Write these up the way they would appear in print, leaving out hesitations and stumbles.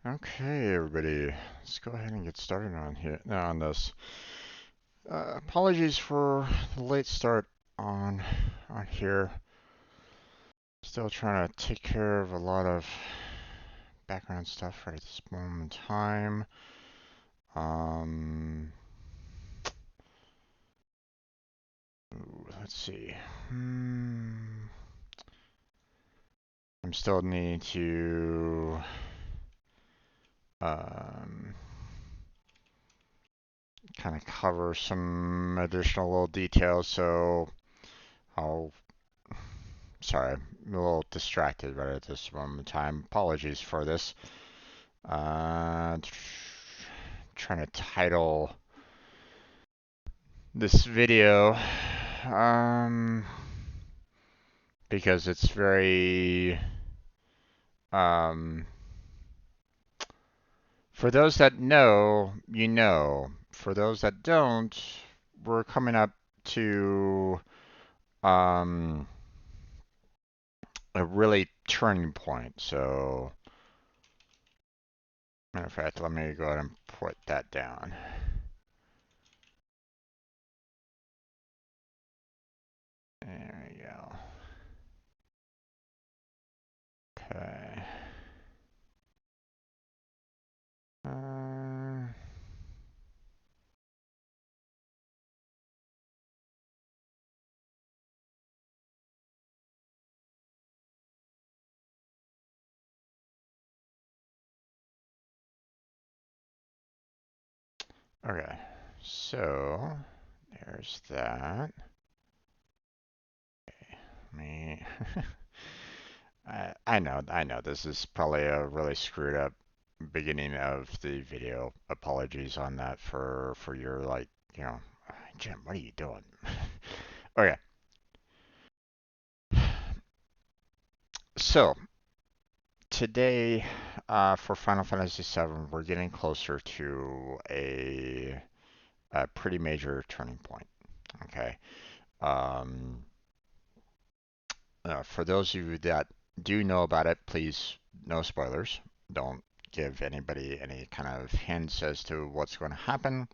Okay, everybody, let's go ahead and get started on this. Apologies for the late start on here. Still trying to take care of a lot of background stuff right at this moment in time. Let's see. I'm still needing to um, kind of cover some additional little details, so sorry, I'm a little distracted right at this moment in time. Apologies for this. Uh, Trying to title this video because it's very um, for those that know, you know. For those that don't, we're coming up to um, a really turning point. So, matter of fact, let me go ahead and put that down. There we go. Okay. Uh, okay. So there's that. Okay. Me. I know. This is probably a really screwed up beginning of the video. Apologies on that for your like, you know, Jim, what are you doing? Okay. So today, for Final Fantasy VII, we're getting closer to a pretty major turning point. Okay. Um, for those of you that do know about it, please, no spoilers. Don't give anybody any kind of hints as to what's going to happen.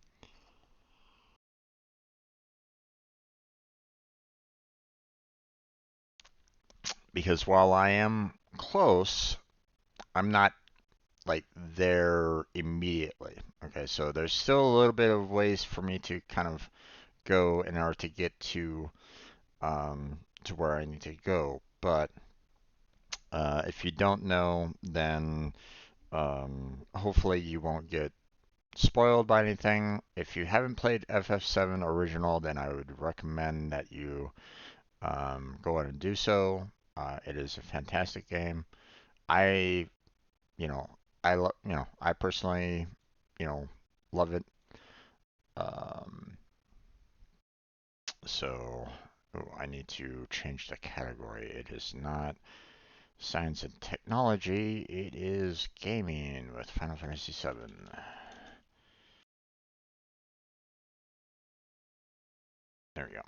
Because while I am close, I'm not like there immediately. Okay, so there's still a little bit of ways for me to kind of go in order to get to where I need to go. But if you don't know, then hopefully you won't get spoiled by anything. If you haven't played FF7 original, then I would recommend that you go ahead and do so. It is a fantastic game. I, you know, I personally, you know, love it. Um, so, oh, I need to change the category. It is not science and technology. It is gaming with Final Fantasy VII. There we go.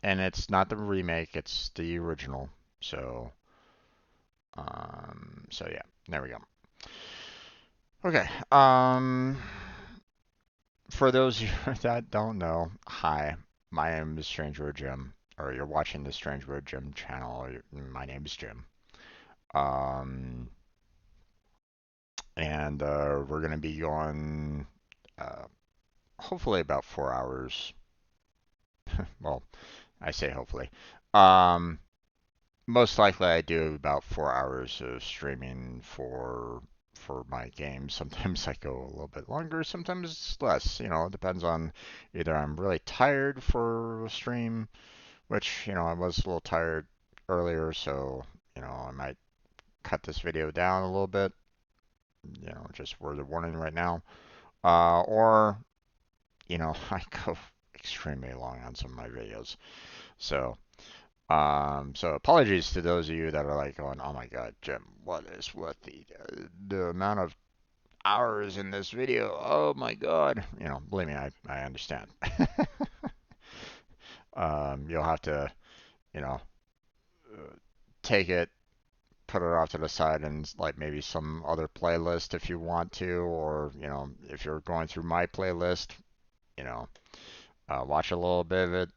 And it's not the remake, it's the original. So yeah, there we go. Okay. For those of you that don't know, hi, my name is Strange Word Jim, or you're watching the Strange Word Jim channel. My name is Jim. Um, and we're gonna be going, uh, hopefully about 4 hours. Well, I say hopefully. Um, Most likely I do about 4 hours of streaming for my game. Sometimes I go a little bit longer, sometimes it's less. You know, it depends on either I'm really tired for a stream, which, you know, I was a little tired earlier, so, you know, I might cut this video down a little bit, you know, just word of warning right now. Or, you know, I go extremely long on some of my videos. So, so apologies to those of you that are like going, "Oh my God, Jim, what is what the amount of hours in this video? Oh my God!" You know, believe me, I understand. You'll have to, you know, take it, put it off to the side and like maybe some other playlist if you want to, or if you're going through my playlist, you know, watch a little bit of it,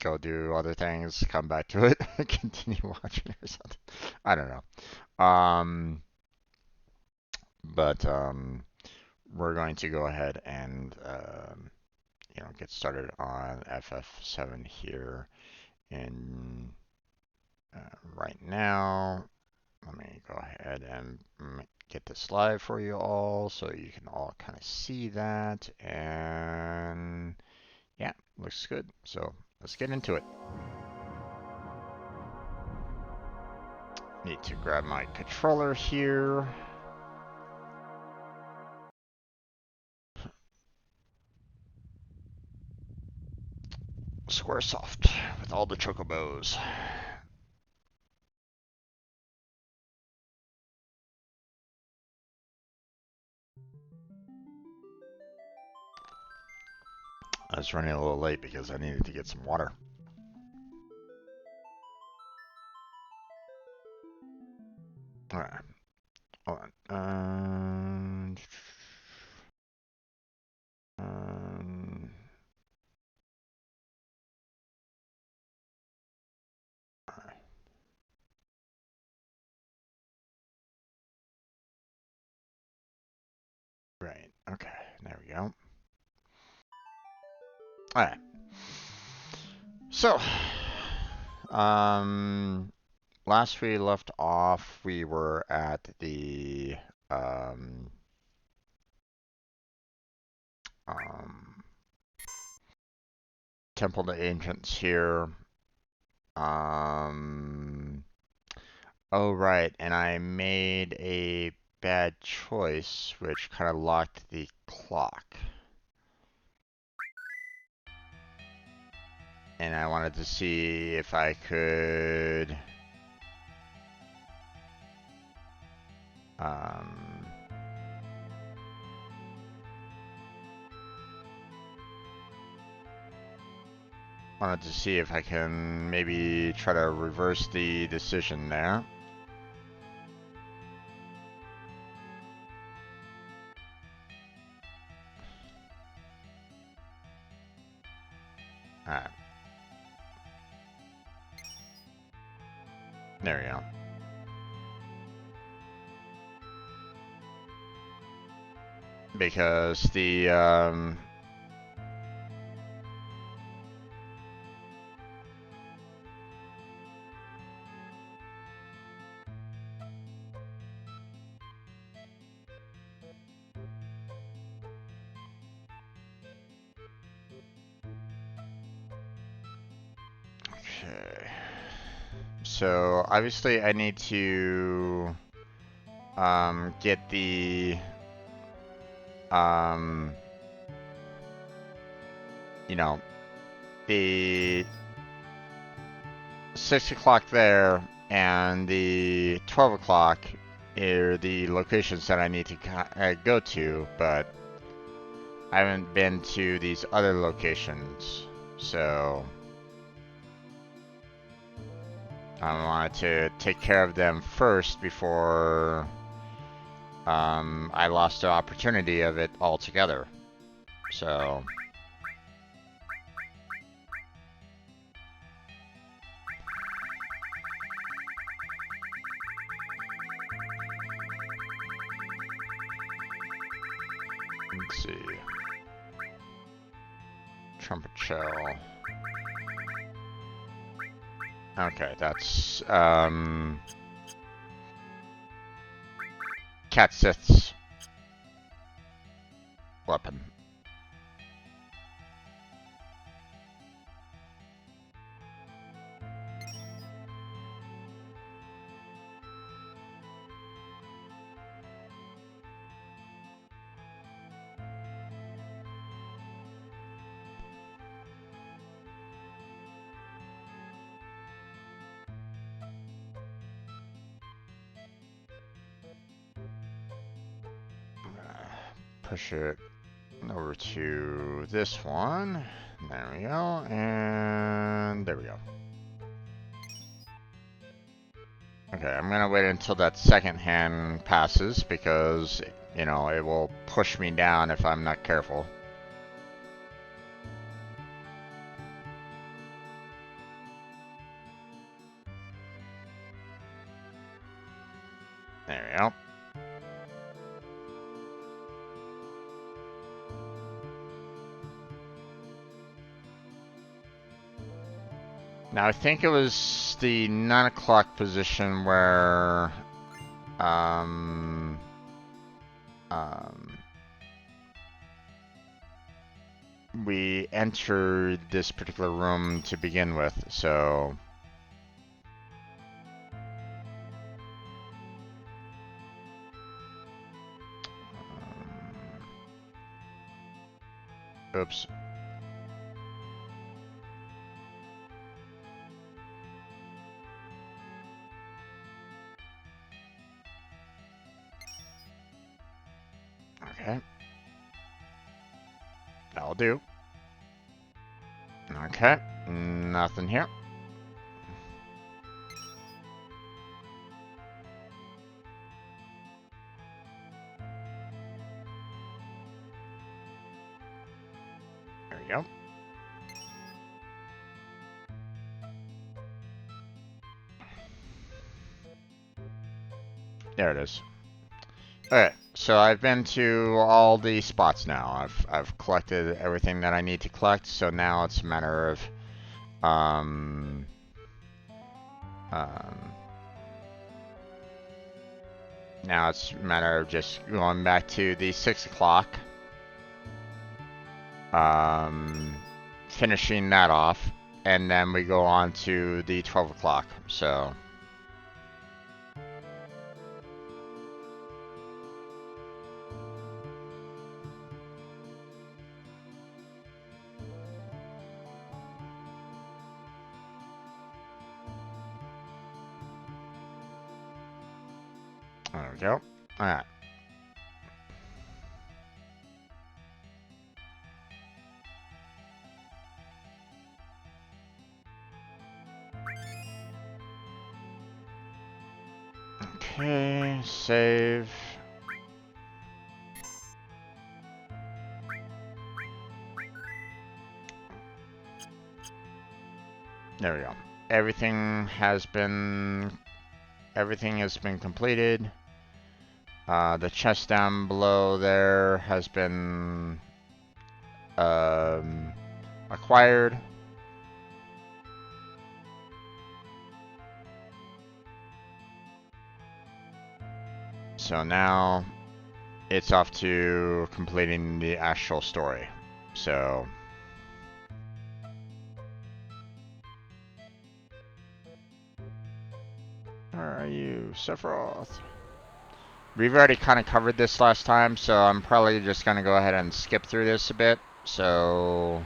go do other things, come back to it, continue watching or something. I don't know. But we're going to go ahead and get started on FF7 here. And right now, let me go ahead and get this live for you all so you can all kind of see that. And yeah, looks good. So let's get into it. Need to grab my controller here. Squaresoft with all the chocobos. I was running a little late because I needed to get some water. All right. Hold on. Right. Okay. There we go. All right. So, last we left off, we were at the Temple to Ancients here. Oh, right, and I made a bad choice, which kind of locked the clock. And I wanted to see if I could wanted to see if I can maybe try to reverse the decision there. Alright. There we go. Because the okay. So obviously I need to get the the 6 o'clock there and the 12 o'clock are the locations that I need to go to, but I haven't been to these other locations, so I wanted to take care of them first before I lost the opportunity of it altogether. So let's see. Trumpet shell. Okay, that's Cat Sith's weapon. Push it over to this one. There we go, and there we go. Okay, I'm gonna wait until that second hand passes because, you know, it will push me down if I'm not careful. There we go. Now I think it was the 9 o'clock position where um, we entered this particular room to begin with, so oops. Okay. That'll do. Okay. Nothing here. There we go. There it is. Okay, so I've been to all the spots now. I've collected everything that I need to collect, so now it's a matter of um, um, now it's a matter of just going back to the 6 o'clock, finishing that off, and then we go on to the 12 o'clock. So there we go. All right. Okay, save. There we go. Everything has been completed. The chest down below there has been acquired. So now it's off to completing the actual story. So where are you, Sephiroth? We've already kind of covered this last time, so I'm probably just going to go ahead and skip through this a bit. So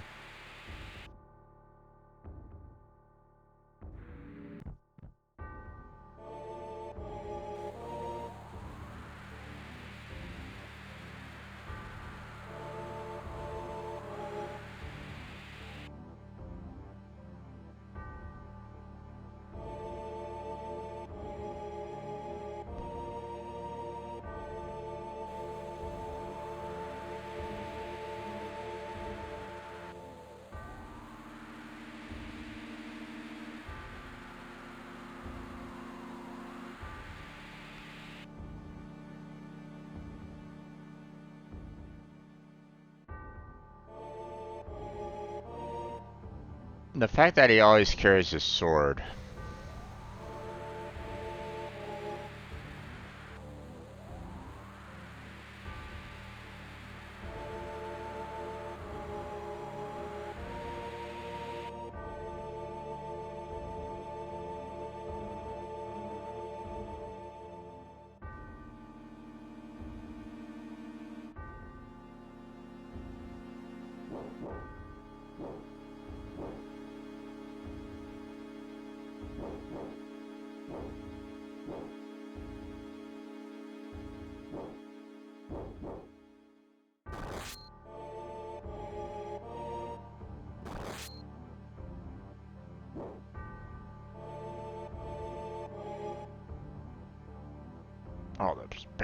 the fact that he always carries his sword.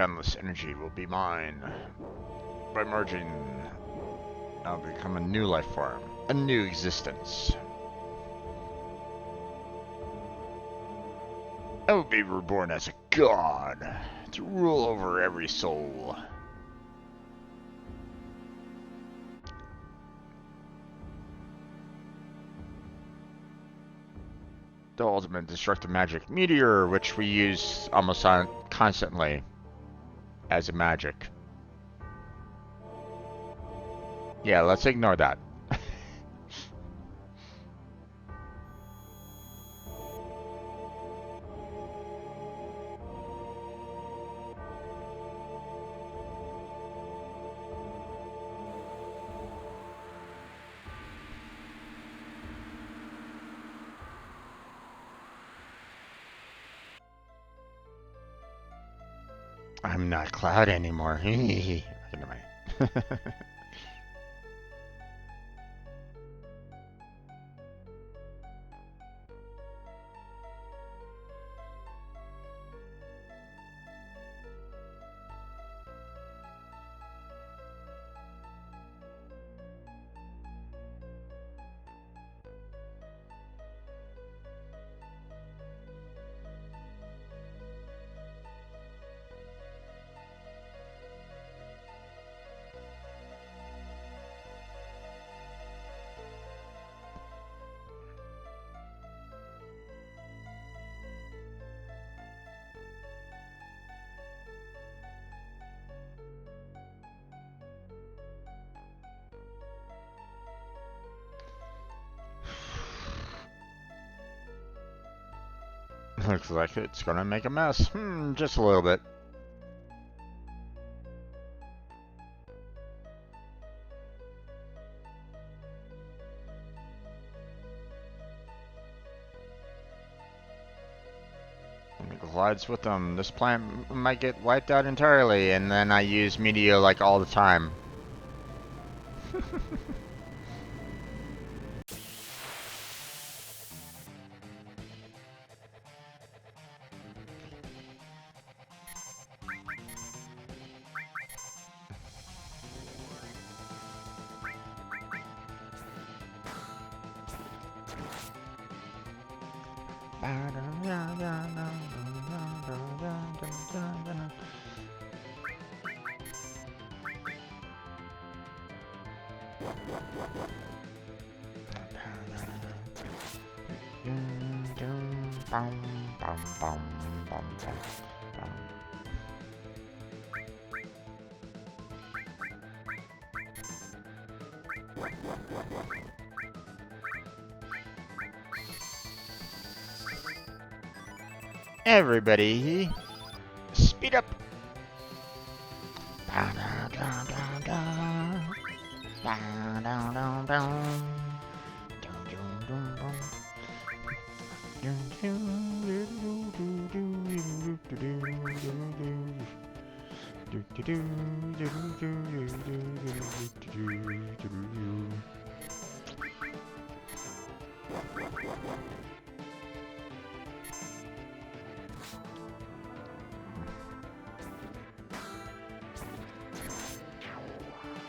boundless energy will be mine. By merging, I'll become a new life form, a new existence. I will be reborn as a god, to rule over every soul. The ultimate destructive magic, Meteor, which we use almost constantly as a magic. Yeah, let's ignore that. I'm not Cloud anymore. Never mind. Looks like it's gonna make a mess. Just a little bit. Collides with them. This plant might get wiped out entirely, and then I use Meteor like all the time. Everybody, speed up.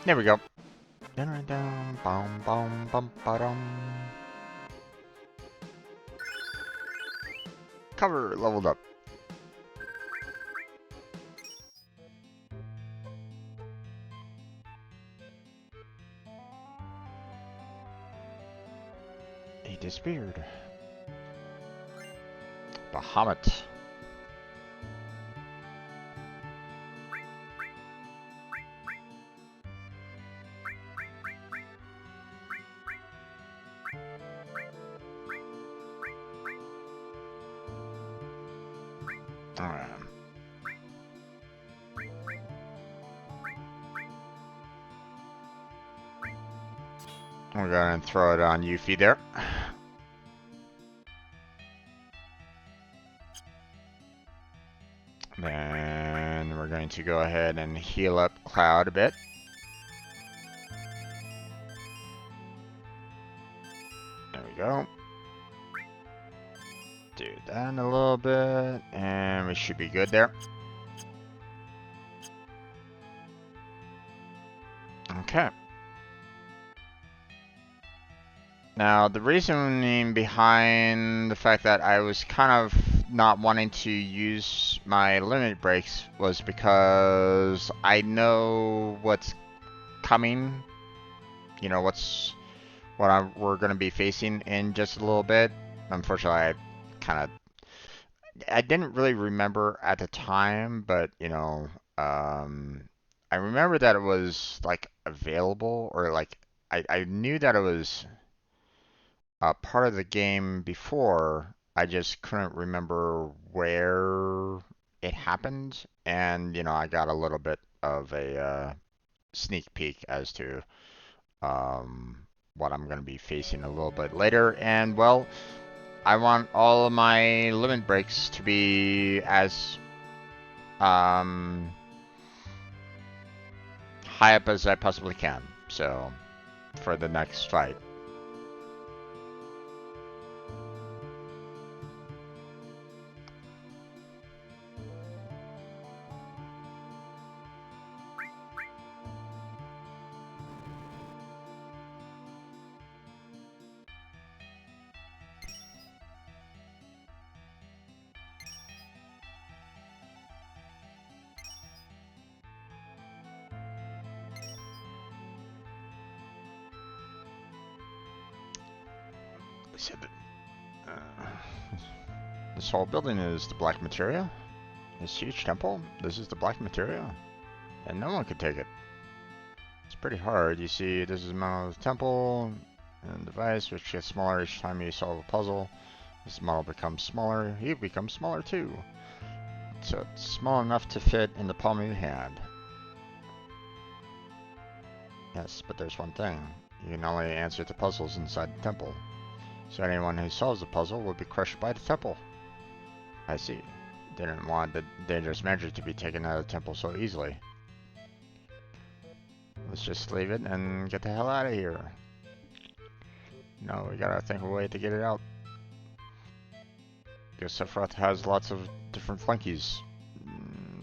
There we go. Cover leveled up. He disappeared. Bahamut. We're going to throw it on Yuffie there. Then we're going to go ahead and heal up Cloud a bit. There we go. Do that in a little bit, and we should be good there. Okay. Now, the reasoning behind the fact that I was kind of not wanting to use my limit breaks was because I know what's coming. You know, we're going to be facing in just a little bit. Unfortunately, I didn't really remember at the time, but I remember that it was like available, or like I knew that it was part of the game before. I just couldn't remember where it happened, and I got a little bit of a sneak peek as to um, what I'm going to be facing a little bit later. And well, I want all of my limit breaks to be as um, high up as I possibly can. So for the next fight. So this whole building is the black materia. This huge temple. This is the black materia, and no one could take it. It's pretty hard. You see, this is the model of the temple and device, which gets smaller each time you solve a puzzle. This model becomes smaller. You become smaller too. So it's small enough to fit in the palm of your hand. Yes, but there's one thing. You can only answer the puzzles inside the temple. So anyone who solves the puzzle will be crushed by the temple. I see. Didn't want the dangerous magic to be taken out of the temple so easily. Let's just leave it and get the hell out of here. No, we gotta think of a way to get it out. Because Sephiroth has lots of different flunkies.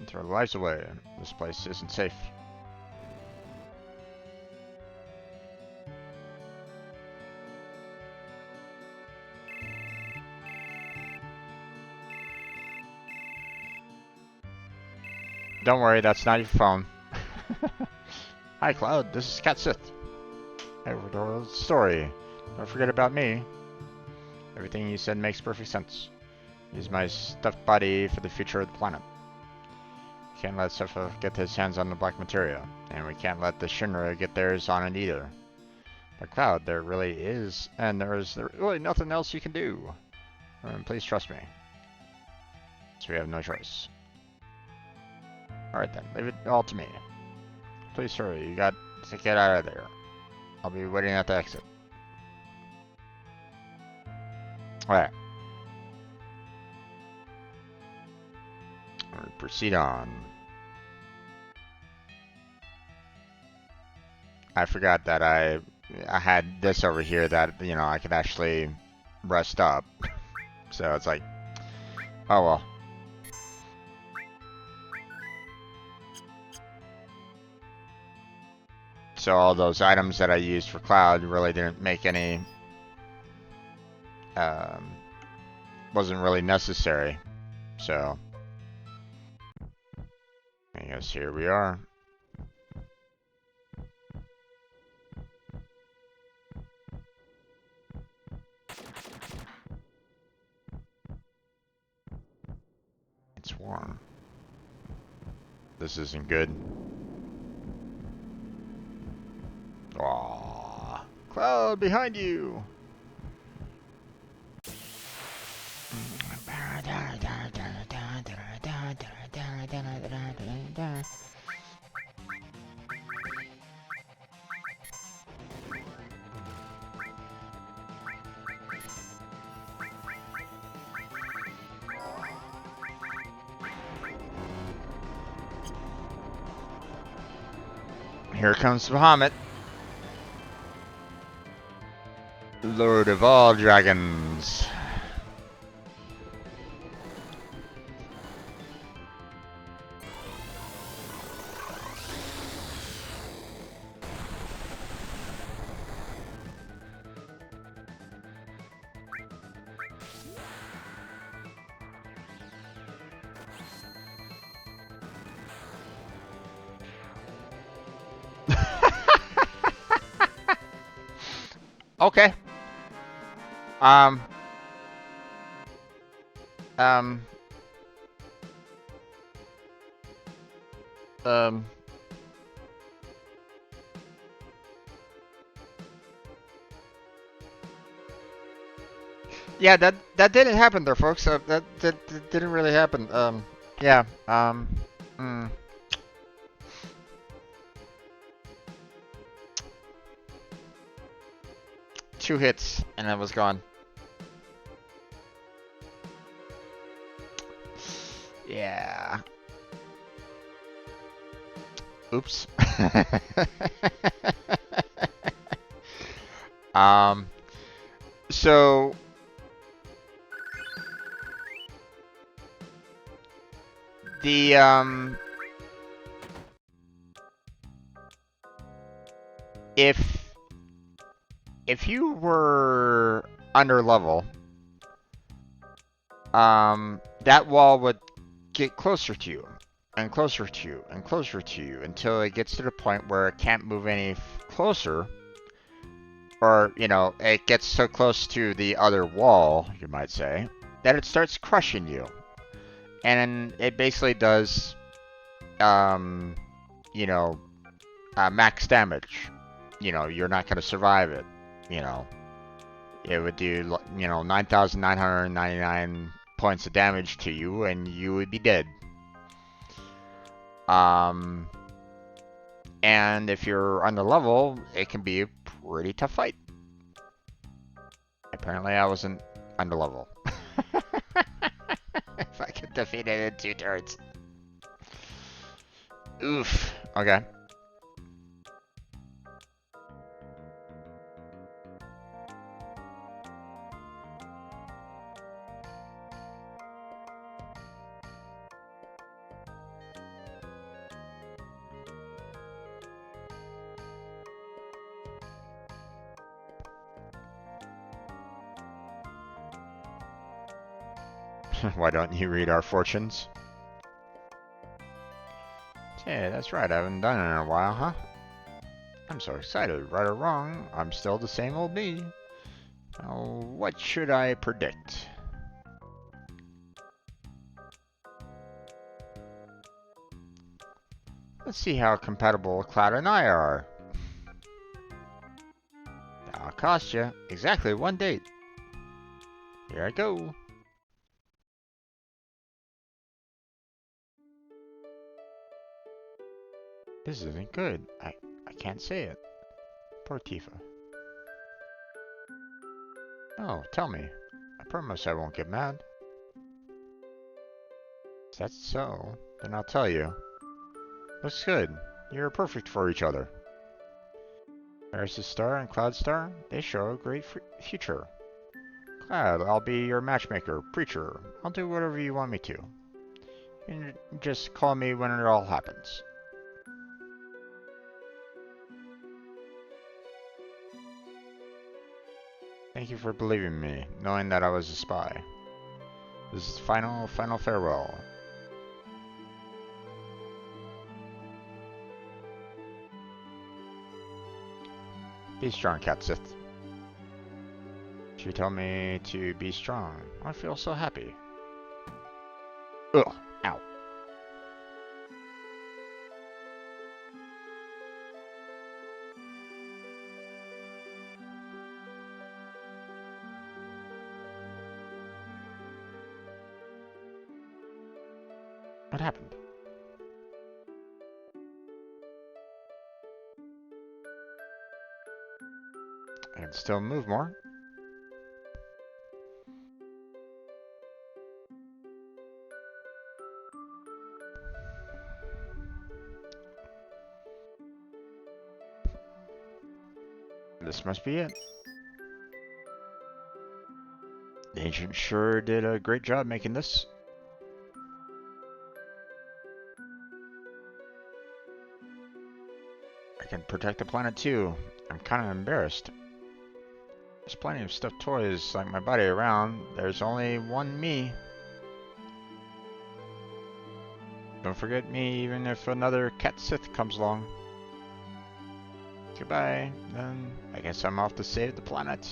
Throw their lives away. This place isn't safe. Don't worry, that's not your phone. Hi, Cloud. This is Cat Sith. Overall story. Don't forget about me. Everything you said makes perfect sense. Use my stuffed body for the future of the planet. Can't let Sephiroth get his hands on the black materia, and we can't let the Shinra get theirs on it either. But Cloud, there really is, and there's really nothing else you can do. Please trust me. So we have no choice. Alright then, leave it all to me. Please hurry, you got to get out of there. I'll be waiting at the exit. Alright. We'll proceed on. I forgot that I had this over here that, I could actually rest up. So it's like, oh well. So all those items that I used for Cloud really didn't make any, wasn't really necessary. So, I guess here we are. It's warm. This isn't good. Aww. Cloud, behind you! Here comes Bahamut. Lord of all dragons. Um, um, um, yeah, that didn't happen there, folks. That didn't really happen. Yeah. Mm, 2 hits and I was gone. Yeah. Oops. um. So the if you were under level, that wall would get closer to you and closer to you and closer to you until it gets to the point where it can't move any closer, or it gets so close to the other wall, you might say, that it starts crushing you, and it basically does um you know max damage. You're not going to survive it. you know it would do 9,999 points of damage to you and you would be dead. um and if you're on the level, it can be a pretty tough fight. Apparently I wasn't on the level. If I could defeat it in 2 turns. Oof. Okay. Why don't you read our fortunes? Hey, that's right, I haven't done it in a while, huh? I'm so excited. Right or wrong, I'm still the same old me. Now, what should I predict? Let's see how compatible Cloud and I are. I'll cost you exactly 1 date. Here I go. This isn't good. I can't say it. Poor Tifa. Oh, tell me. I promise I won't get mad. If that's so, then I'll tell you. Looks good. You're perfect for each other. Eris' Star and Cloud Star, they show a great future. Cloud, I'll be your matchmaker, preacher. I'll do whatever you want me to. And just call me when it all happens. Thank you for believing me, knowing that I was a spy. This is final farewell. Be strong, Cat Sith. She told me to be strong. I feel so happy. Ugh, ow. What happened? I can still move more. This must be it. The Ancient sure did a great job making this. I can protect the planet too. I'm kind of embarrassed. There's plenty of stuffed toys like my body around. There's only one me. Don't forget me even if another Cat Sith comes along. Goodbye, then I guess I'm off to save the planet.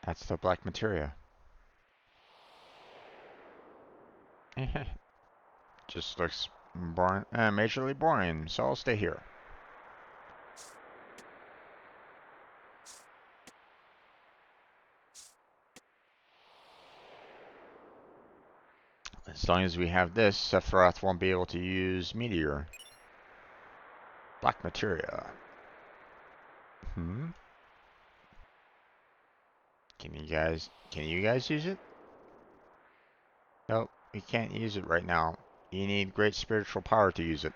That's the black materia. Just looks boring, majorly boring, so I'll stay here. As long as we have this, Sephiroth won't be able to use Meteor. Black materia. Hmm? Can you guys use it? Nope, we can't use it right now. You need great spiritual power to use it.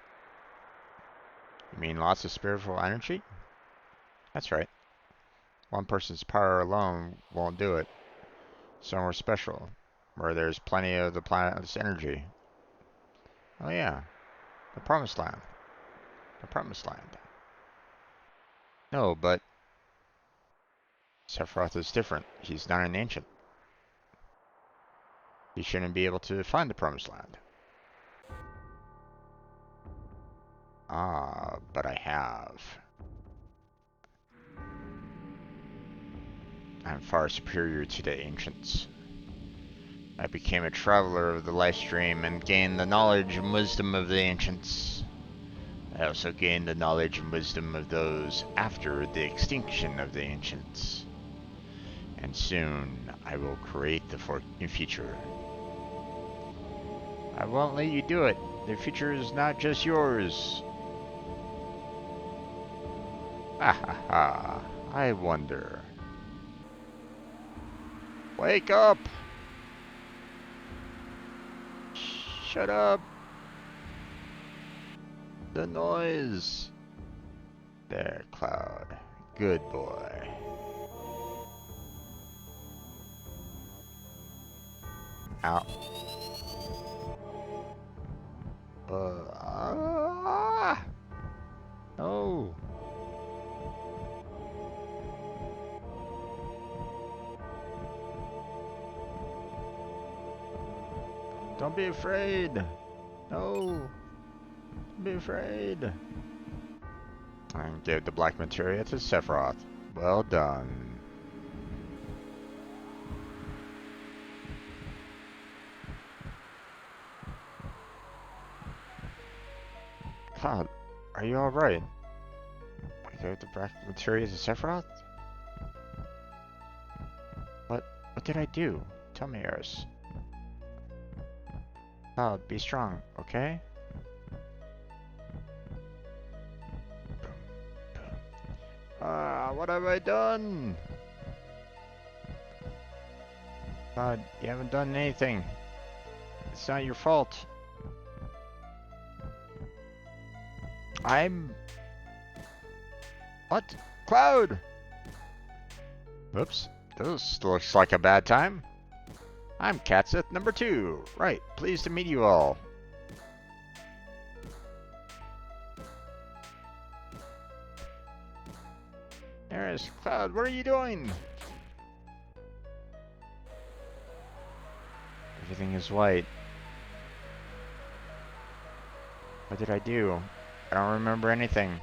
You mean lots of spiritual energy? That's right. One person's power alone won't do it. Somewhere special, where there's plenty of the planet's energy. Oh yeah, the Promised Land. The Promised Land. No, but Sephiroth is different. He's not an ancient. He shouldn't be able to find the Promised Land. Ah, but I have. I'm far superior to the ancients. I became a traveler of the life stream and gained the knowledge and wisdom of the ancients. I also gained the knowledge and wisdom of those after the extinction of the ancients. And soon I will create the future. I won't let you do it. The future is not just yours. Ha ha ha. I wonder. Wake up! Shut up! The noise! There, Cloud. Good boy. Ow. No! Don't be afraid! No! Don't be afraid! And gave the black materia to Sephiroth. Well done. Cloud, are you alright? I gave the black materia to Sephiroth? What did I do? Tell me, Eris. Cloud, be strong, okay? What have I done? Cloud, you haven't done anything. It's not your fault. What? Cloud! Whoops. This looks like a bad time. I'm Catsith number 2. Right, pleased to meet you all. There's Cloud, what are you doing? Everything is white. What did I do? I don't remember anything.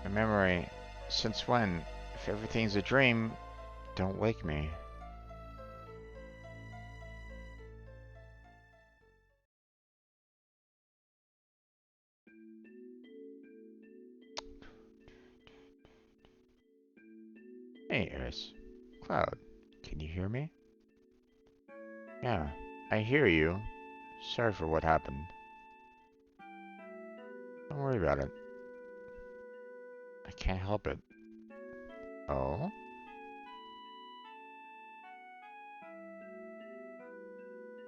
My memory. Since when? If everything's a dream, don't wake me. Hey, Eris. Cloud, can you hear me? Yeah, I hear you. Sorry for what happened. Don't worry about it. I can't help it. Oh?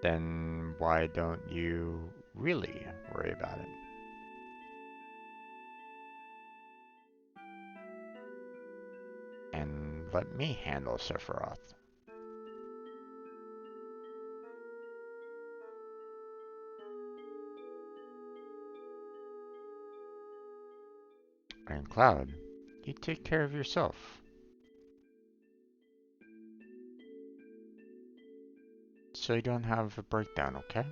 Then why don't you really worry about it? And let me handle Sephiroth. And Cloud, you take care of yourself. So you don't have a breakdown, okay?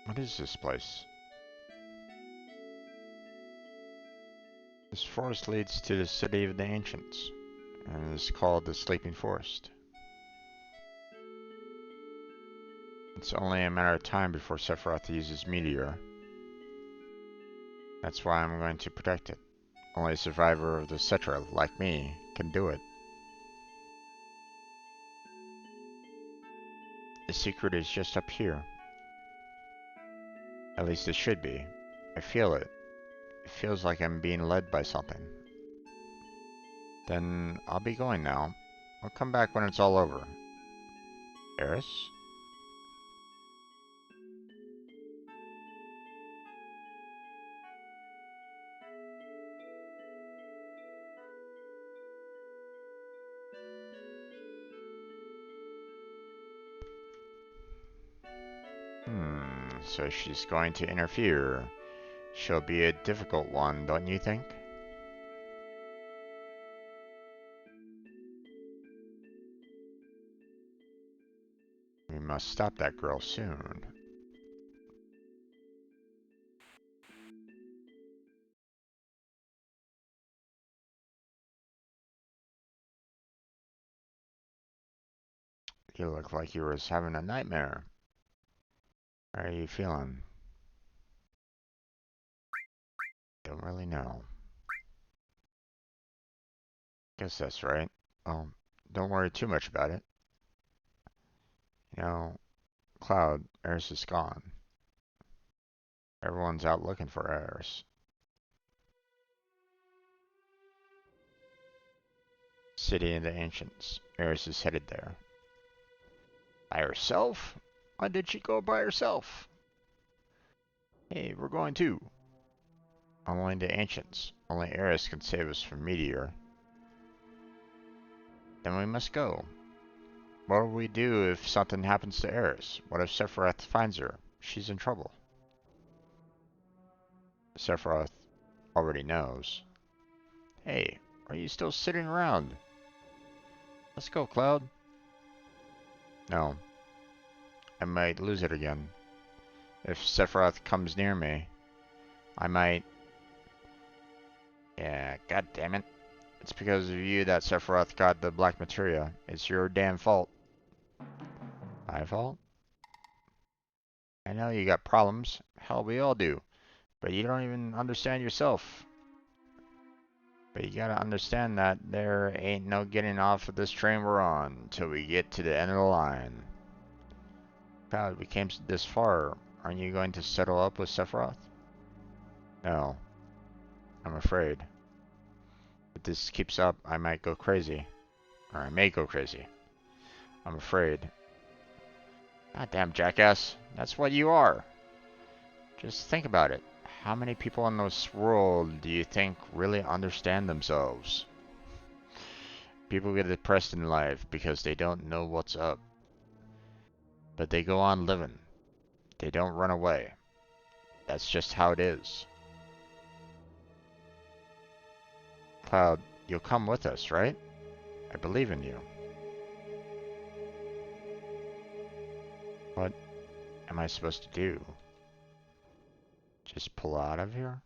What is this place? This forest leads to the city of the ancients, and is called the Sleeping Forest. It's only a matter of time before Sephiroth uses Meteor. That's why I'm going to protect it. Only a survivor of the Cetra, like me, can do it. The secret is just up here. At least it should be. I feel it. It feels like I'm being led by something. Then I'll be going now. I'll come back when it's all over. Eris? So she's going to interfere. She'll be a difficult one, don't you think? We must stop that girl soon. You look like you were having a nightmare. How are you feeling? Don't really know. Guess that's right. Oh, don't worry too much about it. You know, Cloud, Eris is gone. Everyone's out looking for Eris. City of the Ancients. Eris is headed there. By herself? Why did she go by herself? Hey, we're going too. Only the Ancients. Only Eris can save us from Meteor. Then we must go. What will we do if something happens to Eris? What if Sephiroth finds her? She's in trouble. Sephiroth already knows. Hey, are you still sitting around? Let's go, Cloud. No. I might lose it again. If Sephiroth comes near me, I might... Yeah, god damn it. It's because of you that Sephiroth got the black materia. It's your damn fault. My fault? I know you got problems. Hell, we all do. But you don't even understand yourself. But you gotta understand that there ain't no getting off of this train we're on until we get to the end of the line. God, we came this far. Aren't you going to settle up with Sephiroth? No. I'm afraid. If this keeps up, I might go crazy. Or I may go crazy. I'm afraid. Goddamn jackass. That's what you are. Just think about it. How many people in this world do you think really understand themselves? People get depressed in life because they don't know what's up. But they go on living. They don't run away. That's just how it is. Cloud, you'll come with us, right? I believe in you. What am I supposed to do? Just pull out of here?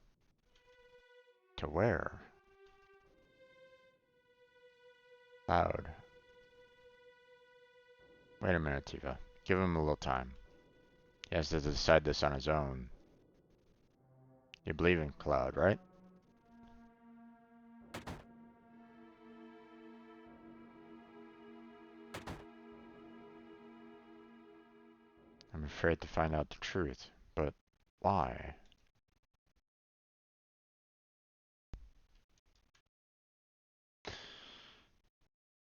To where? Cloud. Wait a minute, Tifa. Give him a little time. He has to decide this on his own. You believe in Cloud, right? I'm afraid to find out the truth. But why?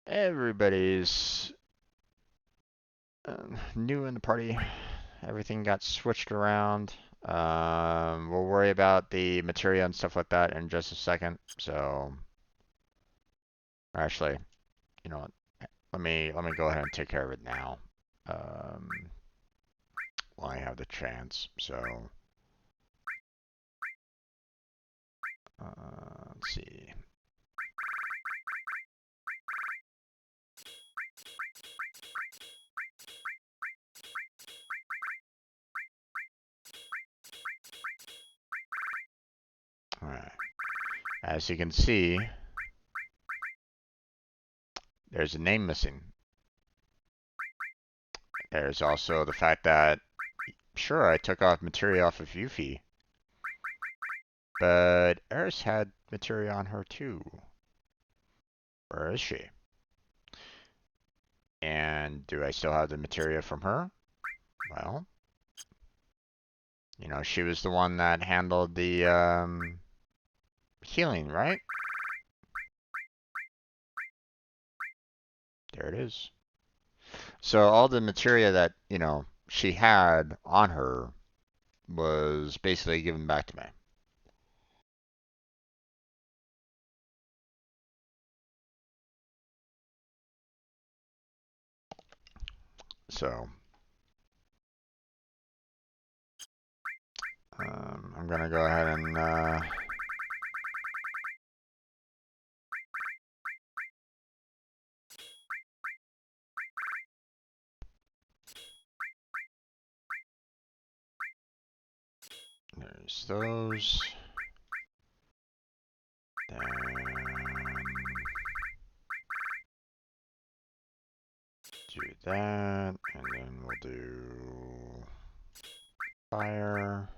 Everybody's new in the party. Everything got switched around. We'll worry about the materia and stuff like that in just a second. So, actually, you know what? Let me go ahead and take care of it now. Um, while I have the chance. So, let's see. as you can see, there's a name missing. There's also the fact that, sure, I took off materia off of Yuffie, but Eris had materia on her too. Where is she? And do I still have the materia from her? Well, you know, she was the one that handled the healing, right? There it is. So all the materia that, you know, she had on her was basically given back to me. So I'm gonna go ahead and there's those. Then do that, and then we'll do fire.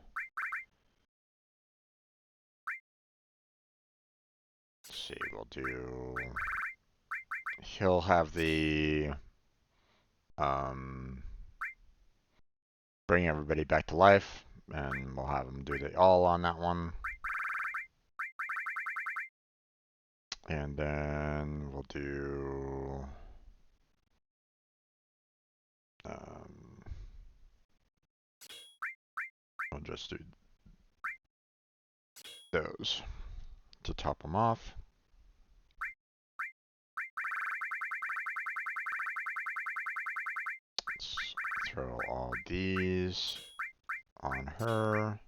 Let's see, we'll do. He'll have the bring everybody back to life, and we'll have him do the all on that one. And then we'll do we'll just do those to top them off. Let's throw all these on her.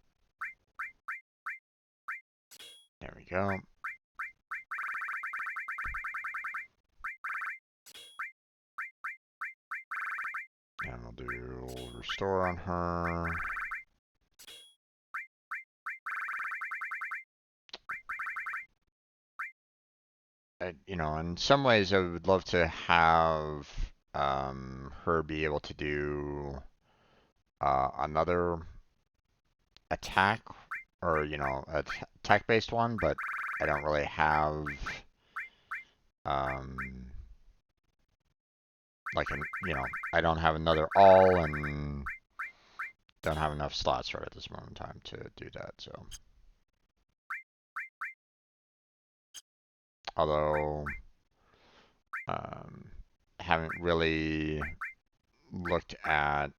There we go. And we'll do restore on her. You know, in some ways, I would love to have her be able to do another attack, or you know, attack-based one, but I don't really have um, like you know, I don't have another all, and don't have enough slots right at this moment in time to do that. So, although haven't really looked at,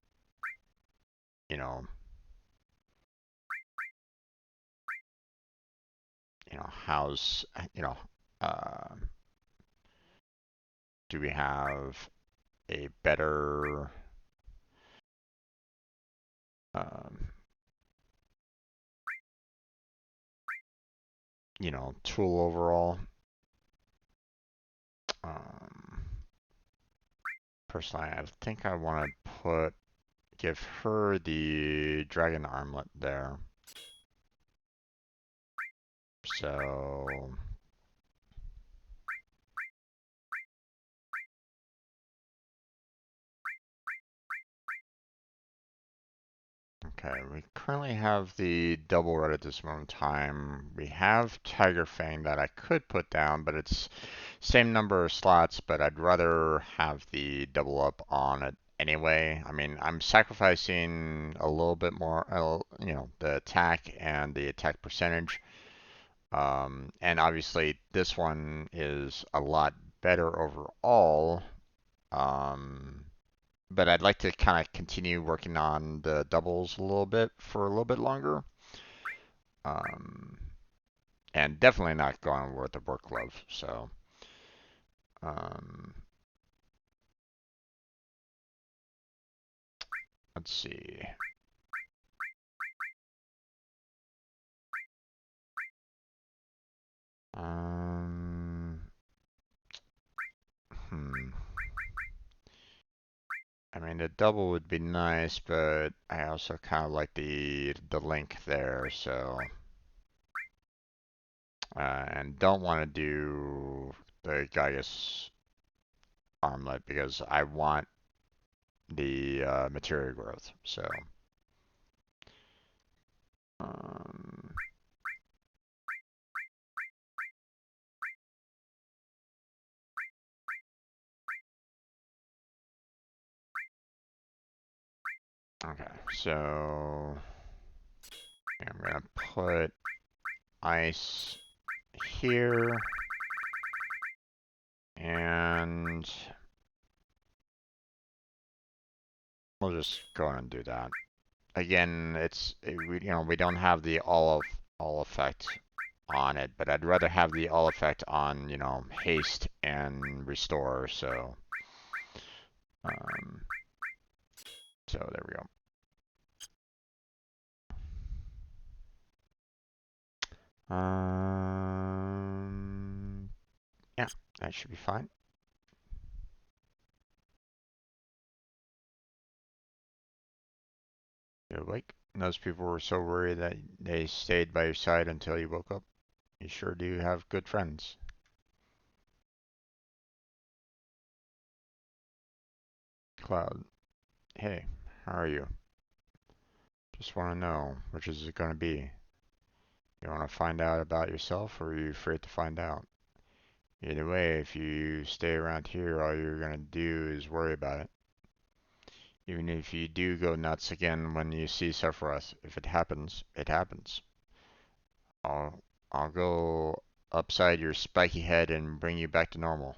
you know, how's, do we have a better, tool overall? Personally, I think I want to give her the dragon armlet there. So okay, we currently have the double red at this moment in time. We have Tiger Fang that I could put down, but it's same number of slots, but I'd rather have the double up on it anyway. I mean, I'm sacrificing a little bit more, the attack and the attack percentage. And obviously this one is a lot better overall. But I'd like to kind of continue working on the doubles a little bit for a little bit longer. And definitely not going with the work glove. So, let's see. I mean, the double would be nice, but I also kind of like the link there, so And don't want to do the Gygus armlet because I want the material growth. So, um, okay, so I'm gonna put ice here, and we'll just go ahead and do that. Again, we don't have the all effect on it, but I'd rather have the all effect on haste and restore. Um, so there we go. Yeah, that should be fine. You're awake. Those people were so worried that they stayed by your side until you woke up. You sure do have good friends. Cloud, hey, how are you? Just want to know, which is it going to be? You want to find out about yourself, or are you afraid to find out? Either way, if you stay around here, all you're going to do is worry about it. Even if you do go nuts again when you see Sephiroth, if it happens, it happens. I'll I'll go upside your spiky head and bring you back to normal.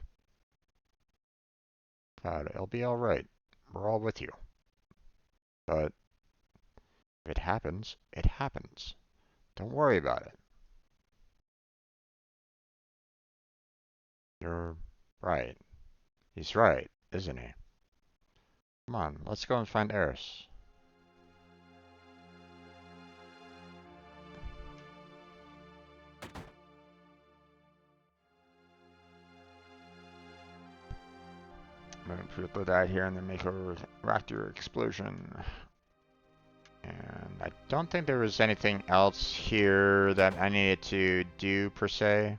Cloud, it'll be alright. We're all with you. But if it happens, it happens. Don't worry about it. You're right. He's right, isn't he? Come on, let's go and find Eris. I'm gonna put that here and then make a reactor explosion. And I don't think there was anything else here that I needed to do per se.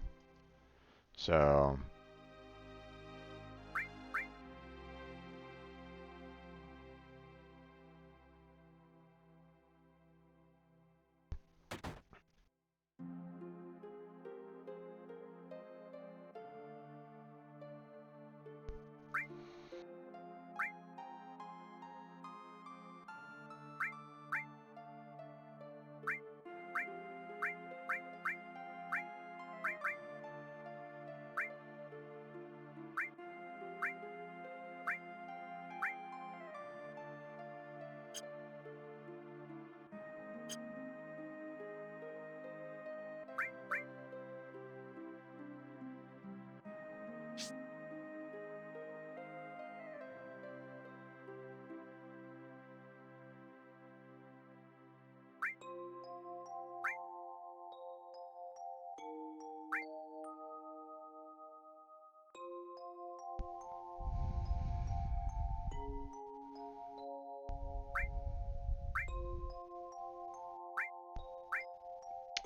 So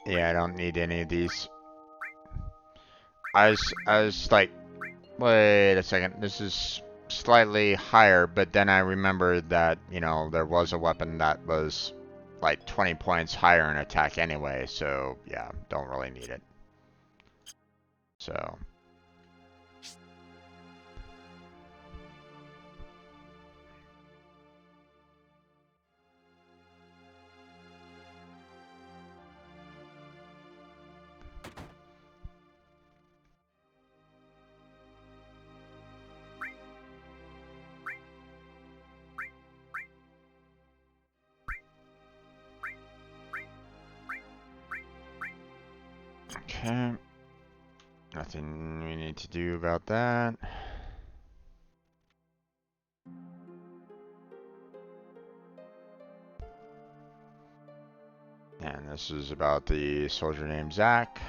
yeah, I don't need any of these. I was like, wait a second, this is slightly higher, but then I remembered that, there was a weapon that was like 20 points higher in attack anyway, so yeah, don't really need it. So, okay. Nothing we need to do about that. And this is about the soldier named Zach.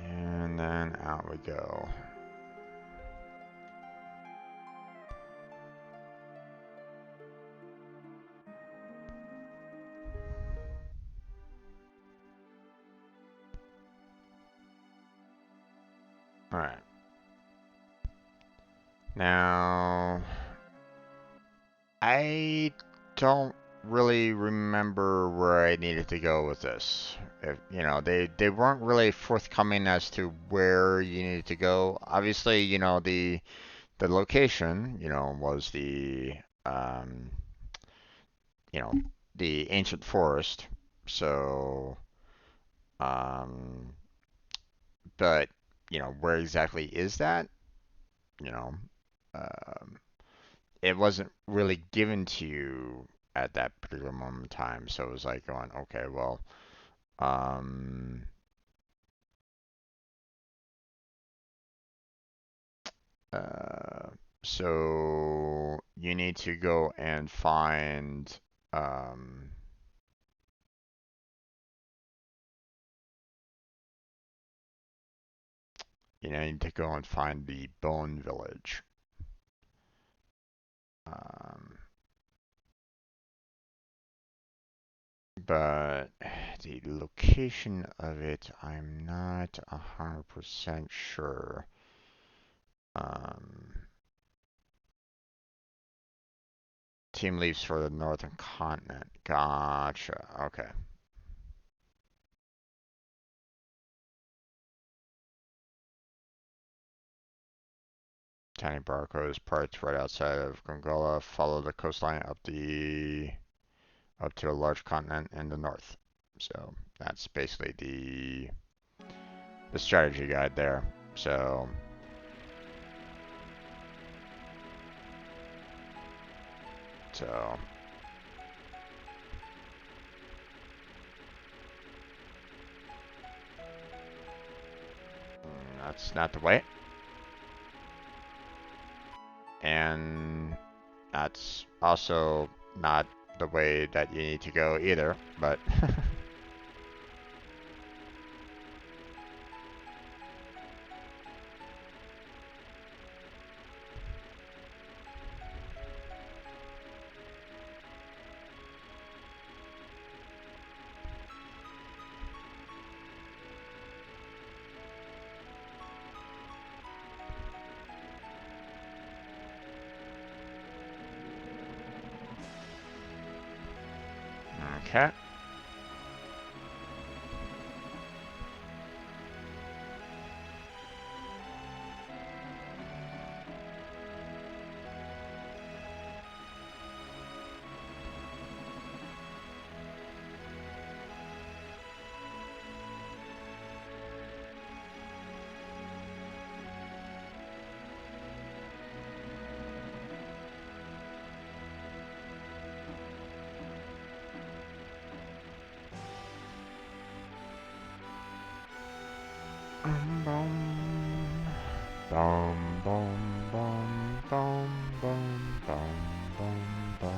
And then out we go. Alright. Now, I don't really remember where I needed to go with this. If, you know, they weren't really forthcoming as to where you needed to go. Obviously, you know, the location, you know, was um, you know, the ancient forest. So, um, but, you know, where exactly is that? You know, um, it wasn't really given to you at that particular moment in time. So it was like going, okay, well, um, uh, so you need to go and find, um, you need to go and find the Bone Village. Um, but the location of it, I'm not 100% sure. Um, Team leaves for the northern continent. Gotcha. Okay. Tiny barcodes parts right outside of Gongola. Follow the coastline up to a large continent in the north. So that's basically the strategy guide there. So that's not the way. And that's also not the way that you need to go either, but okay. Boom, boom, boom, boom, boom, boom, boom, boom, boom,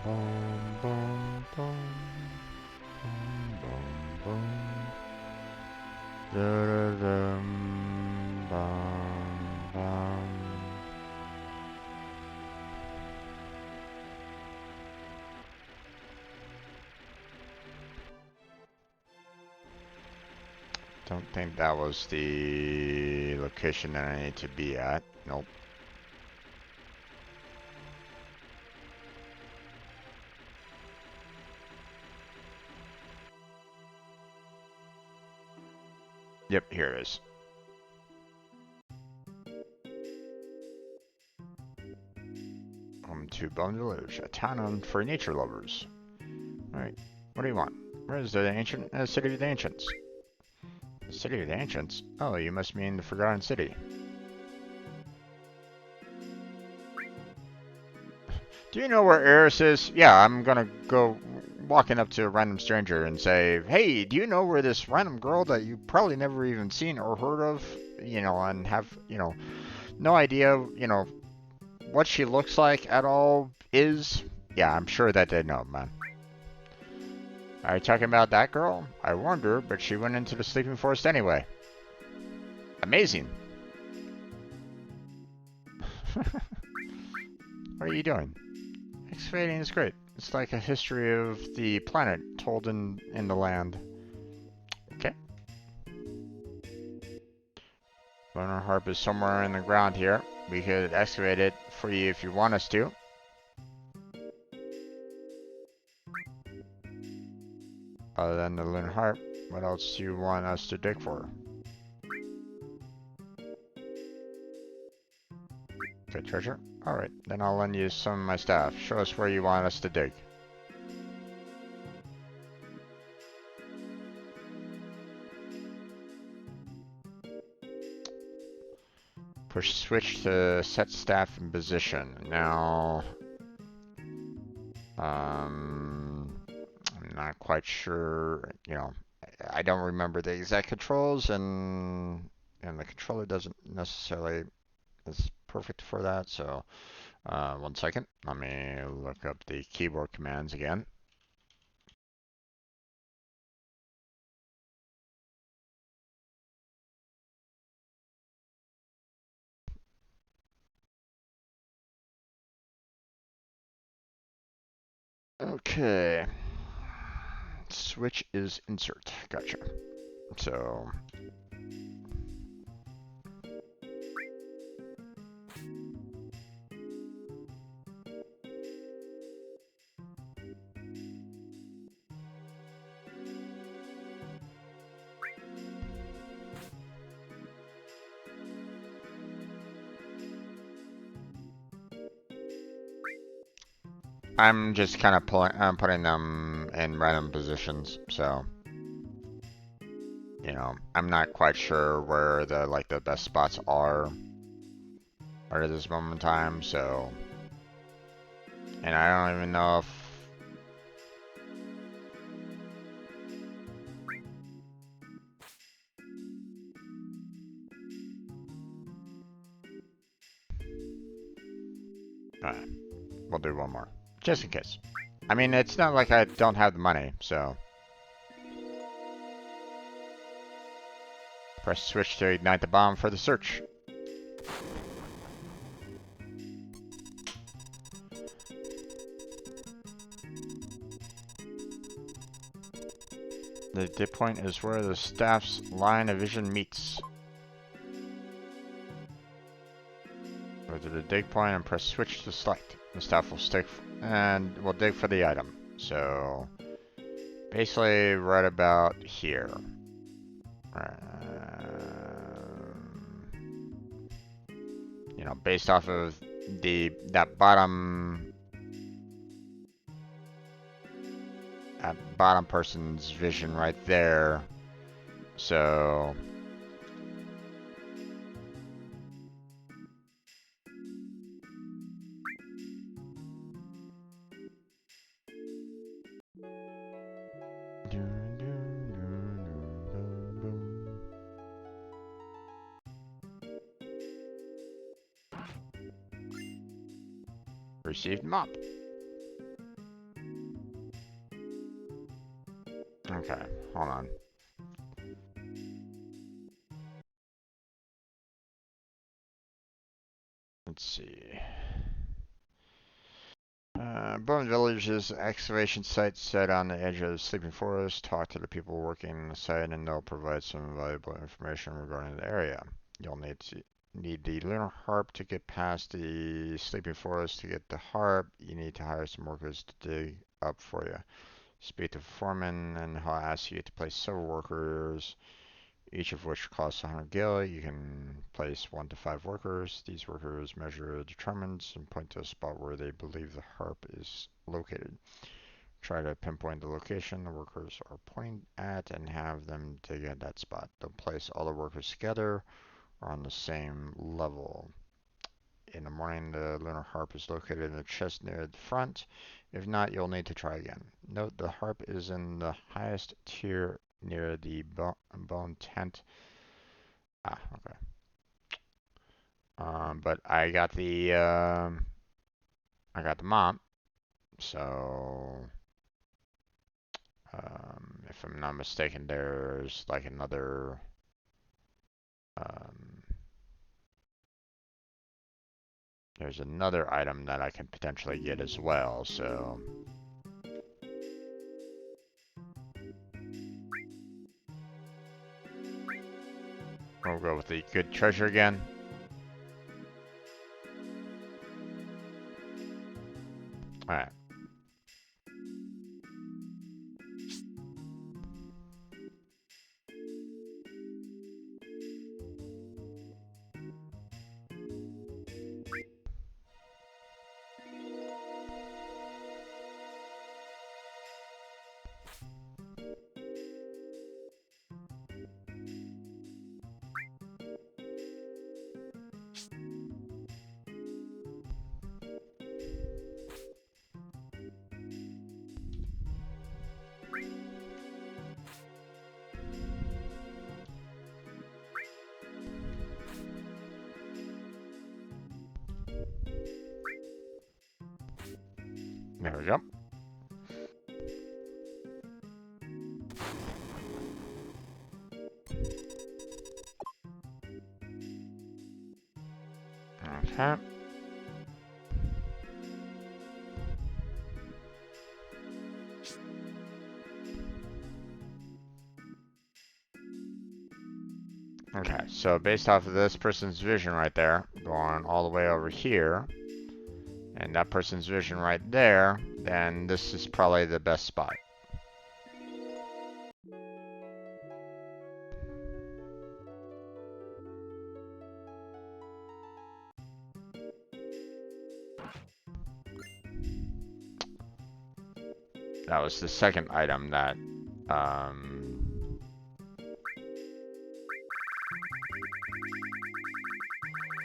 boom, boom, boom, boom, boom, da-da-dum, bum, bum. Don't think that was the location that I need to be at. Nope. Yep, here it is. Welcome to Bone Village, a town for nature lovers. Alright, what do you want? Where is the ancient city of the ancients? The city of the ancients? Oh, you must mean the Forgotten City. Do you know where Eris is? Yeah, I'm gonna go walking up to a random stranger and say, hey, do you know where this random girl that you probably never even seen or heard of, you know, and have, you know, no idea, you know, what she looks like at all is? Yeah, I'm sure that they know, man. Are you talking about that girl? I warned her, but she went into the sleeping forest anyway. Amazing. What are you doing? Excavating is great. It's like a history of the planet told in the land. Okay. Lunar harp is somewhere in the ground here. We could excavate it for you if you want us to. Other than the lunar harp, what else do you want us to dig for? Okay, treasure. Alright, then I'll lend you some of my stuff. Show us where you want us to dig. Push switch to set staff in position. Now, I'm not quite sure, you know, I don't remember the exact controls, and the controller doesn't necessarily is perfect for that, so 1 second. Let me look up the keyboard commands again. Okay. Switch is insert. Gotcha. So I'm just kind of putting them in random positions. So, you know, I'm not quite sure where the best spots are at this moment in time. So, and I don't even know if alright, we'll do one more. Just in case. I mean, it's not like I don't have the money, so. Press switch to ignite the bomb for the search. The dip point is where the staff's line of vision meets. Go to the dig point and press switch to select. The staff will stick and will dig for the item. So basically right about here. You know, based off of that bottom person's vision right there. So received mop. Okay, hold on. Let's see. Bone Village's excavation site set on the edge of the sleeping forest. Talk to the people working the site and they'll provide some valuable information regarding the area. You'll need the lunar harp to get past the sleeping forest. To get the harp, you need to hire some workers to dig up for you. Speak to foreman and he'll ask you to place several workers, each of which costs 100 gil. You can place 1 to 5 workers. These workers measure determines and point to a spot where they believe the harp is located. Try to pinpoint the location the workers are pointing at and have them dig at that spot. They'll place all the workers together or on the same level. In the morning, the lunar harp is located in the chest near the front. If not, you'll need to try again. Note the harp is in the highest tier near the bone tent. Ah, okay. But I got the mop, so if I'm not mistaken, there's like another um, item that I can potentially get as well. So We'll go with the good treasure again. Alright. There we go. Okay. Okay, so based off of this person's vision right there, going all the way over here, and that person's vision right there, then this is probably the best spot. That was the second item that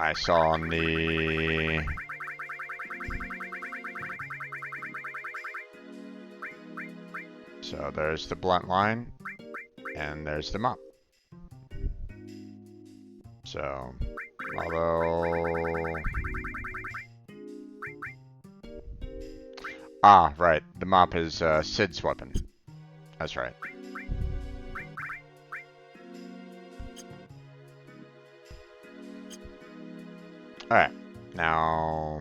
I saw on the so there's the blunt line and there's the mop. So although right, the mop is Sid's weapon. That's right. Alright, now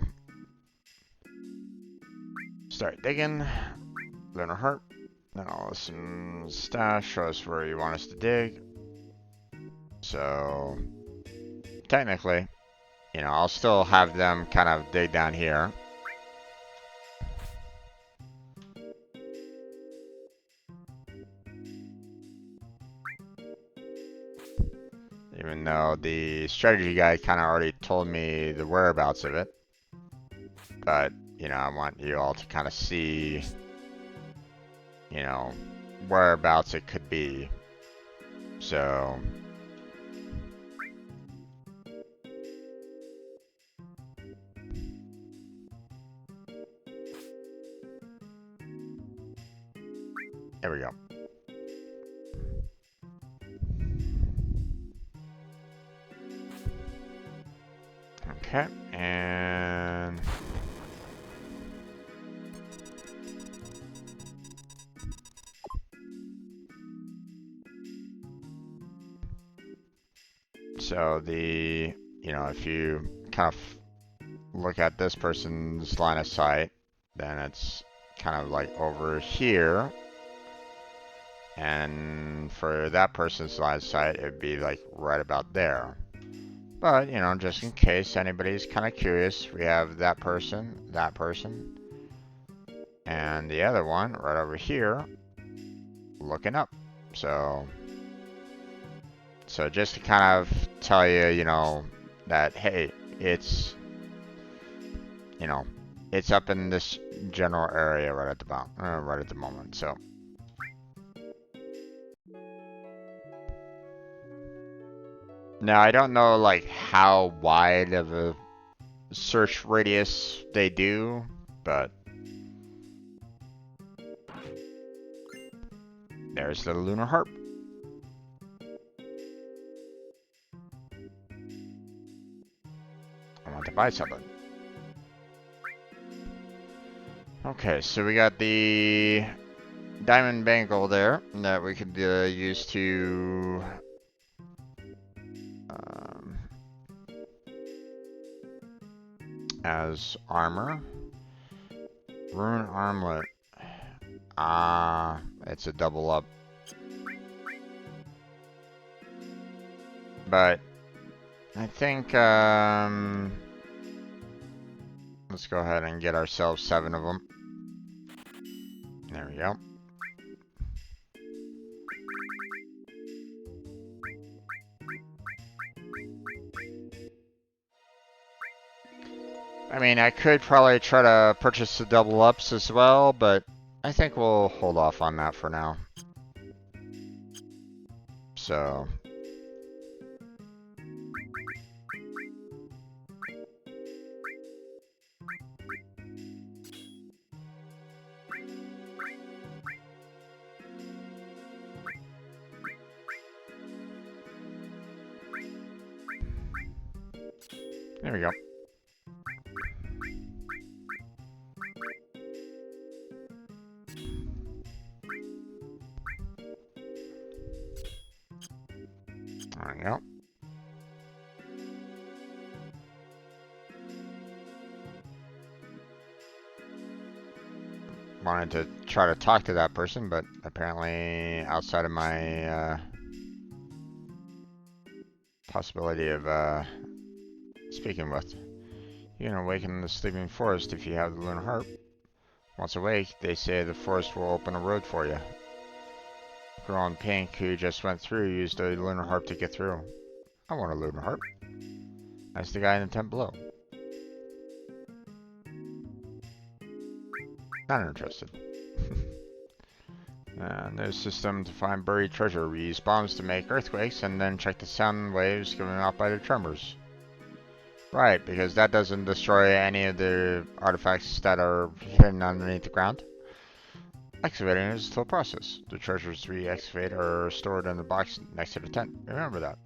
start digging. Lunar Heart. Then I'll listen stash, show us where you want us to dig. So technically, you know, I'll still have them kind of dig down here. Even though the strategy guy kind of already told me the whereabouts of it. But, you know, I want you all to kind of see, you know, whereabouts it could be. So there we go. Okay, and so the, you know, if you kind of look at this person's line of sight, then it's kind of like over here. And for that person's line of sight, it'd be like right about there. But, you know, just in case anybody's kind of curious, we have that person, and the other one right over here looking up. So just to kind of tell you, you know, that, hey, it's, you know, it's up in this general area right at the moment. So now I don't know like how wide of a search radius they do, but there's the lunar harp. I want to buy something. Okay, so we got the diamond bangle there that we could use to as armor. Rune armlet. It's a double up. But I think let's go ahead and get ourselves 7 of them. There we go. I mean, I could probably try to purchase the double ups as well, but I think we'll hold off on that for now. So there we go. There we go. Wanted to try to talk to that person, but apparently outside of my possibility of speaking with. You can awaken the sleeping forest if you have the lunar harp. Once awake, they say the forest will open a road for you. Girl in pink who just went through used a lunar harp to get through. I want a lunar harp. That's the guy in the tent below. Not interested. No system to find buried treasure. We use bombs to make earthquakes and then check the sound waves given off by the tremors. Right, because that doesn't destroy any of the artifacts that are hidden underneath the ground. Excavating is still a process. The treasures we excavate are stored in the box next to the tent. Remember that.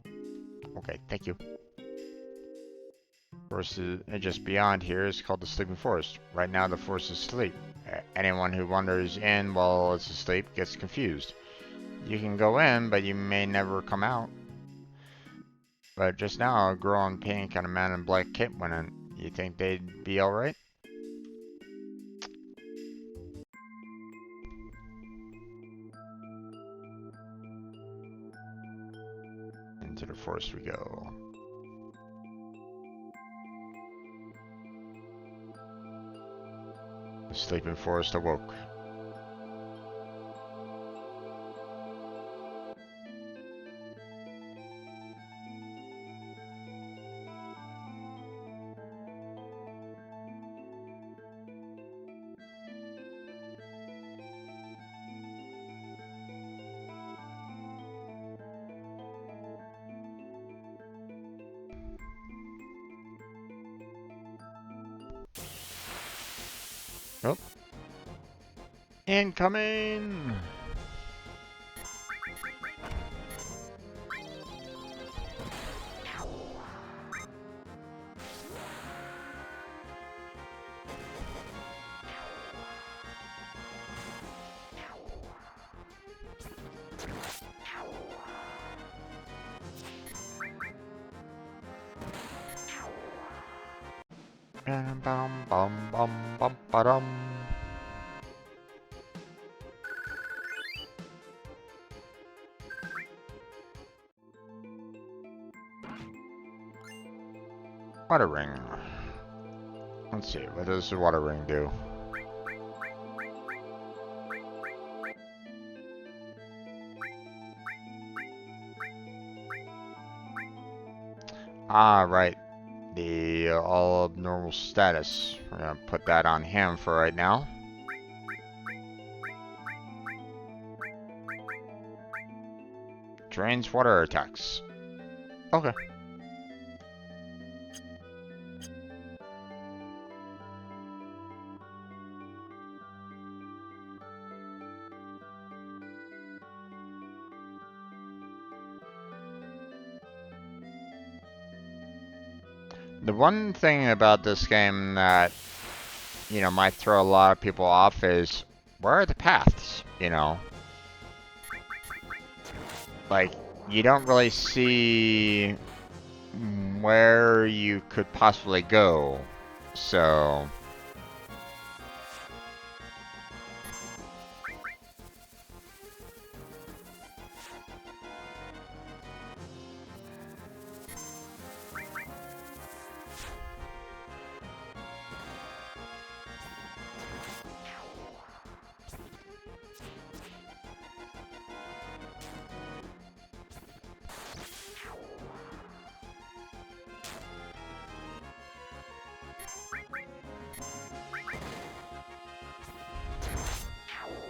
Okay, thank you. Forest just beyond here is called the Sleeping Forest. Right now the forest is asleep. Anyone who wanders in while it's asleep gets confused. You can go in, but you may never come out. But just now, a girl in pink and a man in black cape went in. You think they'd be alright? Into the forest we go. The sleeping forest awoke. Oh. Incoming! Bum bum bum bum ba-dum. Water ring. Let's see, what does the water ring do? Ah, right. The all abnormal status. We're gonna put that on him for right now. Drains water attacks. Okay. The one thing about this game that, you know, might throw a lot of people off is, where are the paths, you know? Like, you don't really see where you could possibly go, so...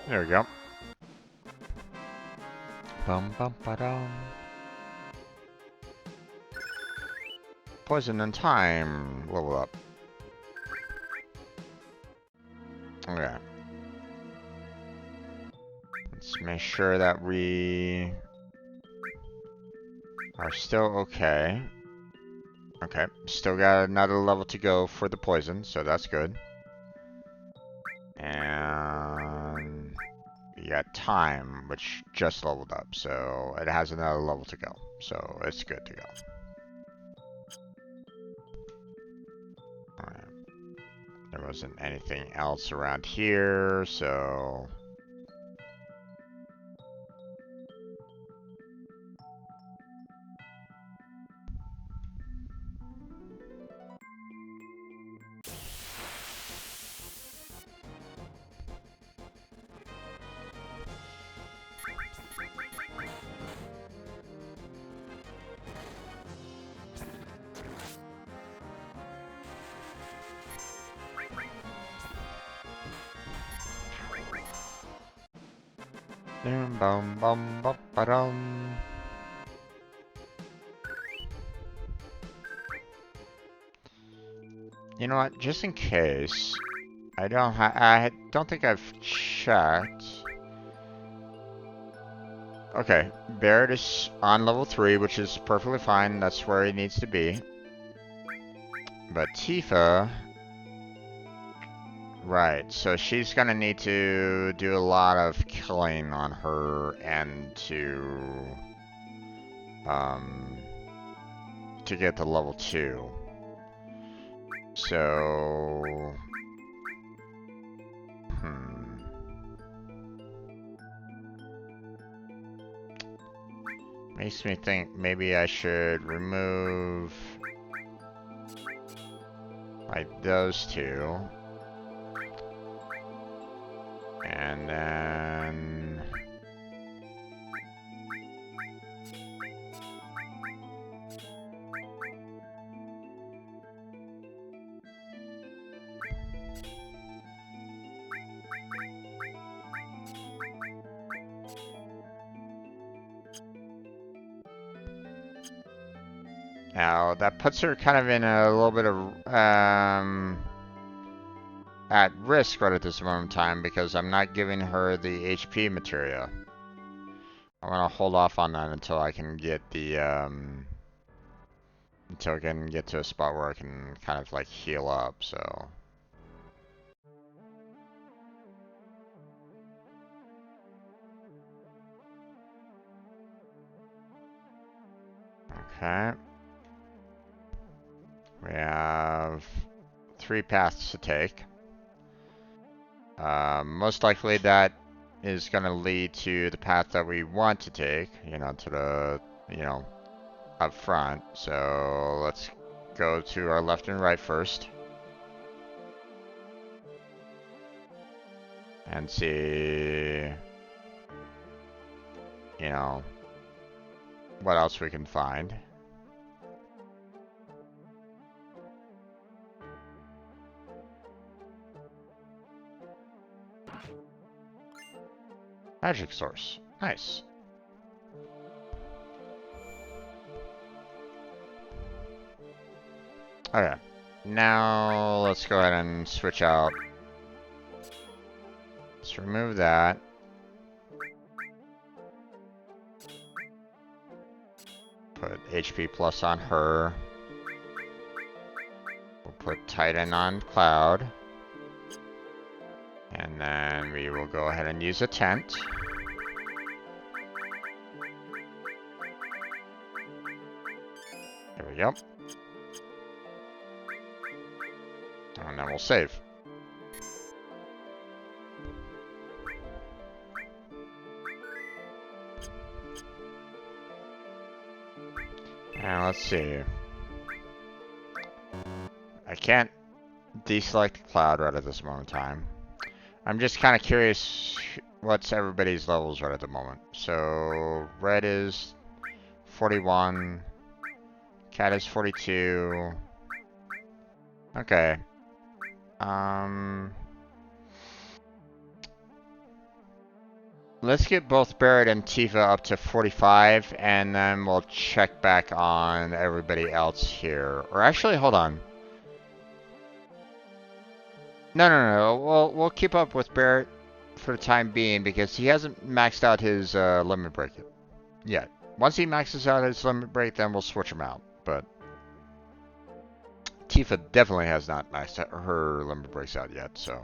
There we go. Bum bum ba dum. Poison and time. Level up. Okay. Let's make sure that we are still okay. Okay, still got another level to go for the poison, so that's good. And we got time, which just leveled up, so it has another level to go. So it's good to go. Alright. There wasn't anything else around here, so... Bum bum bum ba dum. You know what? Just in case, I don't think I've checked. Okay, Barrett is on level 3, which is perfectly fine. That's where he needs to be. But Tifa, right? So she's gonna need to do a lot of killing on her end to get to level 2. So, makes me think maybe I should remove like those two. And then now that puts her kind of in a little bit of at risk right at this moment in time because I'm not giving her the HP materia. I want to hold off on that until I can get the until I can get to a spot where I can kind of like heal up. So. Okay. We have 3 paths to take. Most likely that is going to lead to the path that we want to take, you know, to the, you know, up front. So let's go to our left and right first. And see, you know, what else we can find. Magic source. Nice. Okay. Now let's go ahead and switch out. Let's remove that. Put HP plus on her. We'll put Titan on Cloud. And then we will go ahead and use a tent. There we go. And then we'll save. And let's see. I can't deselect Cloud right at this moment in time. I'm just kind of curious what's everybody's levels right at the moment. So Red is 41. Cat is 42. Okay. Let's get both Barrett and Tifa up to 45, and then we'll check back on everybody else here. Or actually, hold on. No. We'll keep up with Barrett for the time being because he hasn't maxed out his limit break yet. Once he maxes out his limit break, then we'll switch him out. But Tifa definitely has not maxed out her limit breaks out yet, so.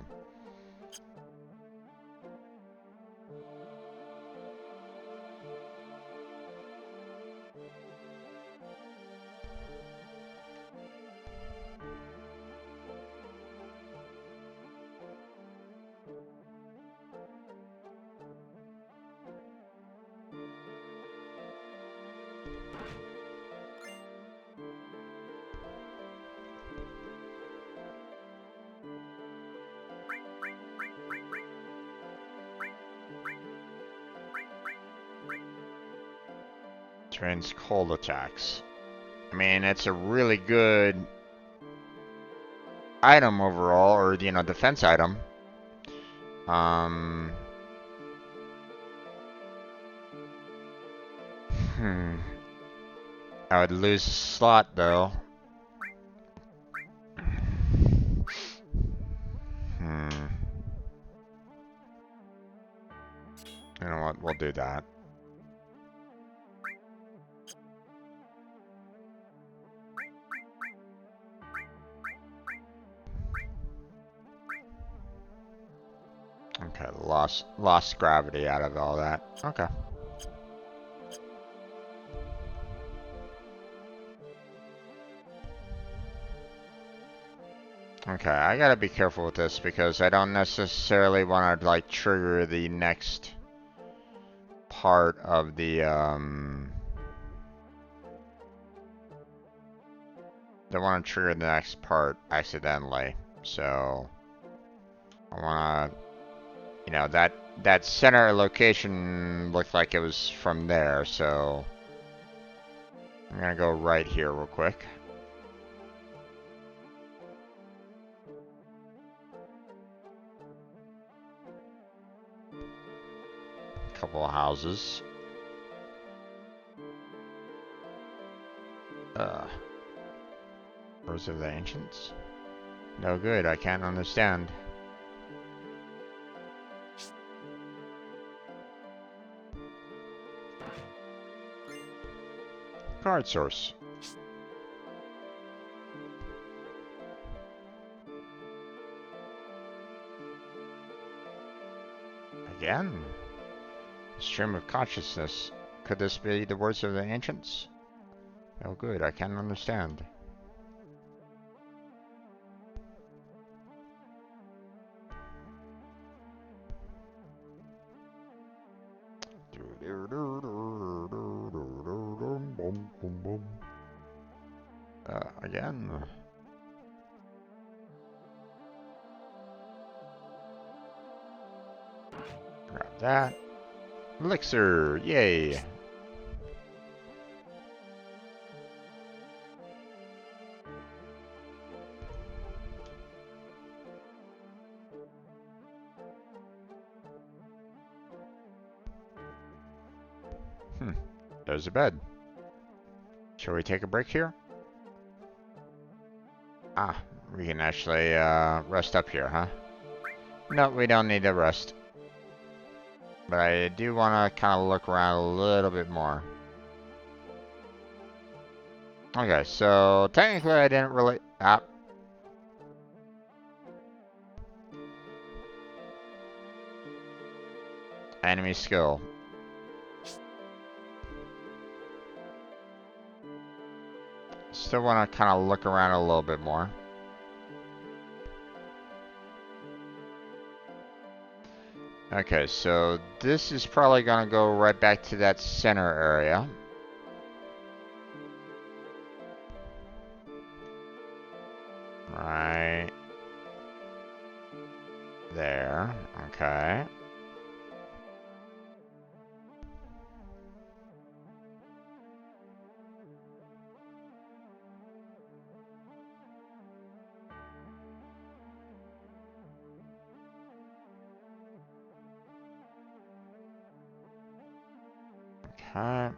Trains cold attacks. I mean, it's a really good item overall, or, you know, defense item. I would lose a slot, though. You know what? We'll do that. Okay, lost gravity out of all that. Okay. Okay, I gotta be careful with this because I don't necessarily want to like trigger the next part of the don't want to trigger the next part accidentally. So I want to, you know, that center location looked like it was from there, so I'm gonna go right here real quick. Couple of houses. Words of the Ancients? No good, I can't understand. Card source. Again? Stream of consciousness. Could this be the words of the ancients? Oh good, I can't understand. Again. Grab that. Elixir, yay! There's a bed. Shall we take a break here? Ah, we can actually rest up here, huh? No, we don't need to rest. But I do want to kind of look around a little bit more. Okay, so technically I didn't really... Enemy skill. Still want to kind of look around a little bit more. Okay, so this is probably going to go right back to that center area. Right there. Okay. Okay.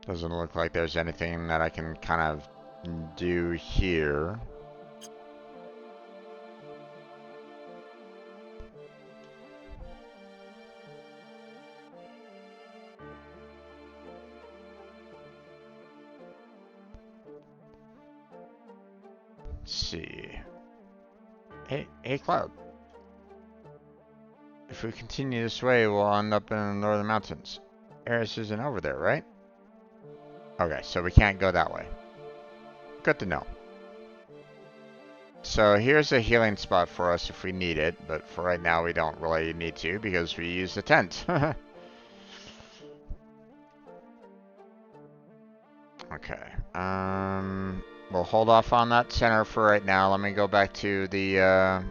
Doesn't look like there's anything that I can kind of do here. Let's see. Hey, Cloud. If we continue this way, we'll end up in the northern mountains. Eris isn't over there, right? Okay, so we can't go that way. Good to know. So here's a healing spot for us if we need it, but for right now we don't really need to because we use the tent. Okay. We'll hold off on that center for right now. Let me go back to the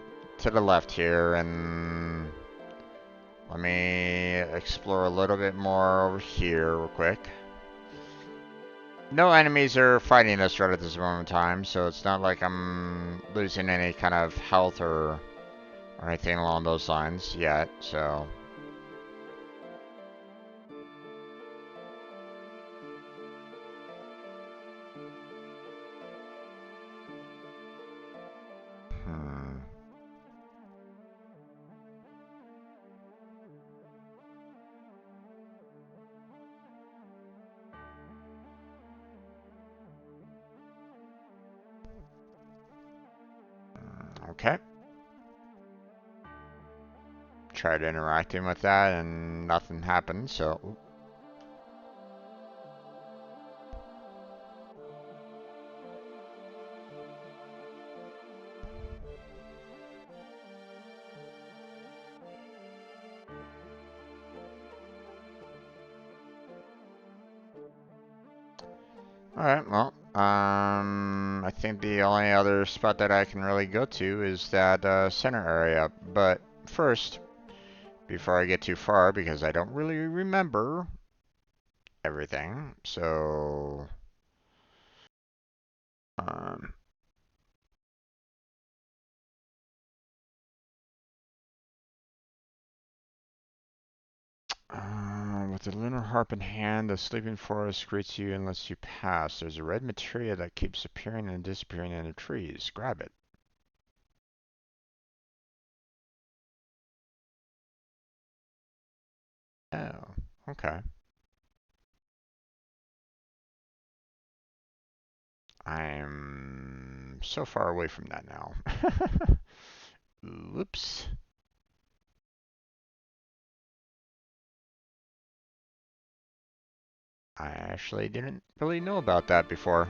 left here and let me explore a little bit more over here real quick. No enemies are fighting us right at this moment in time, so it's not like I'm losing any kind of health or anything along those lines yet, so... Okay. Tried interacting with that and nothing happened, so... Alright, well, I think the only other spot that I can really go to is that center area. But first, before I get too far, because I don't really remember everything, so... with the lunar harp in hand, the sleeping forest greets you and lets you pass. There's a red materia that keeps appearing and disappearing in the trees. Grab it. Oh, okay. I'm so far away from that now. Whoops. I actually didn't really know about that before.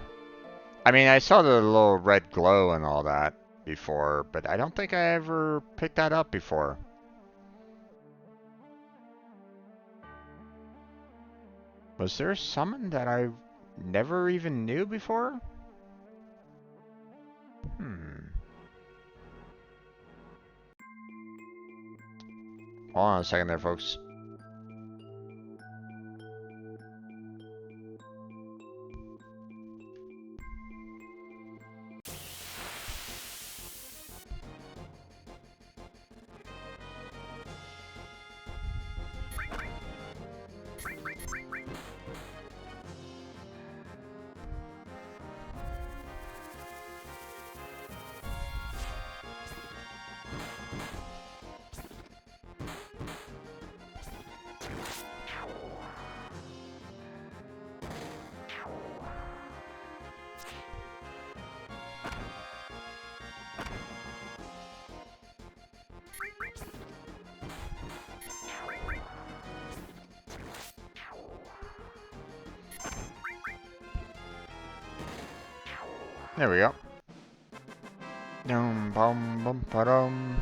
I mean, I saw the little red glow and all that before, but I don't think I ever picked that up before. Was there a summon that I never even knew before? Hold on a second there, folks. There we go. Dum bum bum ba-dum.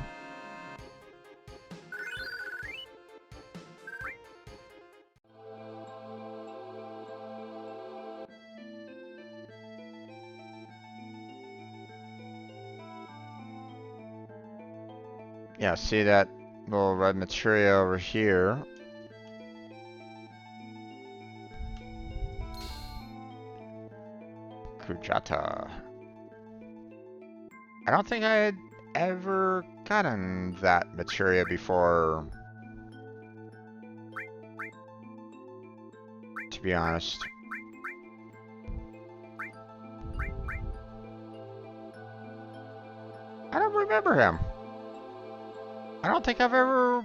Yeah, see that little red materia over here? Kujata. I don't think I had ever gotten that materia before. be honest. I don't remember him. I don't think I've ever...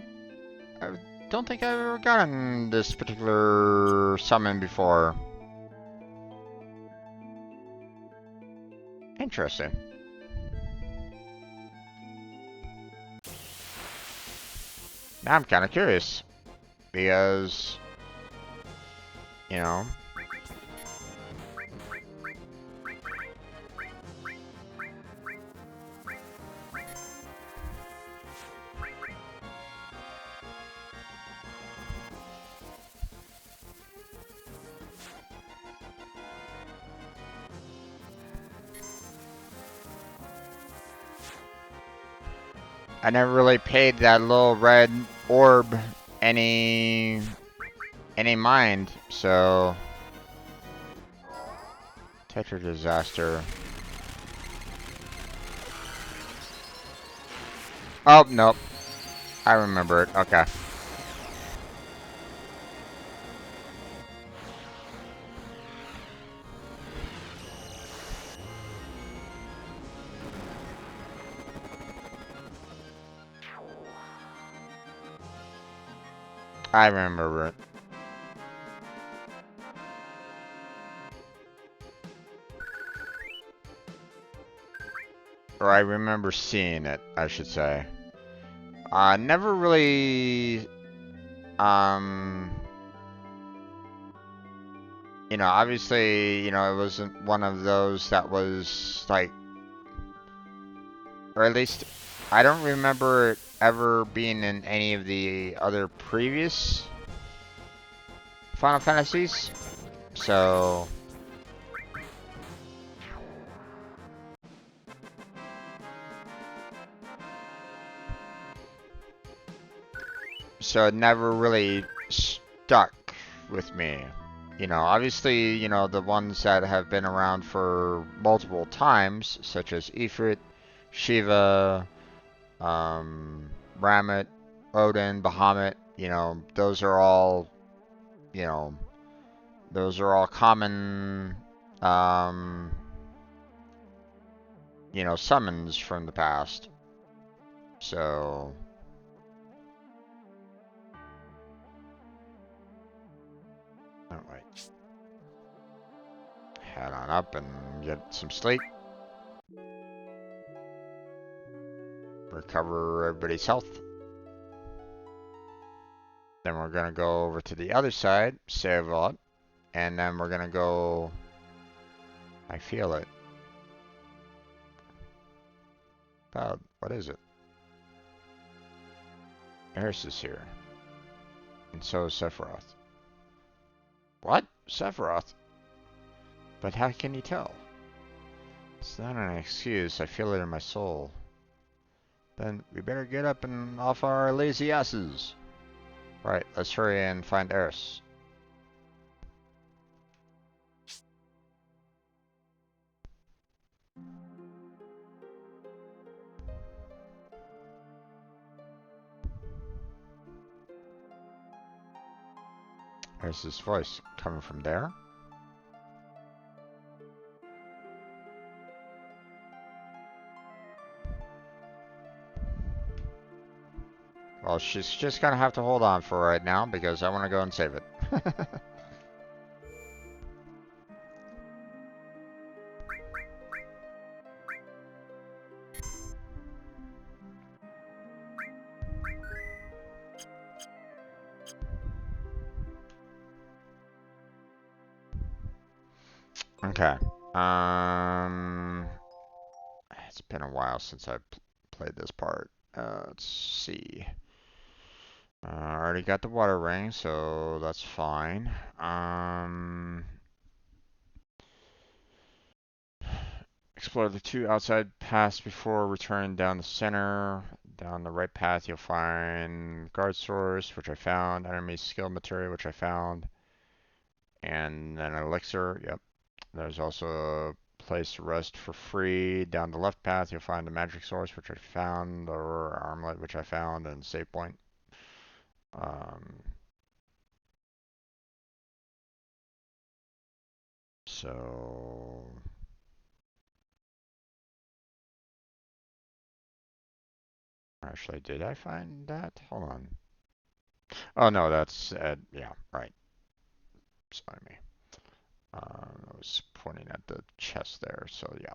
I don't think I've ever gotten this particular summon before. Interesting. Now I'm kind of curious. Because... You know... I never really paid that little red orb any mind, so... Tetra disaster. Oh, nope. I remember it. Okay. I remember it. Or I remember seeing it, I should say. Never really, you know, obviously, you know, it wasn't one of those that was like, or at least, I don't remember it ever being in any of the other previous Final Fantasies. So, it never really stuck with me. You know, obviously, you know, the ones that have been around for multiple times, such as Ifrit, Shiva, Ramit, Odin, Bahamut, you know, those are all, you know, those are all common, you know, summons from the past. So, alright. Head on up and get some sleep. Recover everybody's health. Then we're gonna go over to the other side, save up, and then we're gonna go. I feel it. What is it? Eris is here. And so is Sephiroth. What? Sephiroth? But how can you tell? It's not an excuse, I feel it in my soul. Then we better get up and off our lazy asses. Right, let's hurry and find Eris. Eris's voice coming from there. Well, she's just gonna have to hold on for right now because I want to go and save it. Okay. It's been a while since I played this part. Let's see. I already got the water ring, so that's fine. Explore the two outside paths before returning down the center. Down the right path, you'll find guard source, which I found, enemy skill material, which I found, and then an elixir. Yep. There's also a place to rest for free. Down the left path, you'll find the magic source, which I found, or armlet, which I found, and save point. So actually, did I find that? Hold on. Oh no, that's yeah, right. Sorry me. I was pointing at the chest there, so yeah.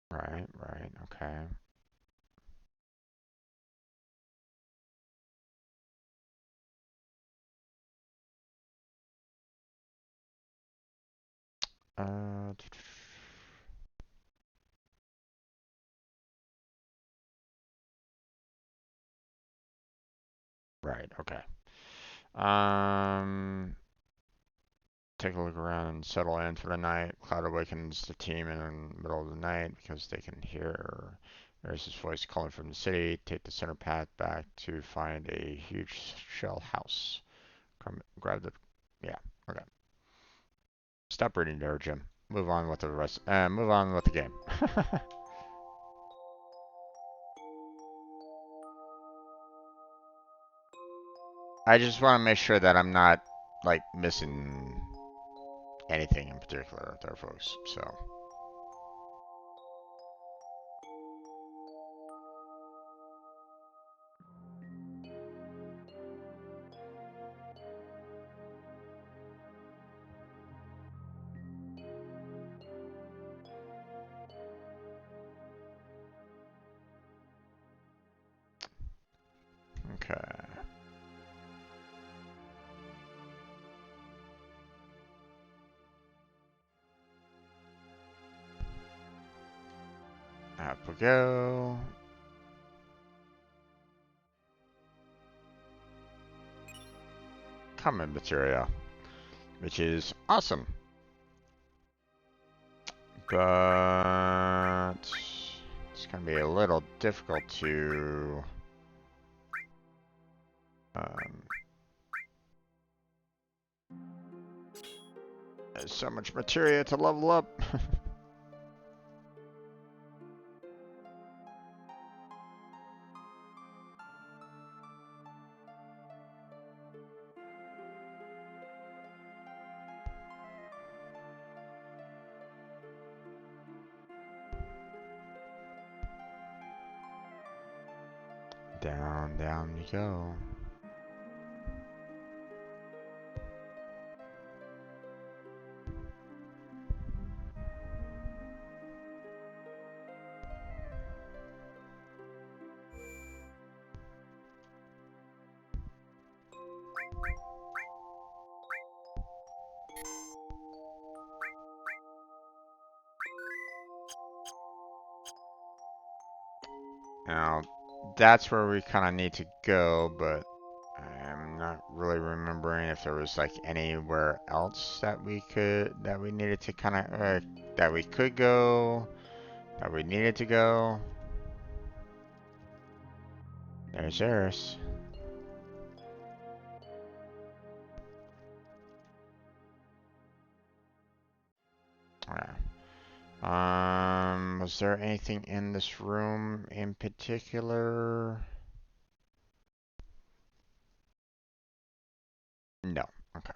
Right, okay. Uh, right, okay. Um, Take a look around and settle in for the night. Cloud awakens the team in the middle of the night because they can hear Eris's voice calling from the city. Take the center path back to find a huge shell house. Come, grab the, yeah, okay. Stop reading there, Jim. Move on with the rest. Move on with the game. I just want to make sure that I'm not like missing anything in particular there, folks. So, okay. Up we go. Common material, which is awesome. But it's going to be a little difficult to um, there's so much materia to level up. Down you go. Now, that's where we kind of need to go, but I'm not really remembering if there was like anywhere else that we needed to kind of, that we could go, that we needed to go. There's Eris. Alright. Was there anything in this room in particular? No. Okay.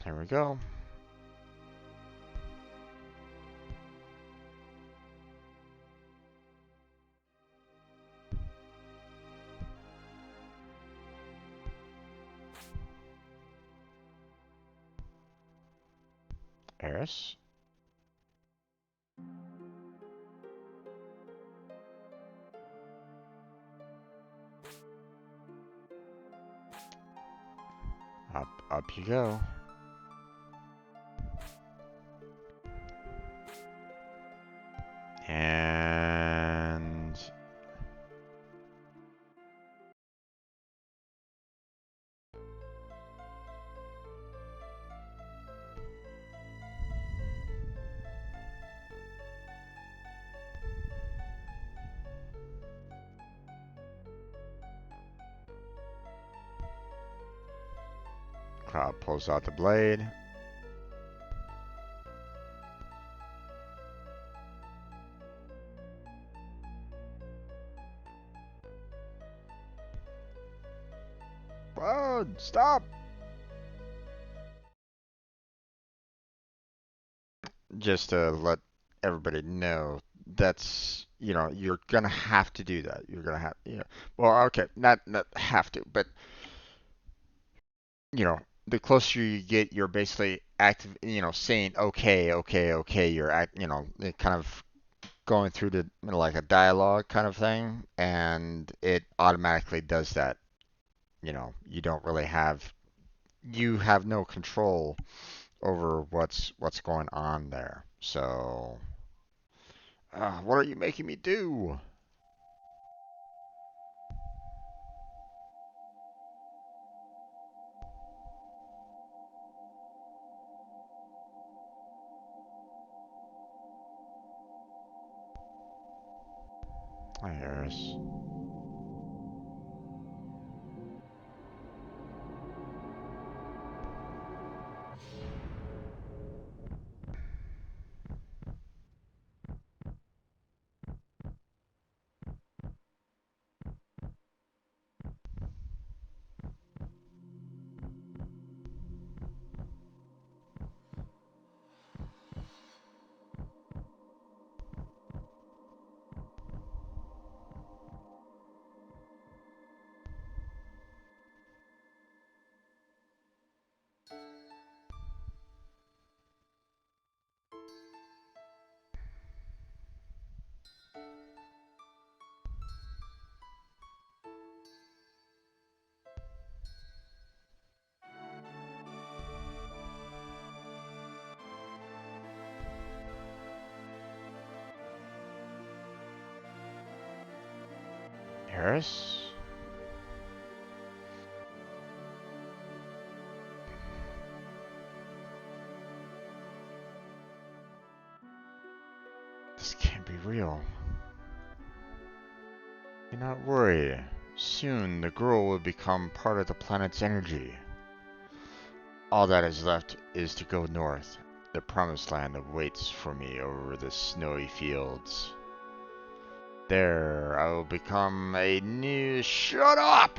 Here we go. Eris. Up you go. And Cloud pulls out the blade. on! Stop! Just to let everybody know, that's, you're gonna have to do that. You're gonna have, well, okay, not have to, but, the closer you get, you're basically active, saying, okay, okay, okay, it kind of going through the, like a dialogue kind of thing, and it automatically does that. You don't really you have no control over what's going on there. So, what are you making me do? Hi, Harris. Harris? This can't be real. Do not worry. Soon the girl will become part of the planet's energy. All that is left is to go north. The promised land awaits for me over the snowy fields. There, I will become a new. Shut up!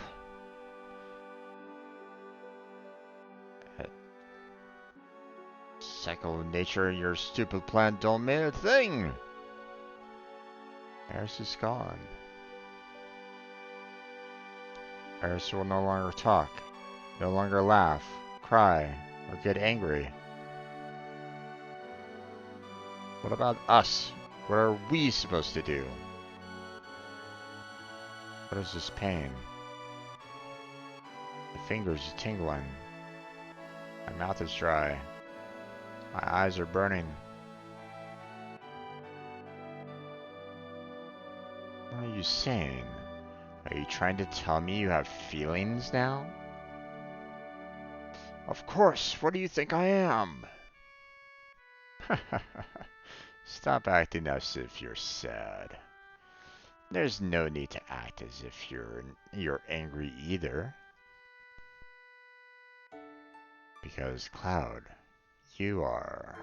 Cycle of nature, your stupid plan don't mean a thing! Eris is gone. Eris will no longer talk, no longer laugh, cry, or get angry. What about us? What are we supposed to do? What is this pain? My fingers are tingling. My mouth is dry. My eyes are burning. What are you saying? Are you trying to tell me you have feelings now? Of course, what do you think I am? Stop acting as if you're sad. There's no need to act as if you're angry either. Because Cloud, you are.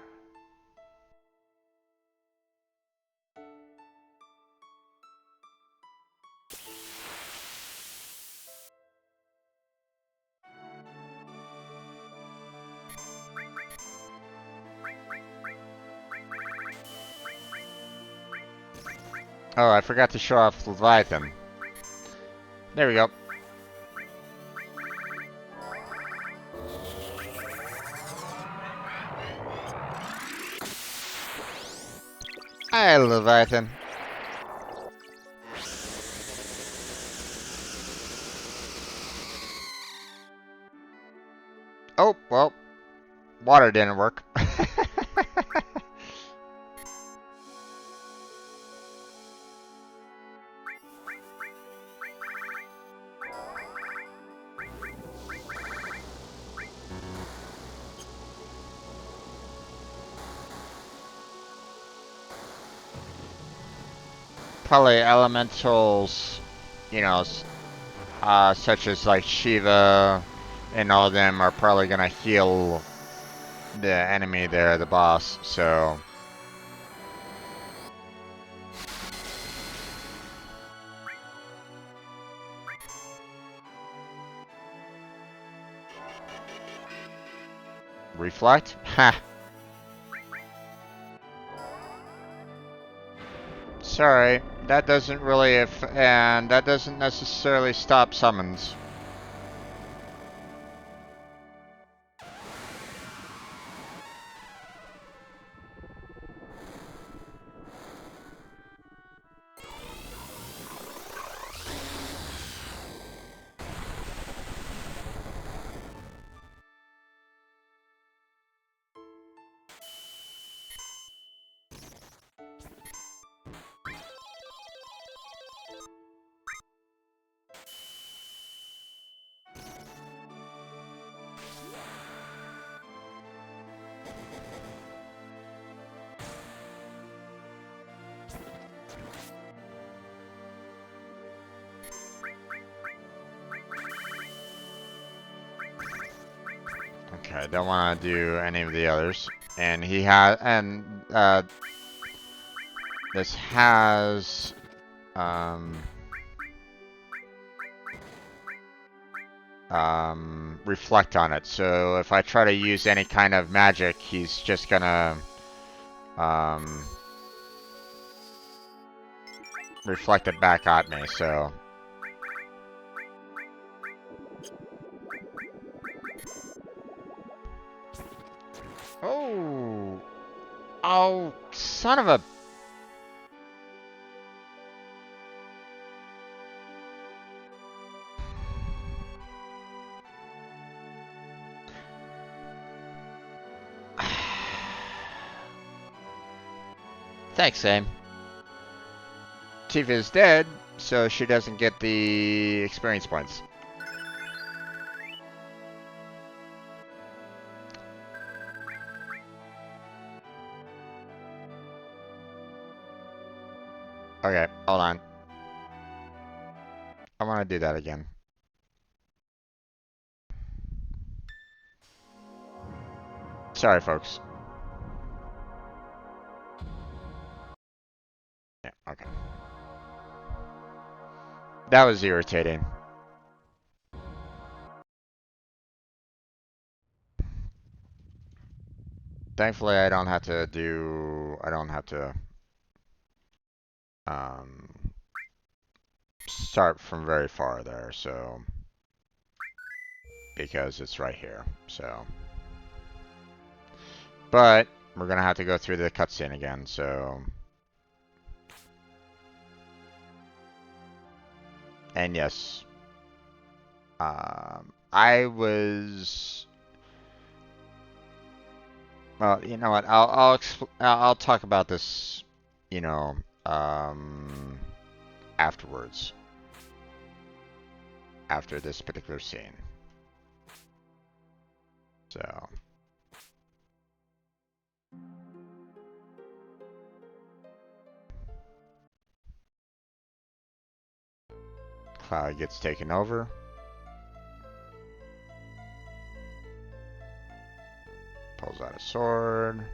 Oh, I forgot to show off Leviathan. There we go. Hi, Leviathan. Oh, well, water didn't work. Probably elementals, such as like Shiva and all of them are probably gonna heal the enemy there, the boss, so. Reflect? Ha! Sorry, that doesn't really, and that doesn't necessarily stop summons. Okay, I don't want to do any of the others. And he has, and this has, reflect on it. So if I try to use any kind of magic, he's just gonna, reflect it back at me, so. Oh! Oh, son of a... Thanks, Sam. Tifa is dead, so she doesn't get the experience points. Okay, hold on. I want to do that again. Sorry, folks. Yeah, okay. That was irritating. Thankfully, I don't have to do... I don't have to... start from very far there, so... Because it's right here, so... But, we're gonna have to go through the cutscene again, so... And yes... I was... Well, you know what? I'll talk about this, you know, afterwards. After this particular scene. So. Cloud gets taken over. Pulls out a sword.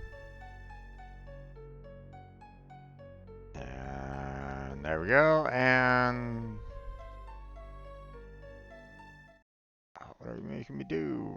And there we go. And... Oh, what are you making me do?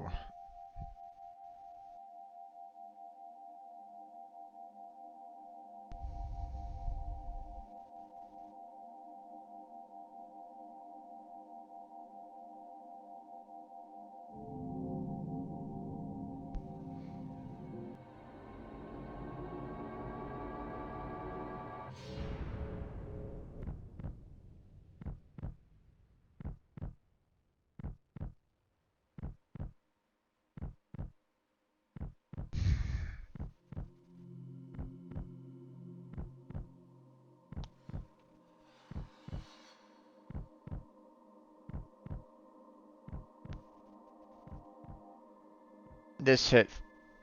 This hit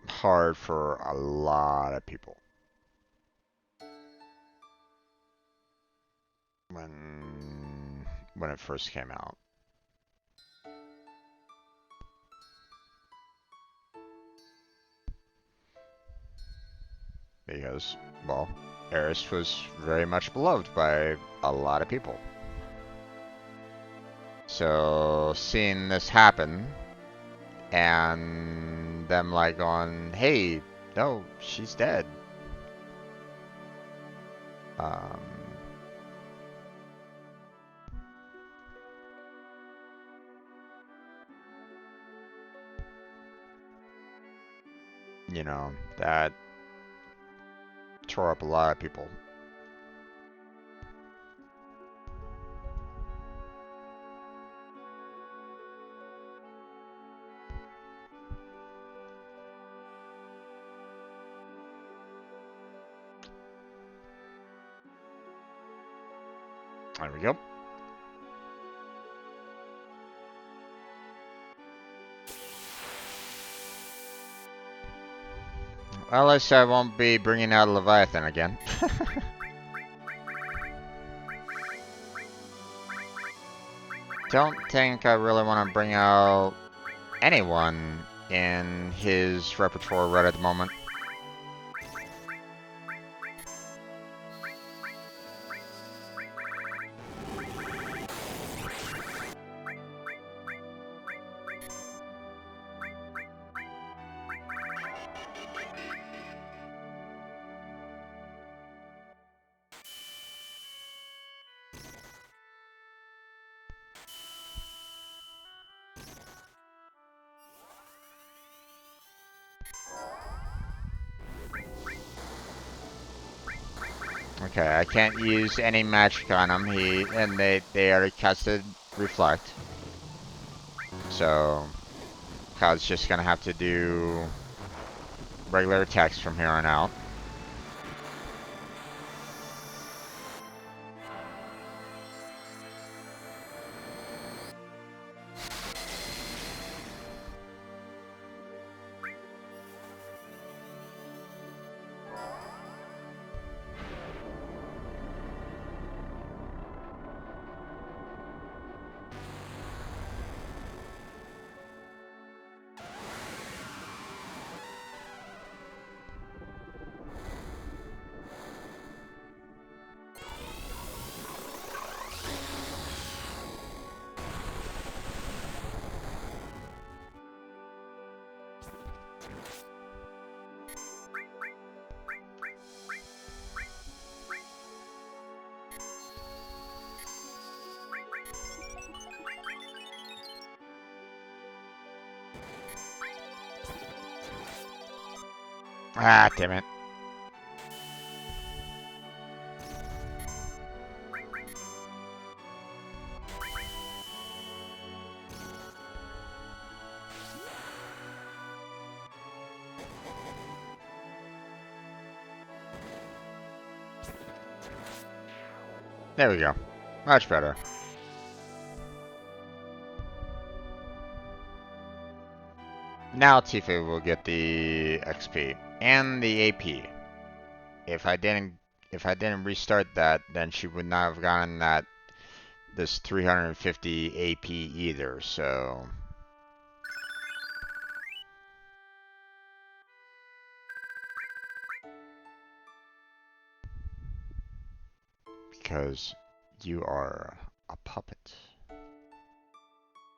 hard for a lot of people. When it first came out. Because, well, Eris was very much beloved by a lot of people. So, seeing this happen and them like going, hey, no, she's dead. Um, you know, that tore up a lot of people. There we go. Well, at least I won't be bringing out Leviathan again. Don't think I really want to bring out anyone in his repertoire right at the moment. Okay, I can't use any magic on him. They already casted Reflect. So Cloud's just gonna have to do regular attacks from here on out. Ah, damn it. There we go. Much better. Now Tifu will get the XP and the AP. If I didn't restart that, then she would not have gotten this 350 AP either, so because you are a puppet.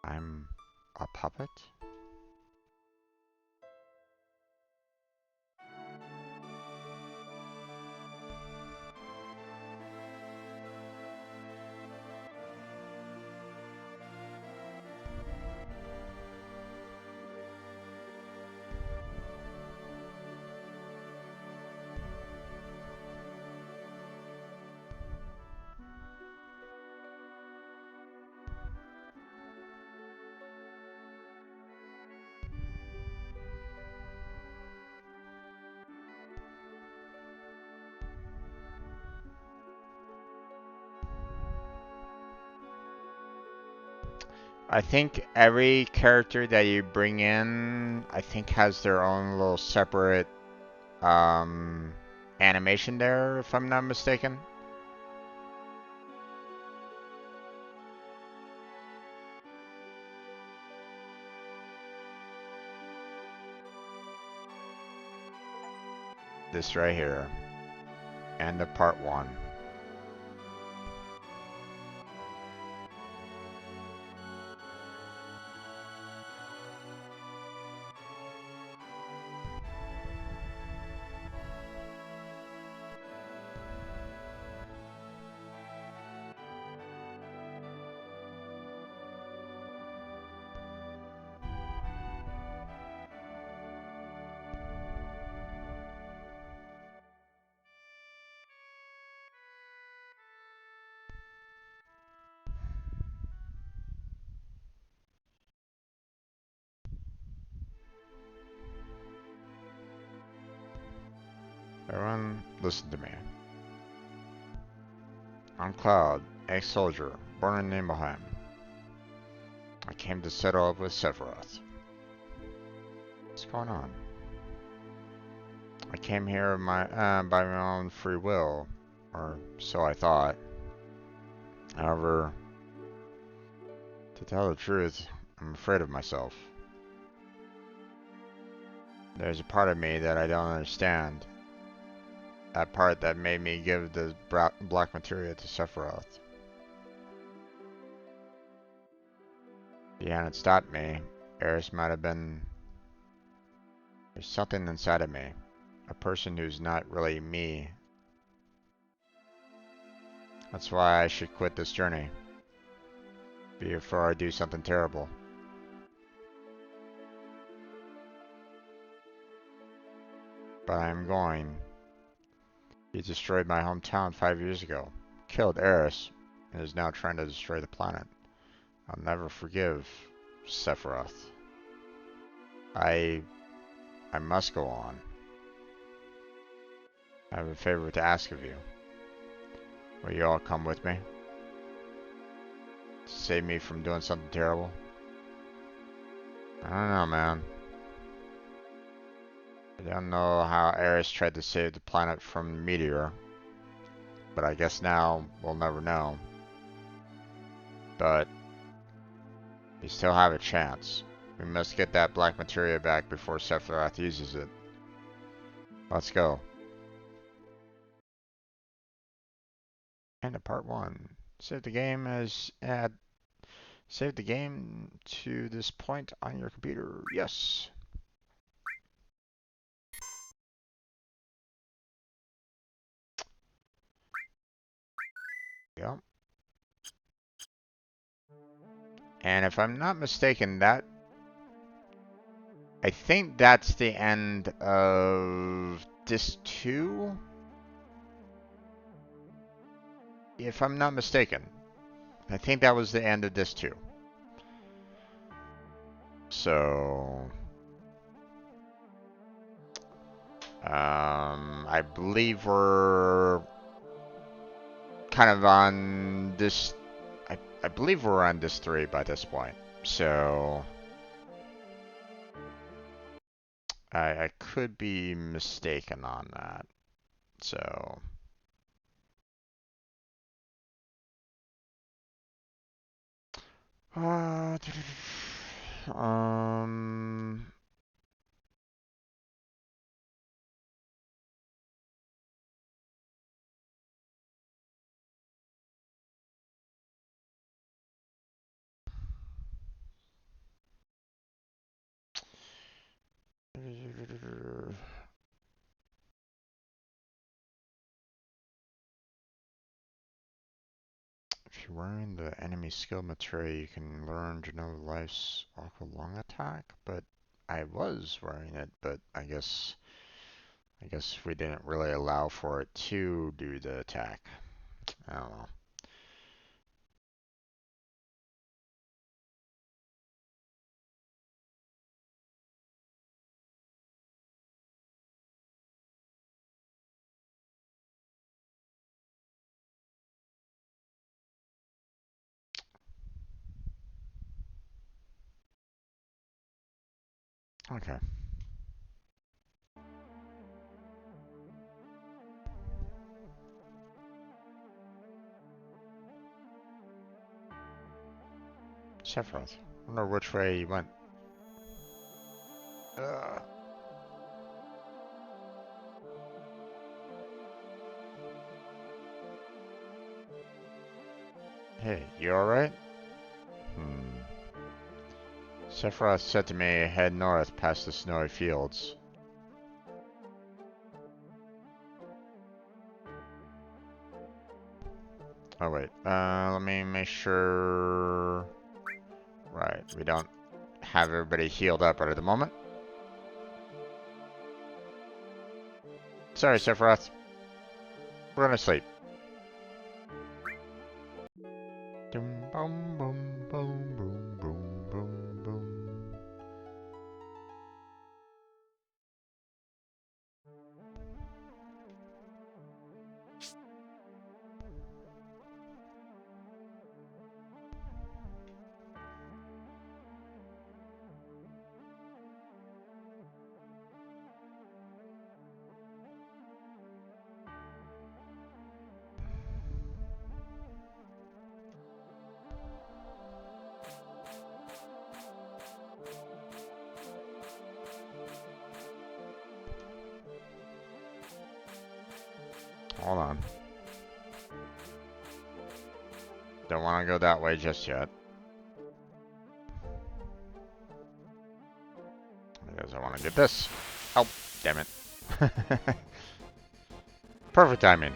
I'm a puppet? I think every character that you bring in, I think has their own little separate animation there, if I'm not mistaken. This right here. And the part 1. Listen to me. I'm Cloud, ex-soldier, born in Nibelheim. I came to settle up with Sephiroth. What's going on? I came here by my own free will, or so I thought. However, to tell the truth, I'm afraid of myself. There's a part of me that I don't understand. That part that made me give the black materia to Sephiroth. If he hadn't stopped me, Eris might have been... There's something inside of me. A person who's not really me. That's why I should quit this journey. Before I do something terrible. But I'm going. He destroyed my hometown 5 years ago. Killed Eris. And is now trying to destroy the planet. I'll never forgive Sephiroth. I must go on. I have a favor to ask of you. Will you all come with me? To save me from doing something terrible? I don't know, man. I don't know how Eris tried to save the planet from the meteor. But I guess now we'll never know. But we still have a chance. We must get that black materia back before Sephiroth uses it. Let's go. End of part 1. Save the game save the game to this point on your computer. Yes. Yep. And if I'm not mistaken, I think that's the end of disc 2. If I'm not mistaken. I think that was the end of disc 2. So... I believe we're kind of on this... I believe we're on disc 3 by this point. So... I could be mistaken on that. So... If you're wearing the enemy skill materia, you can learn Genova Life's Aqua Lung attack, but I was wearing it, but I guess we didn't really allow for it to do the attack. I don't know. Okay. Sephiroth. I wonder which way he went. Hey, you alright? Sephiroth said to me, head north past the snowy fields. Oh wait, let me make sure... Right, we don't have everybody healed up right at the moment. Sorry, Sephiroth. We're gonna sleep. Boom, boom, boom, boom, boom, boom, boom, boom. hold on. Don't want to go that way just yet. Because I want to get this. Oh, damn it. Perfect timing.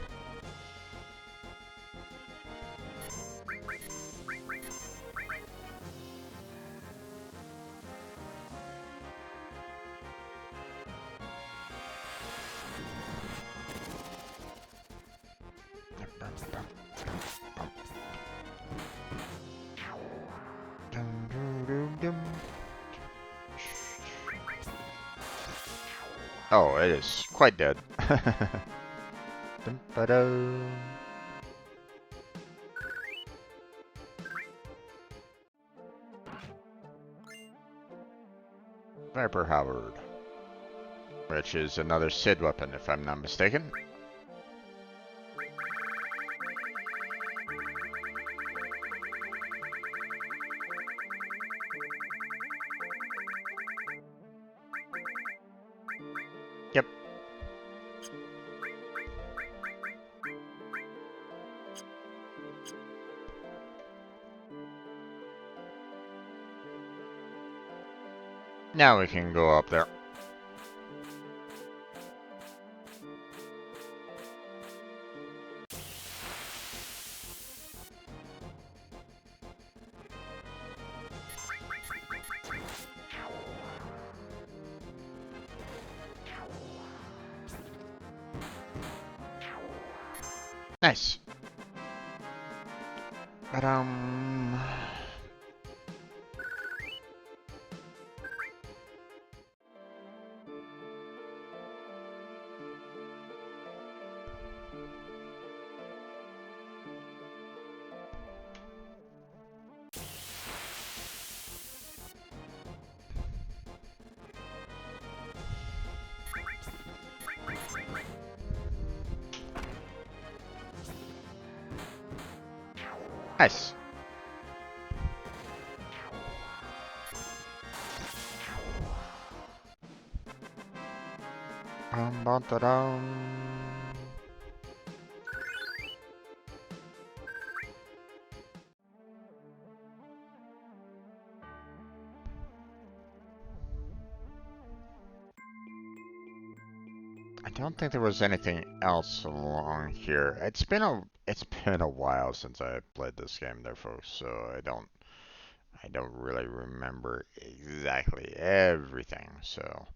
Oh, it is quite dead. Viper Halberd, which is another Sid weapon, if I'm not mistaken. Yep. Now we can go up there. Nice. But nice. I don't think there was anything else along here. It's been a while since I played this game there, folks, so I don't really remember exactly everything. So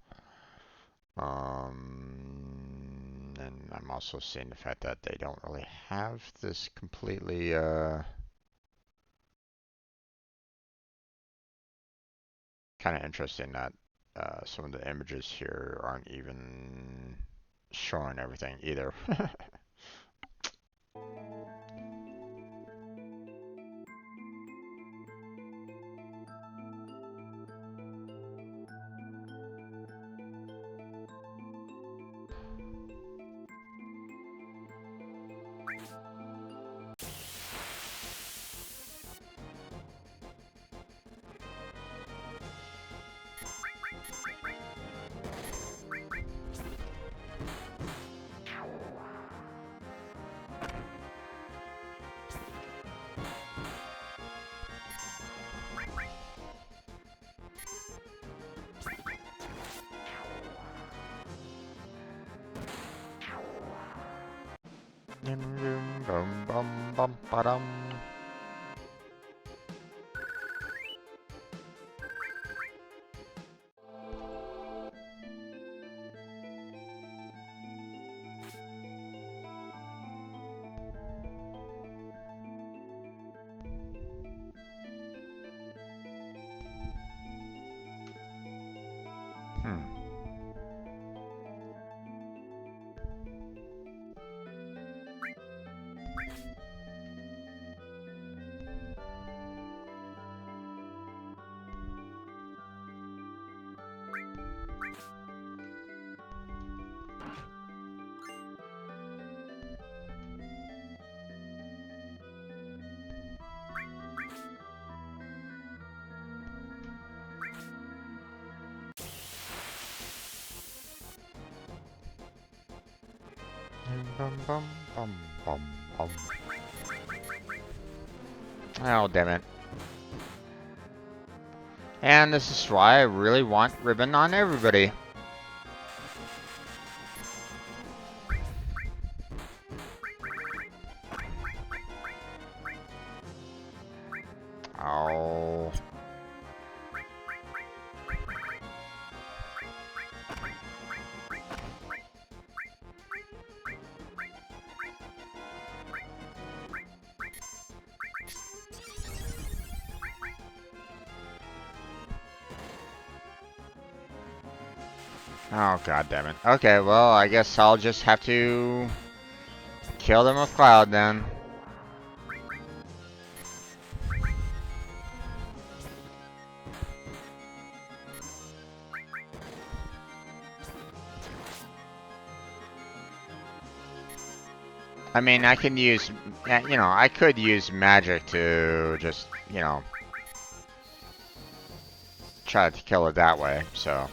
and I'm also seeing the fact that they don't really have this completely kind of interesting that some of the images here aren't even showing everything either. Bum bum bum ba-dum. Bum, bum, bum, bum, bum. Oh, damn it. And this is why I really want ribbon on everybody. Oh. Oh, god damn it. Okay, well, I guess I'll just have to kill them with Cloud then. I mean, I can use, you know, I could use magic to just, you know, try to kill it that way, so.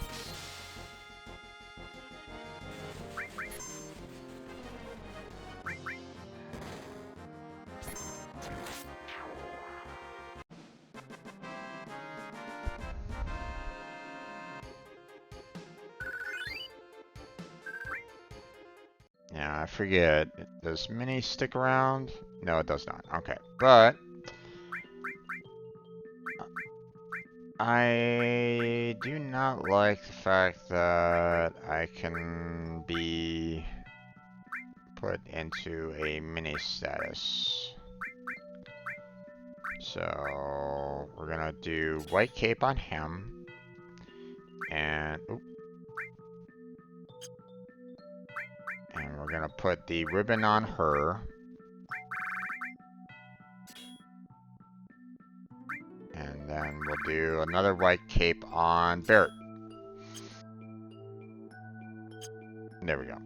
Yeah, I forget. Does Mini stick around? No, it does not. Okay, but I do not like the fact that I can be put into a mini status. So we're gonna do white cape on him, and and we're gonna put the ribbon on her. And then we'll do another white cape on Barrett. There we go.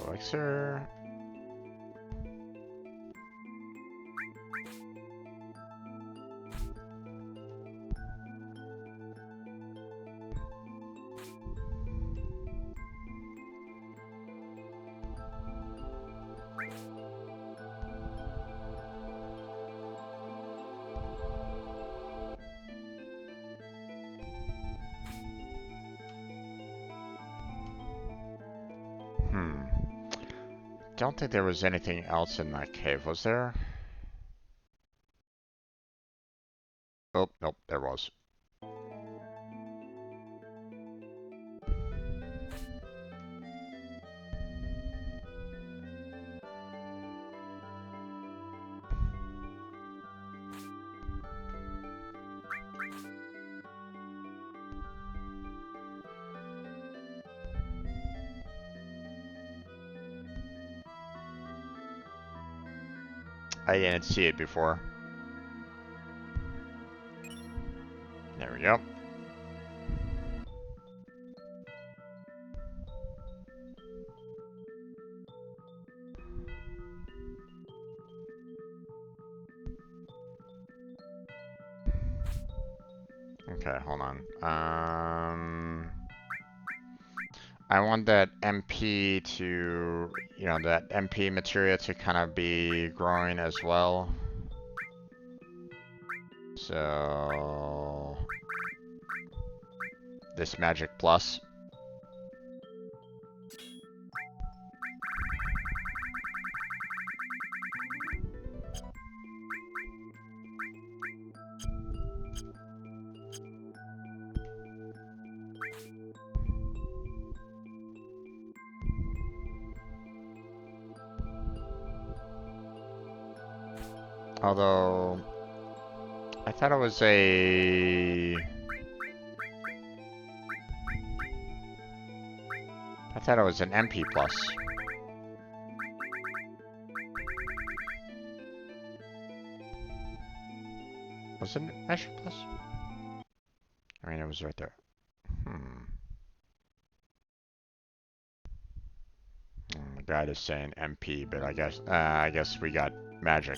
Elixir. Don't think there was anything else in that cave, was there? Oh, nope, there was. I didn't see it before. There we go. Okay, hold on. I want that MP to, you know, that MP materia to kind of be growing as well. So this magic plus. Although I thought it was a an MP plus. Was it Measure Plus? I mean, it was right there. The guide is saying MP, but I guess we got magic.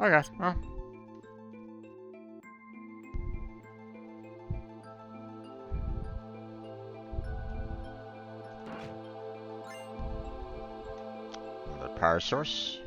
Okay, well. Another power source.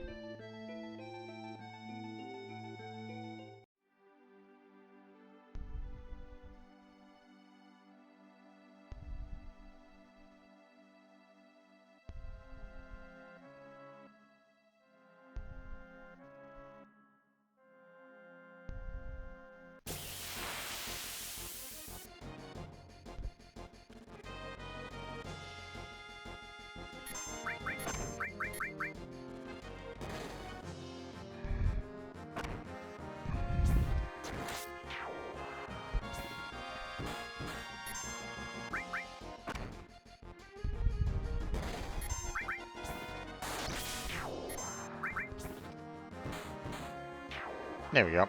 There we go.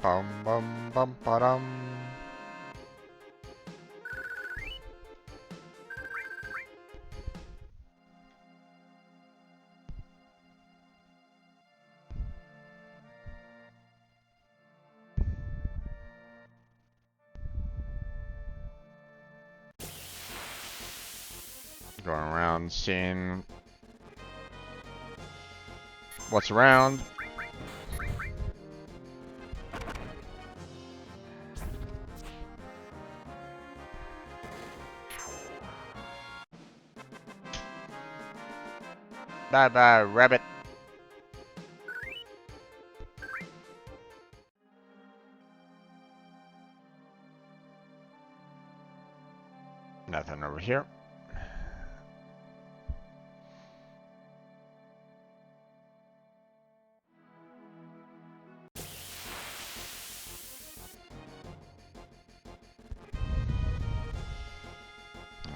Bum bum bum ba-dum. Going around seeing what's around. Bye bye, rabbit. Nothing over here.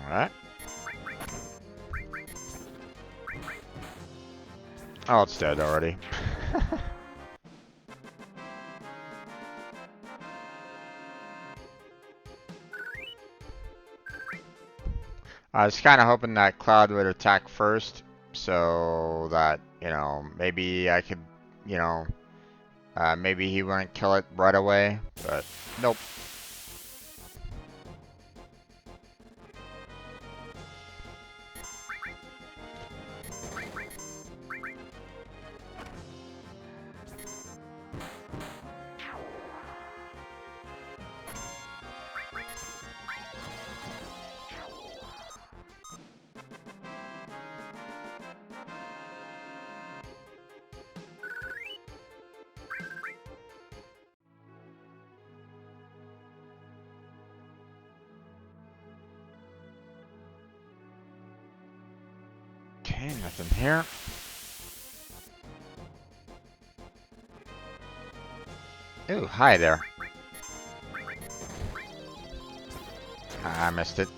Alright. Oh, it's dead already. I was kind of hoping that Cloud would attack first, so that, you know, maybe I could, you know, maybe he wouldn't kill it right away, but nope. Okay, nothing here. Ooh, hi there. I missed it.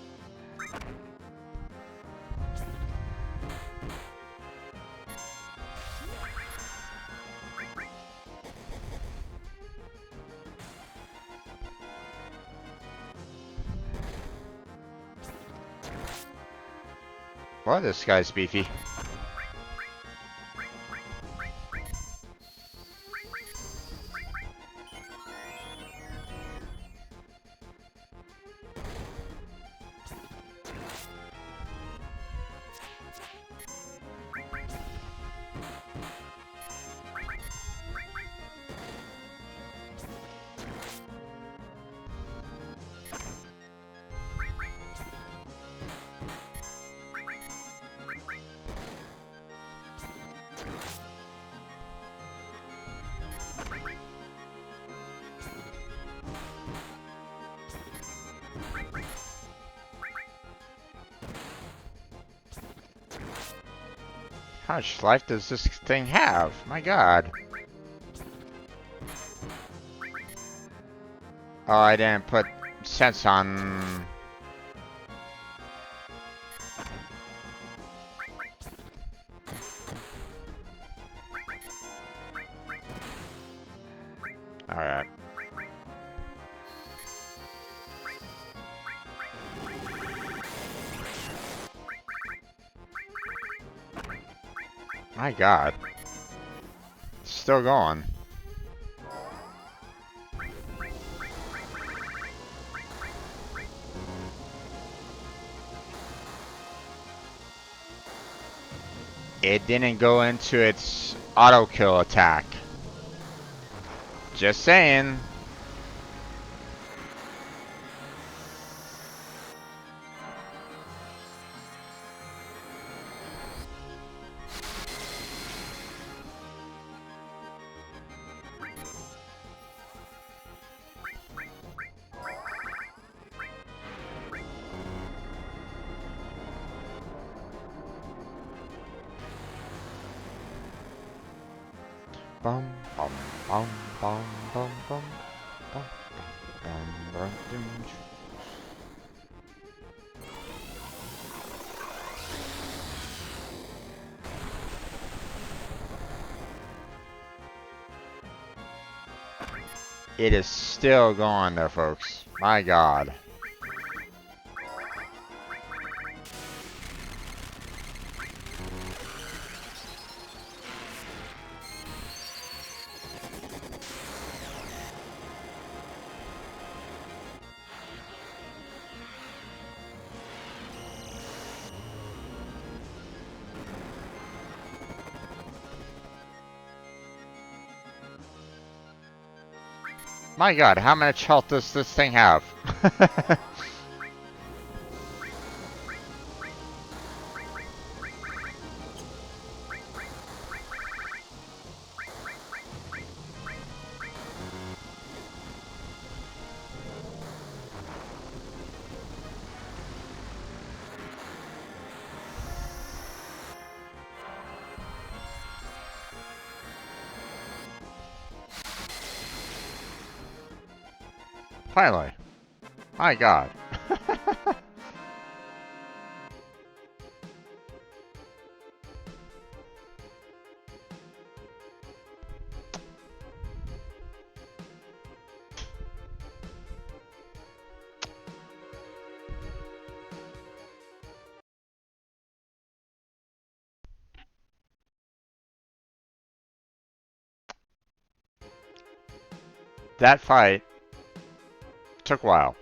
Boy, this guy's beefy. How much life does this thing have? My god. Oh, I didn't put sense on... Alright. My God. It's still going. It didn't go into its auto kill attack. Just saying. Bum bum bum bum bum bum bum bum bum bum. It is still going there, folks. My God. My God, how much health does this thing have? Finally. My God. That fight took a while.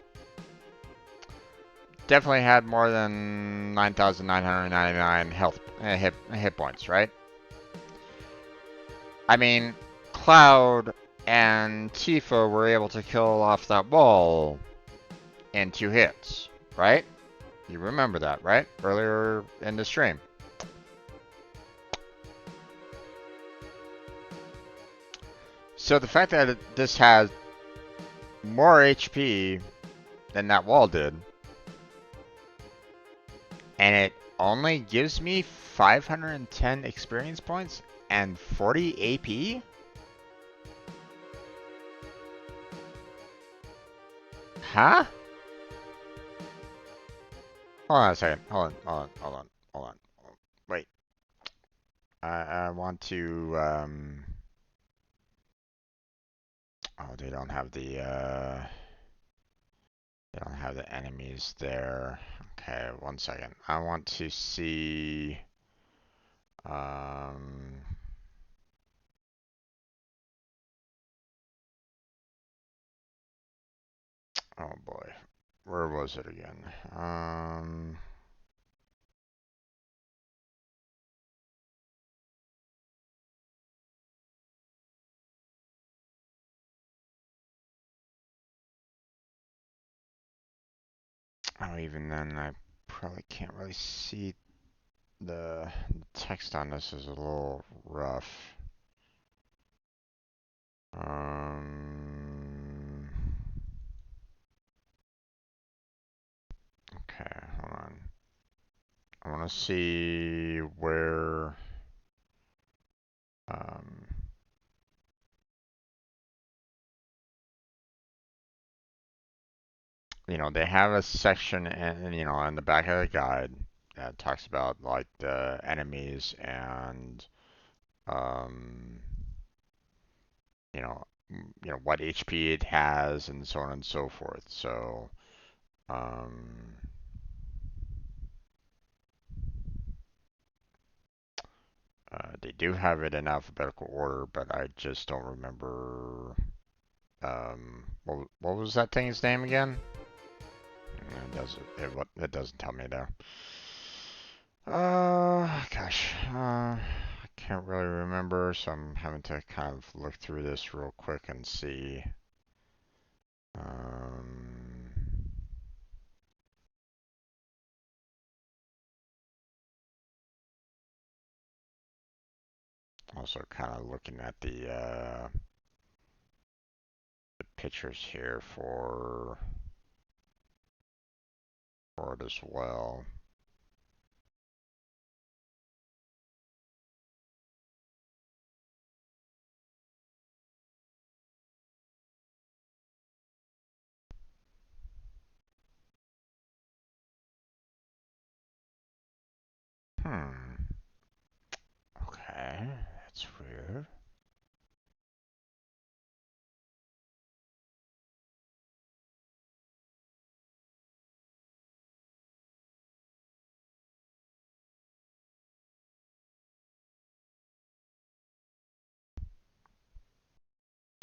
Definitely had more than 9,999 hit points, right? I mean, Cloud and Tifa were able to kill off that wall in 2 hits, right? You remember that, right? Earlier in the stream. So the fact that this has more HP than that wall did, and it only gives me 510 experience points and 40 AP? Huh? Hold on a second. Hold on. Wait. I want to, oh, they don't have the enemies there. Okay, one second. I want to see, um, oh boy. Where was it again? Oh, even then, I probably can't really see the text on this is a little rough. Okay, hold on. I want to see where, um, you know, they have a section in, you know, in the back of the guide that talks about like the enemies and, um, you know, you know, what HP it has and so on and so forth. So, um, they do have it in alphabetical order, but I just don't remember. What was that thing's name again? It doesn't tell me there. Gosh, I can't really remember, so I'm having to kind of look through this real quick and see. Um, Also, kind of looking at the pictures here for it as well. Hmm. Okay, that's weird.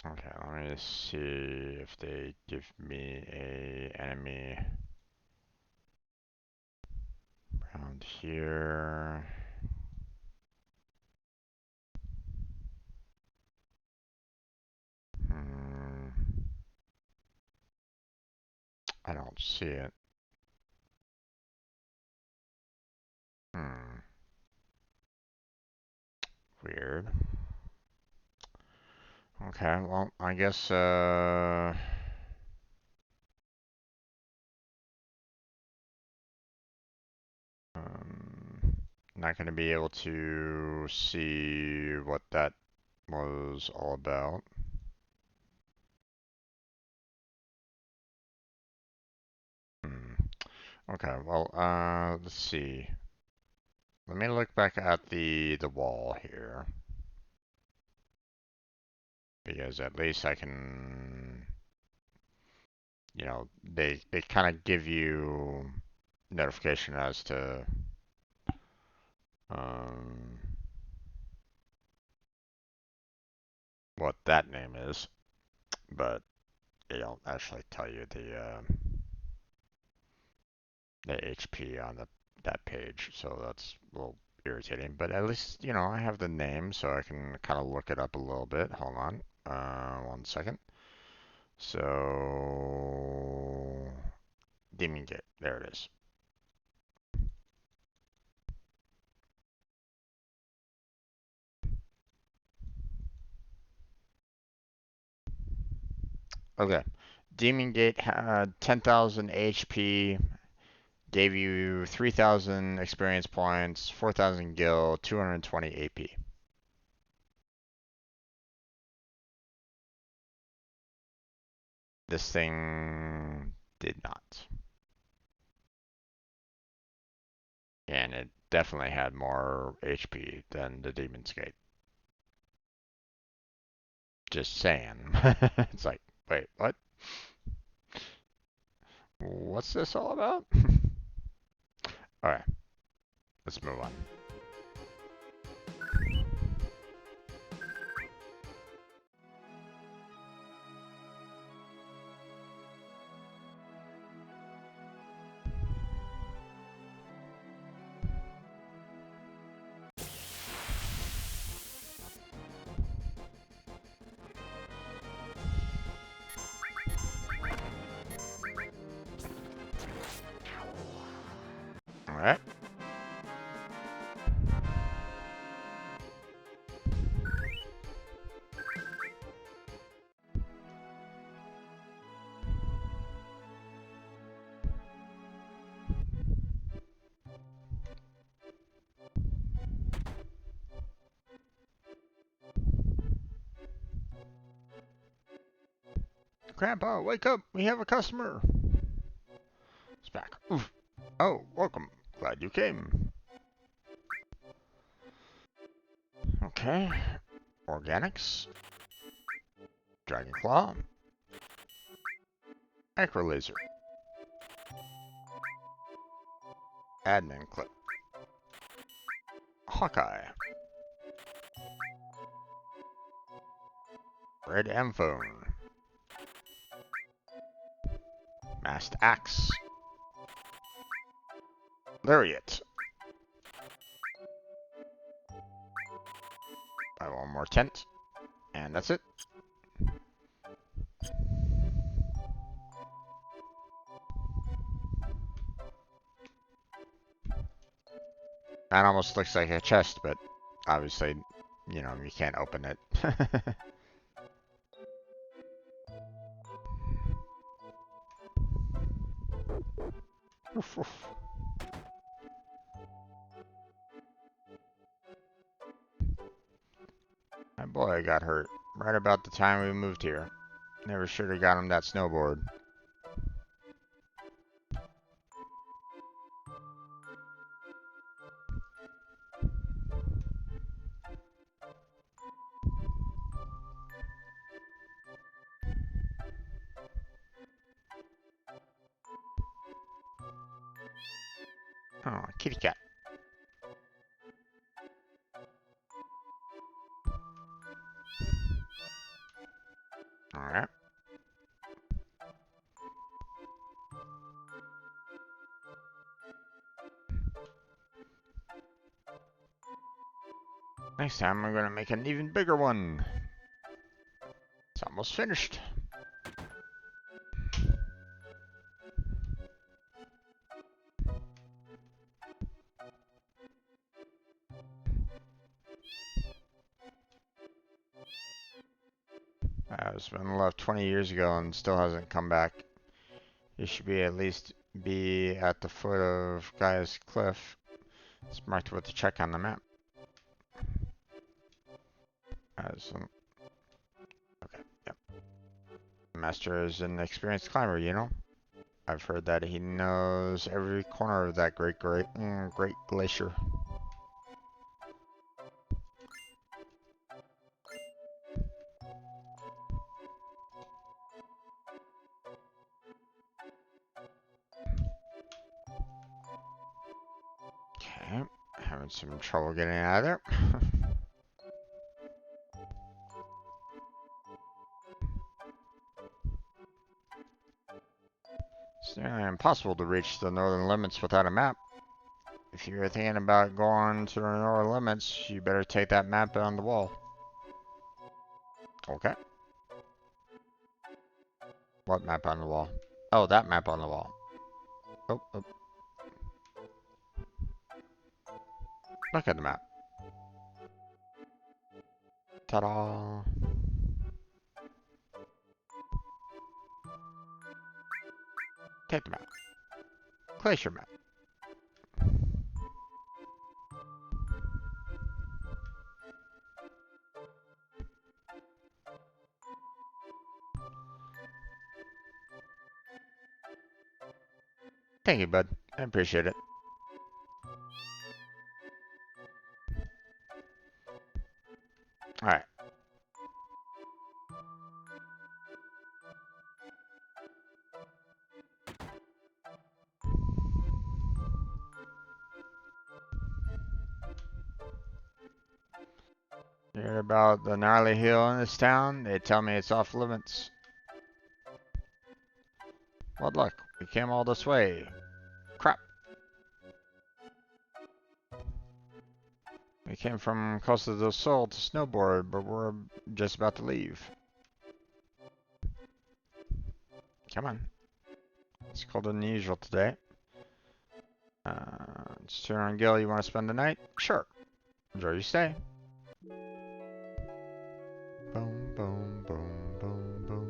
Okay, let me see if they give me a enemy around here. Hmm. I don't see it. Hmm. Weird. Okay, well, I guess, um, not going to be able to see what that was all about. Hmm. Okay, well, let's see. Let me look back at the wall here, because at least I can, you know, they kind of give you notification as to um, what that name is, but they don't actually tell you the HP on that page, so that's a little irritating. But at least, you know, I have the name, so I can kind of look it up a little bit. Hold on, 1 second. So, Demon Gate, there it is. Okay, Demon Gate had 10,000 HP, gave you 3,000 experience points, 4,000 gil, 220 AP. This thing did not. And it definitely had more HP than the Demon's Gate. Just saying. It's like, wait, what? What's this all about? Alright, let's move on. Alright. Grandpa, wake up! We have a customer! It's back. Oof. Oh, welcome. Glad you came. Okay. Organics. Dragon Claw. Micro Laser. Admin Clip. Hawkeye. Red M Phone. Masked Axe. Lariat. Buy one more tent. And that's it. That almost looks like a chest, but obviously, you know, you can't open it. Oof, oof. My boy got hurt right about the time we moved here. Never should have got him that snowboard. Oh, kitty cat. Alright. Next time I'm gonna make an even bigger one. It's almost finished. It's been left 20 years ago and still hasn't come back. It should be at least be at the foot of Guy's Cliff. It's marked with a check on the map. Okay, yep. Master is an experienced climber, you know. I've heard that he knows every corner of that great glacier. Okay, having some trouble getting out of there. It's nearly impossible to reach the northern limits without a map. If you're thinking about going to the northern limits, you better take that map on the wall. Okay. What map on the wall? Oh, that map on the wall. Oh, oh. Look at the map. Ta-da! Take the map. Glacier map. Thank you, bud. I appreciate it. Alright. Hear about the gnarly hill in this town? They tell me it's off limits. What luck. We came all this way. Crap. We came from Costa del Sol to snowboard, but we're just about to leave. Come on. It's colder than usual today. It's Turner and Gil. You want to spend the night? Sure. Enjoy your stay. Boom, boom, boom, boom, boom.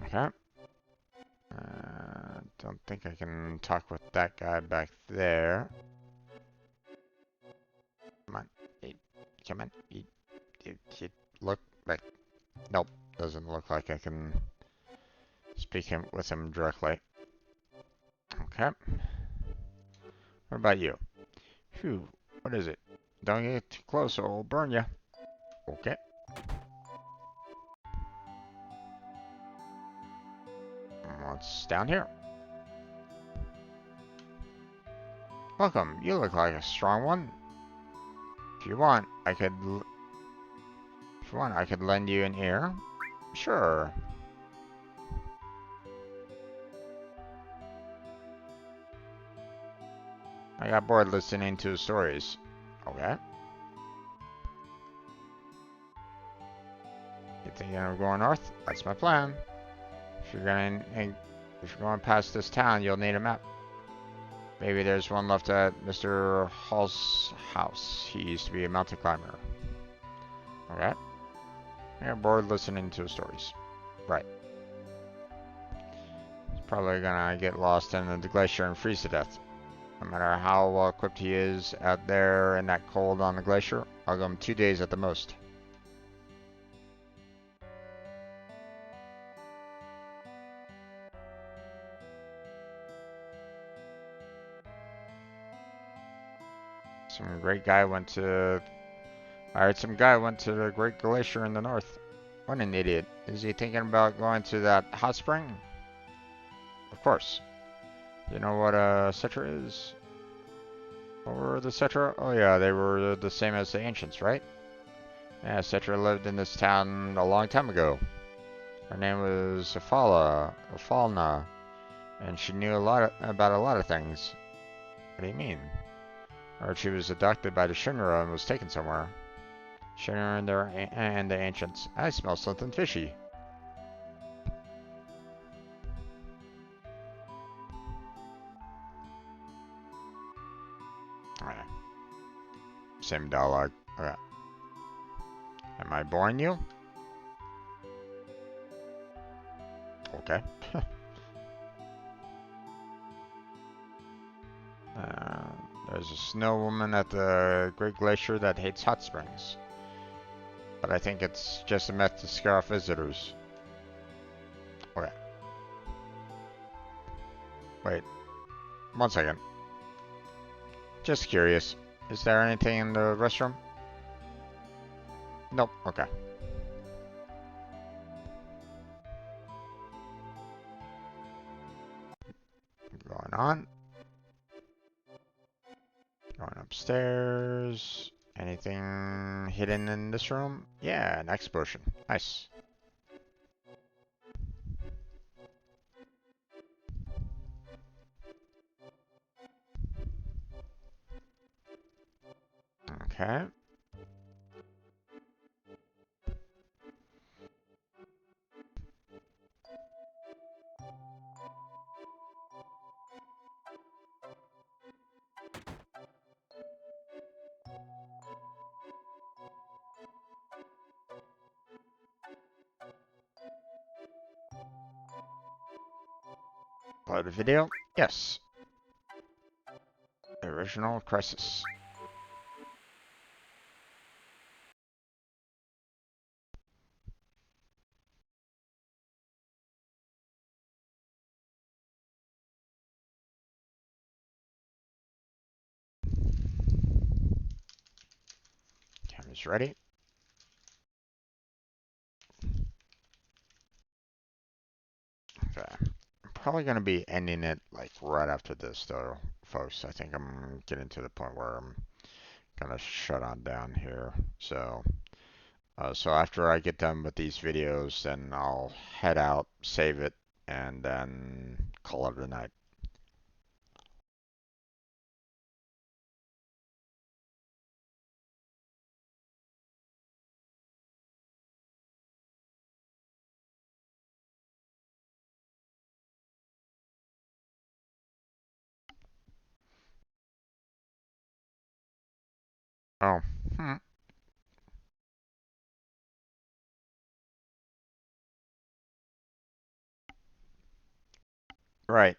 Okay. Don't think I can talk with that guy back there. Come on. Come on. Look back. Nope. Doesn't look like I can speak with him directly. Okay. What about you? Phew. What is it? Don't get too close or it'll burn you. Okay. What's down here? Welcome. You look like a strong one. If you want, I could lend you an ear. Sure. I got bored listening to stories. Okay. You thinking of going north? That's my plan. If you're going past this town, you'll need a map. Maybe there's one left at Mr. Hall's house. He used to be a mountain climber. Okay. I got bored listening to stories. Right. He's probably gonna get lost in the glacier and freeze to death. No matter how well equipped he is out there in that cold on the glacier, I'll give him 2 days at the most. I heard some guy went to the Great Glacier in the north. What an idiot. Is he thinking about going to that hot spring? Of course. You know what a Cetra is? What were the Cetra? Oh yeah, they were the same as the ancients, right? Yeah, Cetra lived in this town a long time ago. Her name was Afalna, and she knew about a lot of things. What do you mean? Or she was abducted by the Shinra and was taken somewhere. Shinra and the ancients. I smell something fishy. Okay. Same dialogue. Okay. Am I boring you? Okay. There's a snow woman at the Great Glacier that hates hot springs. But I think it's just a myth to scare off visitors. Okay. Wait. 1 second. Just curious. Is there anything in the restroom? Nope. Okay. Going on. Going upstairs. Anything hidden in this room? Yeah, an X potion. Nice. Okay. Play the video? Yes. The original Crisis. Camera's ready. Okay. I'm probably going to be ending it like right after this though, folks. I think I'm getting to the point where I'm going to shut on down here. So after I get done with these videos, then I'll head out, save it, and then call it a night. Oh, hmm. Right.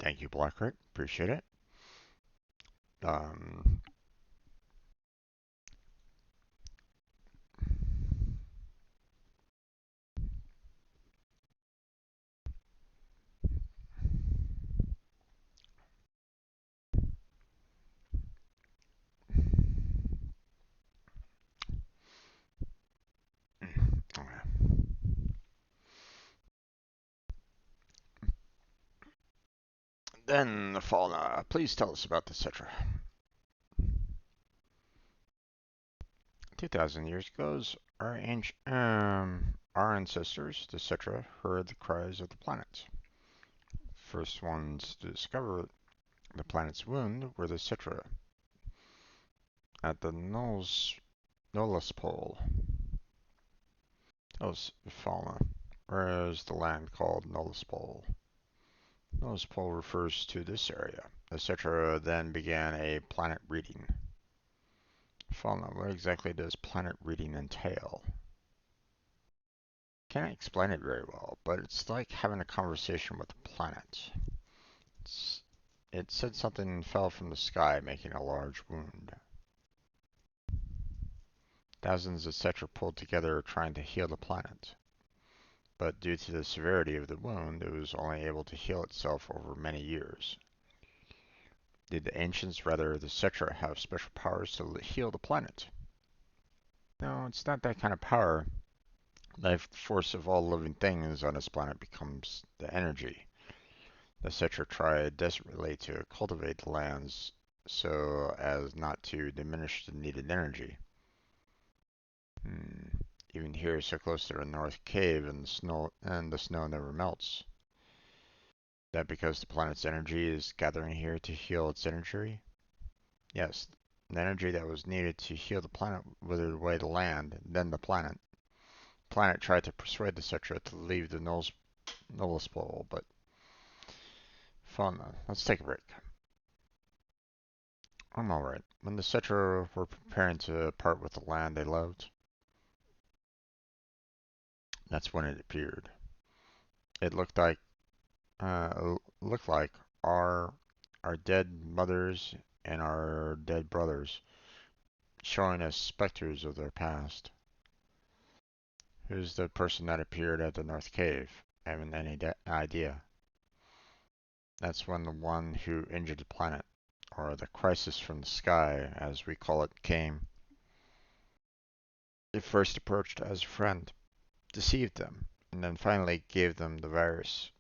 Thank you, Blackrick. Appreciate it. Um, Then the fauna. Please tell us about the Cetra. 2,000 years ago, our ancestors, the Cetra, heard the cries of the planets. First ones to discover the planet's wound were the Cetra at the Nulus Pole. Fauna, whereas the land called Nulus Pole. Nulus Pole refers to this area. The Cetra then began a planet reading. Fauna, what exactly does planet reading entail? Can't explain it very well, but it's like having a conversation with the planet. It said something fell from the sky, making a large wound. Thousands of Cetra pulled together trying to heal the planet. But due to the severity of the wound, it was only able to heal itself over many years. Did the ancients, rather the Cetra, have special powers to heal the planet? No, it's not that kind of power. Life force of all living things on this planet becomes the energy. The Cetra tried desperately to cultivate the lands so as not to diminish the needed energy. Even here, so close to the North Cave, and the snow never melts. That because the planet's energy is gathering here to heal its energy? Yes, the energy that was needed to heal the planet withered away the land, then the planet. The planet tried to persuade the Cetra to leave the Nulus Pole, but fun. Let's take a break. I'm alright. When the Cetra were preparing to part with the land they loved, that's when it appeared. It looked like our dead mothers and our dead brothers, showing us specters of their past. Who's the person that appeared at the North Cave? I haven't any idea. That's when the one who injured the planet, or the crisis from the sky, as we call it, came. It first approached as a friend, deceived them, and then finally gave them the virus.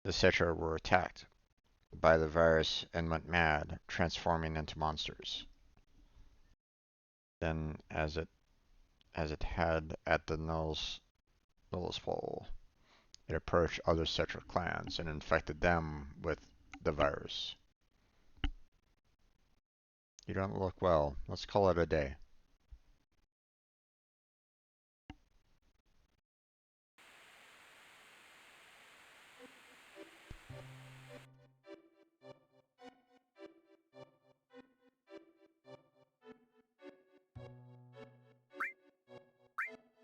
The Cetra were attacked by the virus and went mad, transforming into monsters. Then, as it had at the Nulus Pole, it approached other Cetra clans and infected them with the virus. You don't look well. Let's call it a day.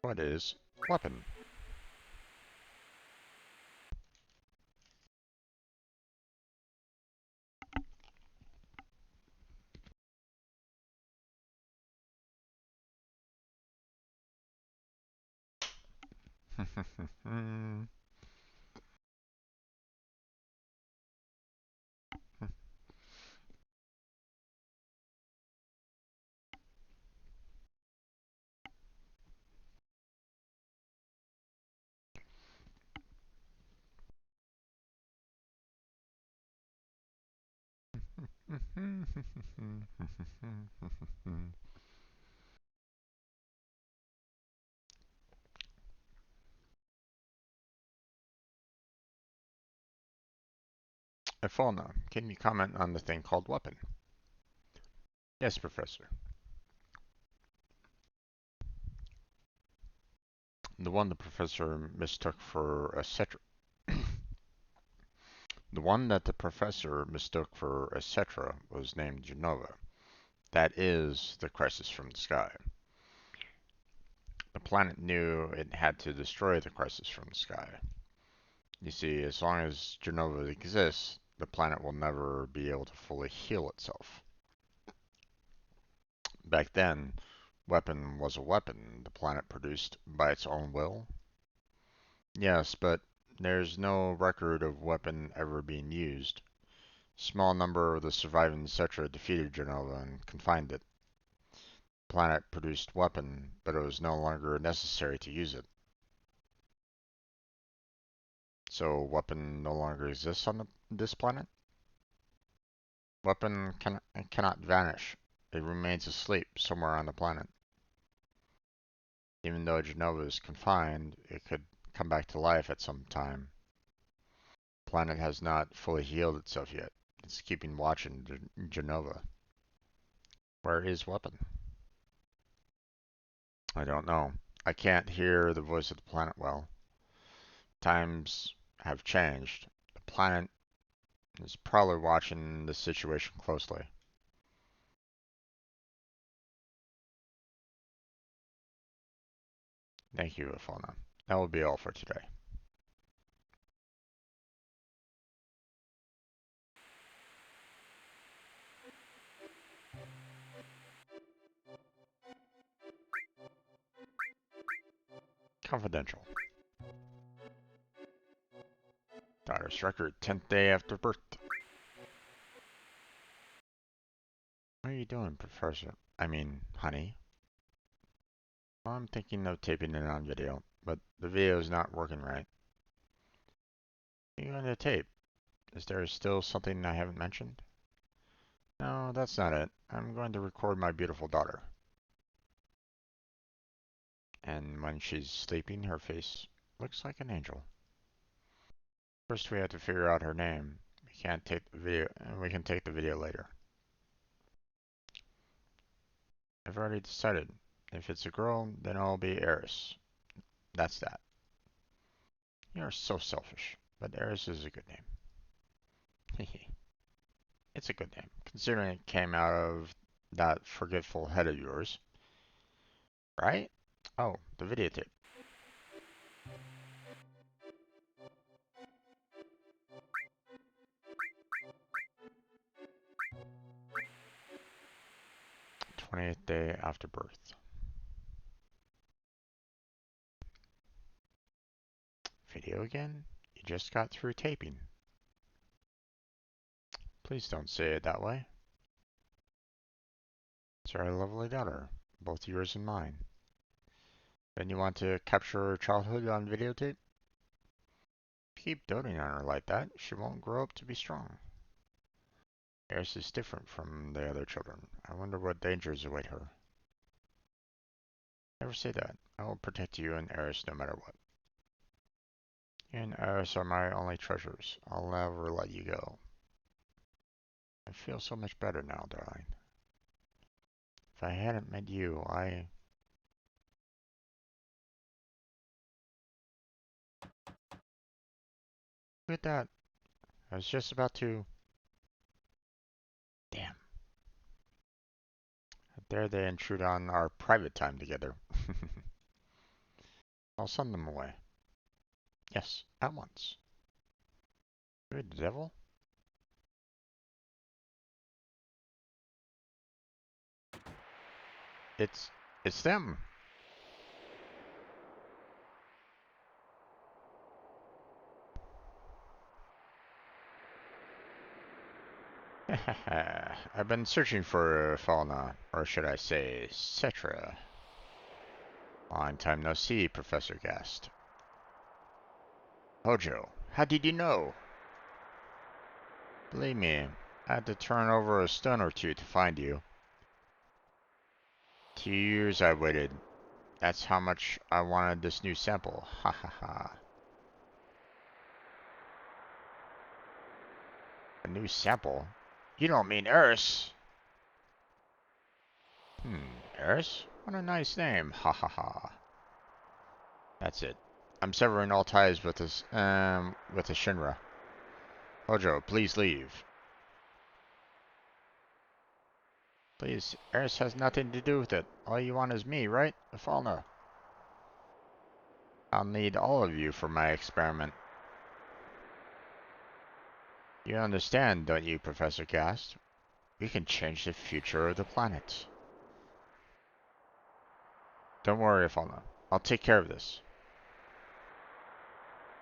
What is weapon? Fauna, can you comment on the thing called weapon? Yes, Professor. The one the professor mistook for a Cetra. The one that the professor mistook for a Cetra was named Genova. That is the crisis from the sky. The planet knew it had to destroy the crisis from the sky. You see, as long as Genova exists, the planet will never be able to fully heal itself. Back then, weapon was a weapon the planet produced by its own will. Yes, but there's no record of weapon ever being used. Small number of the surviving Cetra defeated Genova and confined it. The planet produced weapon, but it was no longer necessary to use it. So weapon no longer exists on the this planet? Weapon cannot vanish. It remains asleep somewhere on the planet. Even though Genova is confined, it could come back to life at some time. The planet has not fully healed itself yet. It's keeping watch in Genova. Where is Weapon? I don't know. I can't hear the voice of the planet well. Times have changed. The planet is probably watching the situation closely. Thank you, Afona. That will be all for today. Confidential. Daughter's record, 10th day after birth. What are you doing, Professor? I mean, honey. Well, I'm thinking of taping it on video, but the video is not working right. What are you going to tape? Is there still something I haven't mentioned? No, that's not it. I'm going to record my beautiful daughter. And when she's sleeping, her face looks like an angel. First, we have to figure out her name. We can't take the video, and we can take the video later. I've already decided. If it's a girl, then I'll be Eris. That's that. You're so selfish, but Eris is a good name. Hehe. It's a good name, considering it came out of that forgetful head of yours. Right? Oh, the videotape. '20th day after birth. Video again? You just got through taping. Please don't say it that way. It's our lovely daughter, both yours and mine. Then you want to capture her childhood on videotape? Keep doting on her like that, she won't grow up to be strong. Eris is different from the other children. I wonder what dangers await her. Never say that. I will protect you and Eris no matter what. You and Eris are my only treasures. I'll never let you go. I feel so much better now, darling. If I hadn't met you, Look at that. I was just about to... Damn. How dare they intrude on our private time together. I'll send them away. Yes, at once. Good devil. It's them. I've been searching for fauna, or should I say, Cetra. Long time no see, Professor Gast. Hojo, how did you know? Believe me, I had to turn over a stone or two to find you. 2 years I waited. That's how much I wanted this new sample. Ha ha ha. A new sample? You don't mean Eris? Eris? What a nice name. Ha ha ha. That's it. I'm severing all ties with this, with the Shinra. Hojo, please leave. Please, Eris has nothing to do with it. All you want is me, right? The fauna. I'll need all of you for my experiment. You understand, don't you, Professor Gast? We can change the future of the planet. Don't worry, fauna. I'll take care of this.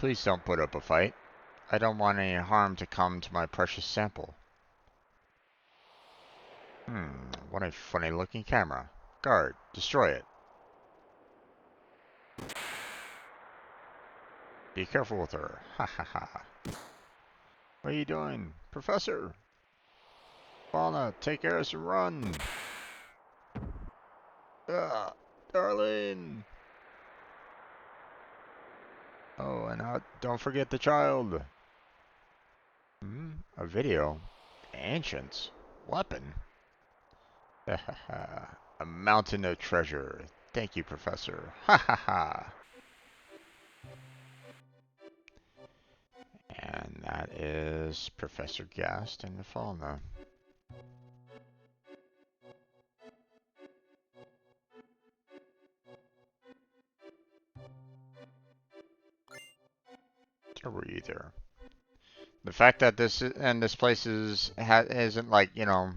Please don't put up a fight. I don't want any harm to come to my precious sample. What a funny looking camera. Guard, destroy it. Be careful with her. Ha ha ha. What are you doing? Professor! Fauna, take Eris and run! Ah, darling! Oh, and don't forget the child! A video? Ancients? Weapon? A mountain of treasure. Thank you, Professor. Ha ha ha! And that is Professor Gast and the fauna. A breather. The fact that this place isn't like, you know,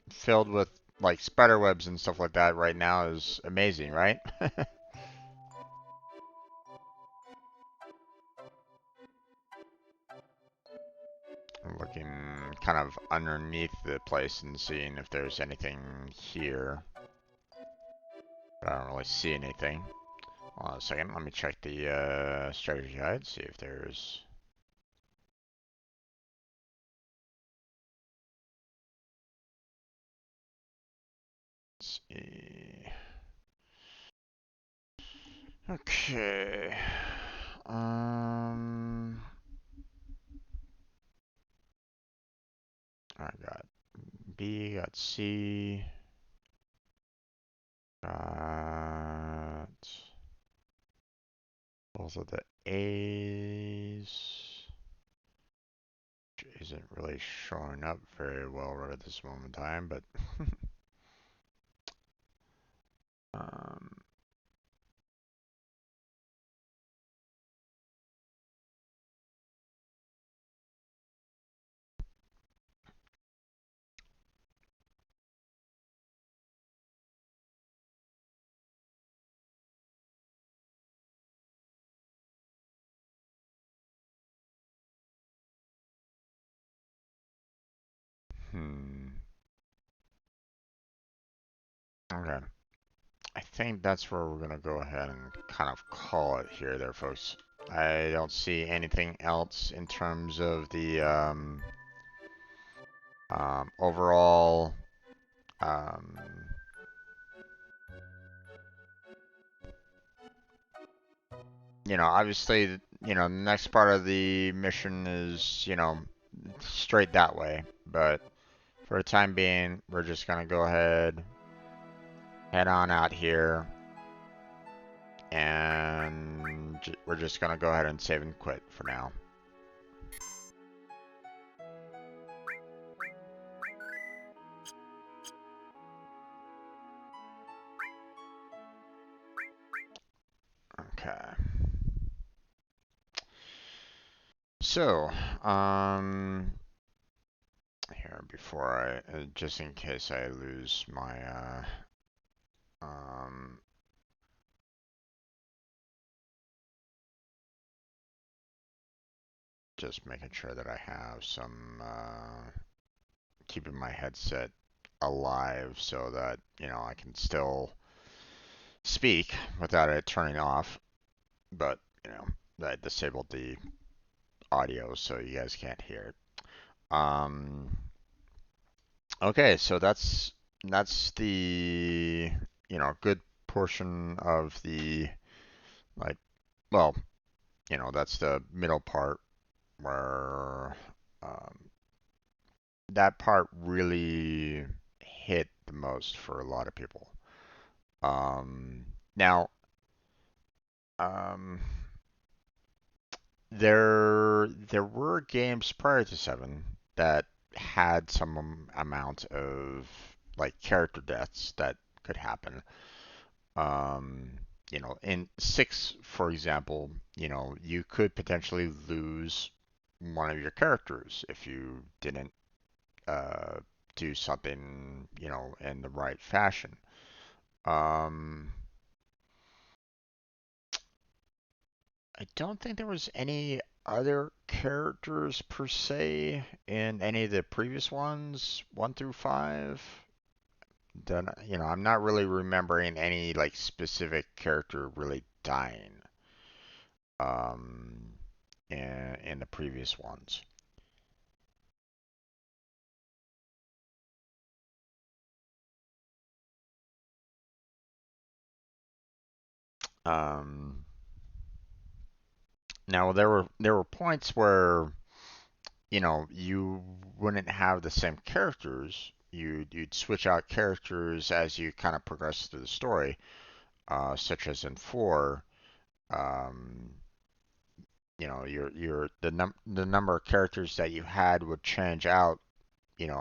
filled with like spider webs and stuff like that right now is amazing, right? I'm looking kind of underneath the place and seeing if there's anything here. But I don't really see anything. Hold on a second, let me check the strategy guide, see if there's... Let's see... Okay... I got B, got C... Got both of the A's, which isn't really showing up very well right at this moment in time, but um, okay. I think that's where we're gonna go ahead and kind of call it here there, folks. I don't see anything else in terms of the overall um, you know, obviously, you know, the next part of the mission is, you know, straight that way. But for the time being, we're just gonna go ahead, head on out here, and we're just gonna go ahead and save and quit for now. Okay. So, here before just in case I lose my, just making sure that I have some, keeping my headset alive so that, you know, I can still speak without it turning off. But, you know, I disabled the audio so you guys can't hear it. Okay, so that's the, you know, good portion of the, like, well, you know, that's the middle part where that part really hit the most for a lot of people. Now, um, there were games prior to 7 that had some amount of like character deaths that could happen. You know, in 6, for example, you know, you could potentially lose one of your characters if you didn't uh, do something, you know, in the right fashion. Um, I don't think there was any other characters per se in any of the previous ones, 1 through 5. Then, you know, I'm not really remembering any like specific character really dying um in the previous ones. Um, Now there were points where you wouldn't have the same characters. You'd switch out characters as you kind of progress through the story, such as in four. Um, the number of characters that you had would change out,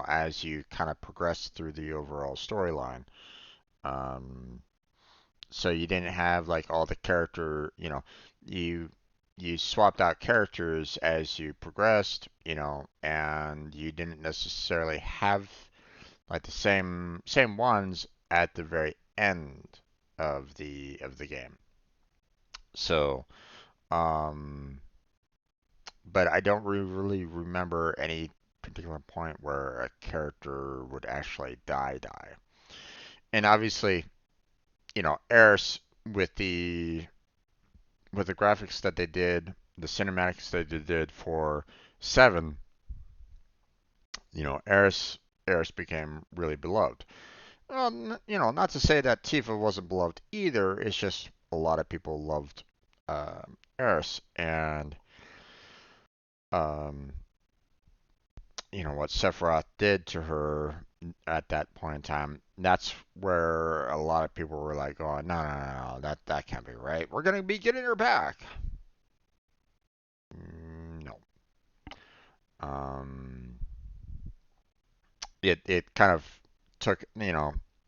as you kind of progress through the overall storyline. Um, so you didn't have like all the character, you you swapped out characters as you progressed, and you didn't necessarily have like the same ones at the very end of the game. So, um, but I don't really remember any particular point where a character would actually die. And obviously, Eris with the graphics that they did, the cinematics that they did for 7, Eris became really beloved. Well, not to say that Tifa wasn't beloved either. It's just a lot of people loved uh, Eris, and um, what Sephiroth did to her at that point in time. That's where a lot of people were like, "Oh, no, that can't be right. We're gonna be getting her back." No. Um, it kind of took,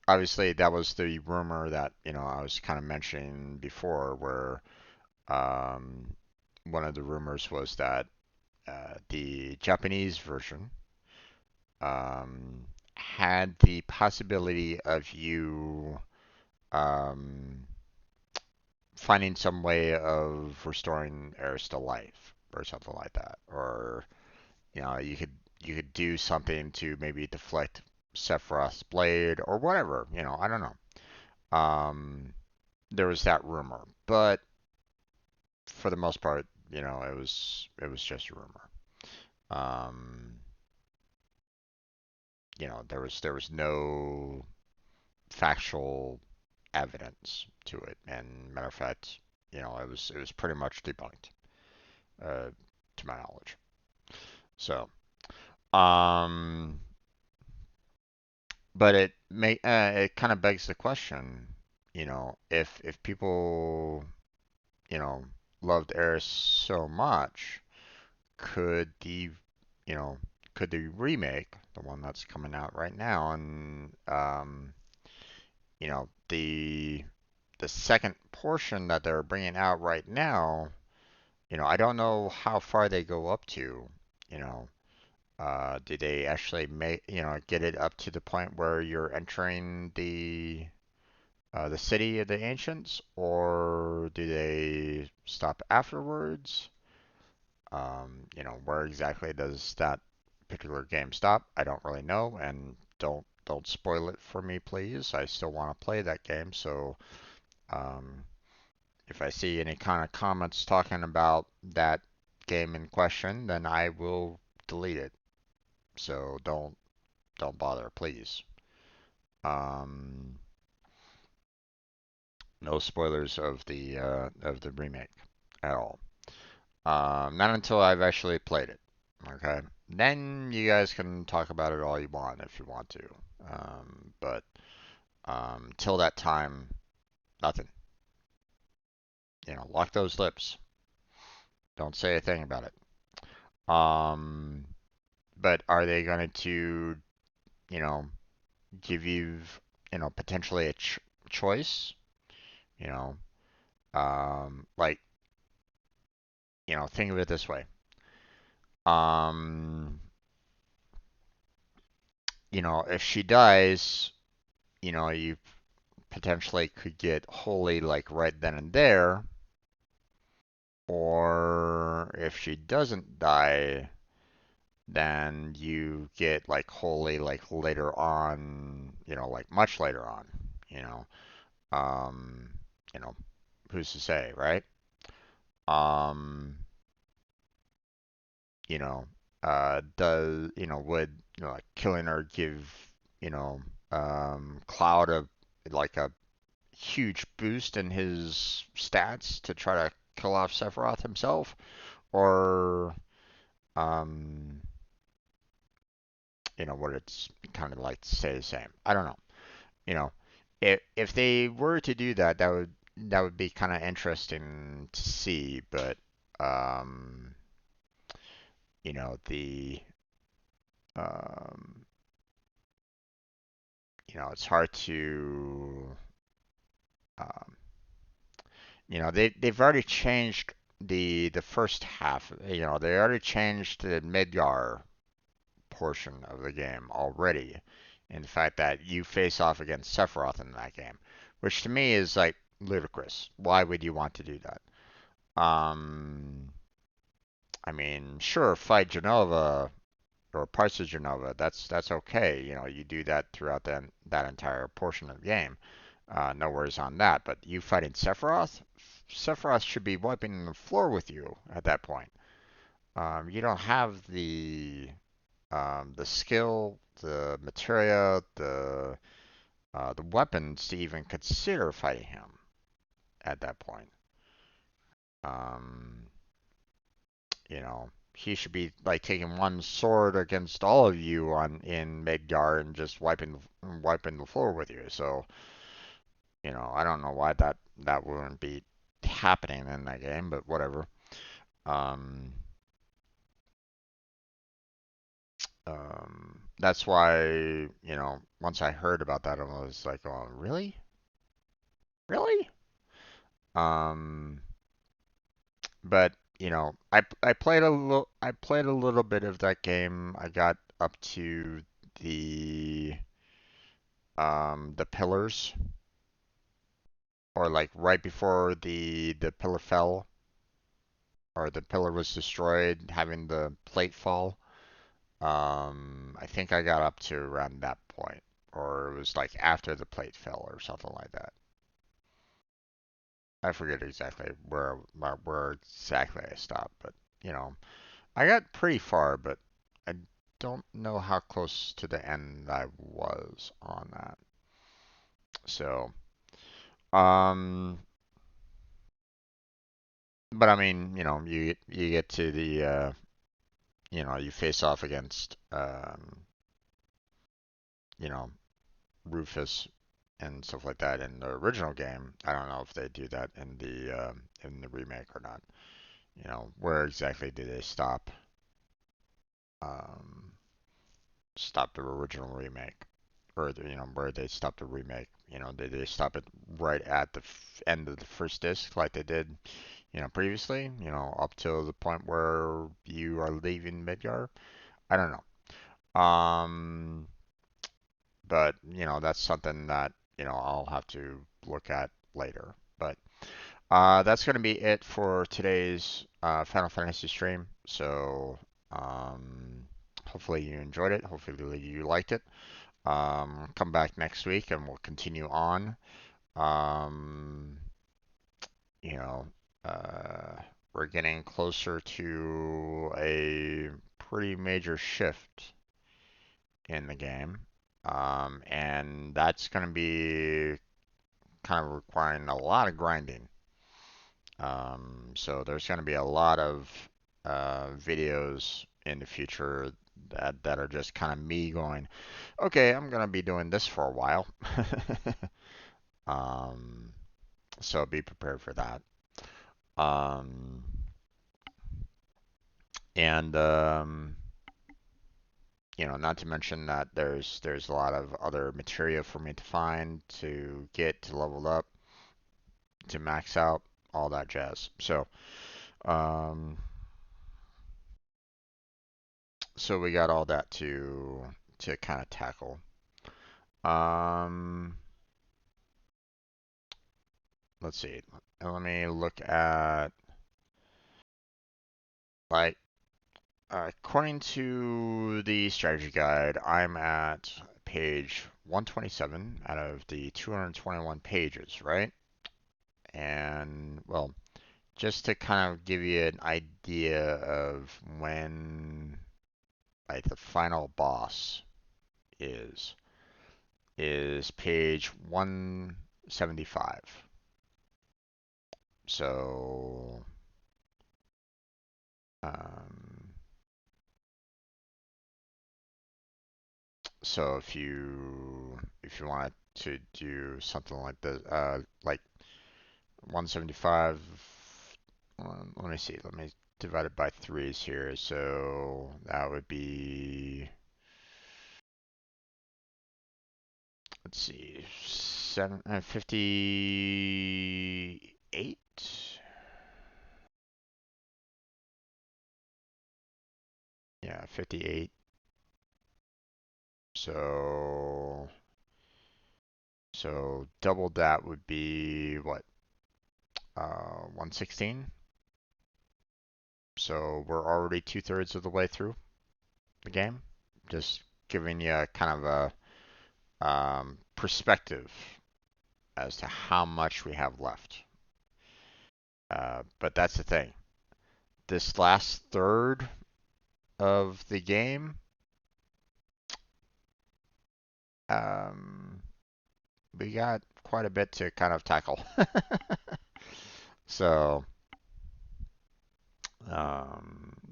obviously that was the rumor that, I was kind of mentioning before, where um, one of the rumors was that the Japanese version had the possibility of you um, finding some way of restoring Eris to life or something like that, or you could do something to maybe deflect Sephiroth's blade or whatever. I don't know. There was that rumor, but for the most part, it was just a rumor. Um, there was no factual evidence to it, and matter of fact, it was pretty much debunked, uh, to my knowledge. So, um, but it kind of begs the question, if people, you know, loved Eris so much, could the, you know, could the remake, the one that's coming out right now, and the second portion that they're bringing out right now, I don't know how far they go up to, you know. Did they actually get it up to the point where you're entering the city of the ancients, or do they stop afterwards? Where exactly does that particular game stop? I don't really know, and don't spoil it for me, please. I still want to play that game, so um, if I see any kind of comments talking about that game in question, then I will delete it. So don't bother, please. Um, no spoilers of the remake at all. Not until I've actually played it. Okay. Then you guys can talk about it all you want if you want to. But till that time, nothing. Lock those lips. Don't say a thing about it. Um, but are they going to, you know, give you, potentially a choice? You know, like, think of it this way. Um, if she dies, you potentially could get holy like right then and there, or if she doesn't die, then you get like holy like later on, like much later on, you know. Um, you know, who's to say, right? Um, you know, does would like killing her give Cloud a like a huge boost in his stats to try to kill off Sephiroth himself, or um, would it kind of like stay the same? I don't know. You know, if they were to do that, that would be kind of interesting to see, but um, the um, it's hard to um, they've already changed the first half. They already changed the Midgar portion of the game already. In the fact that you face off against Sephiroth in that game, which to me is like ludicrous. Why would you want to do that? Um, I mean, sure, fight Genova or parts of Genova. That's okay. You do that throughout that entire portion of the game. No worries on that. But you fighting Sephiroth, Sephiroth should be wiping the floor with you at that point. You don't have the skill, the materia, the weapons to even consider fighting him at that point. Um, he should be like taking one sword against all of you in Midgar and just wiping the floor with you. So, I don't know why that wouldn't be happening in that game, but whatever. Um, that's why, once I heard about that, I was like, oh, really? Really? Um, but I played a little bit of that game. I got up to the the pillars, or like right before the pillar fell, or the pillar was destroyed, having the plate fall. I think I got up to around that point, or it was like after the plate fell or something like that. I forget exactly where exactly I stopped, but I got pretty far, but I don't know how close to the end I was on that. So, um, but I mean, you get to you face off against you know, Rufus and stuff like that in the original game. I don't know if they do that in the remake or not. Where exactly do they um stop the original remake? Or where they stop the remake? Did they stop it right at the end of the first disc like they did, previously? Up till the point where you are leaving Midgar? I don't know. But that's something that I'll have to look at later. But that's going to be it for today's Final Fantasy stream. So hopefully you enjoyed it. Hopefully you liked it. Come back next week and we'll continue on. Um, you know, uh, we're getting closer to a pretty major shift in the game. And that's going to be kind of requiring a lot of grinding. So there's going to be a lot of videos in the future that are just kind of me going, okay, I'm going to be doing this for a while. um, so be prepared for that. Um, and not to mention that there's a lot of other material for me to find, to get to level up, to max out, all that jazz. Um, so we got all that to kind of tackle. Um, let's see. Let me look at like according to the strategy guide, I'm at page 127 out of the 221 pages, right? And well, just to kind of give you an idea of when like the final boss is is page 1 175. So, um, so if you wanted to do something like this, like 175, let me see, let me divide it by threes here. So that would be, let's see, 58. Yeah, 58. So double that would be what? 116. So we're already two-thirds of the way through the game. Just giving you kind of a perspective as to how much we have left. But that's the thing. This last third of the game, um, we got quite a bit to kind of tackle. So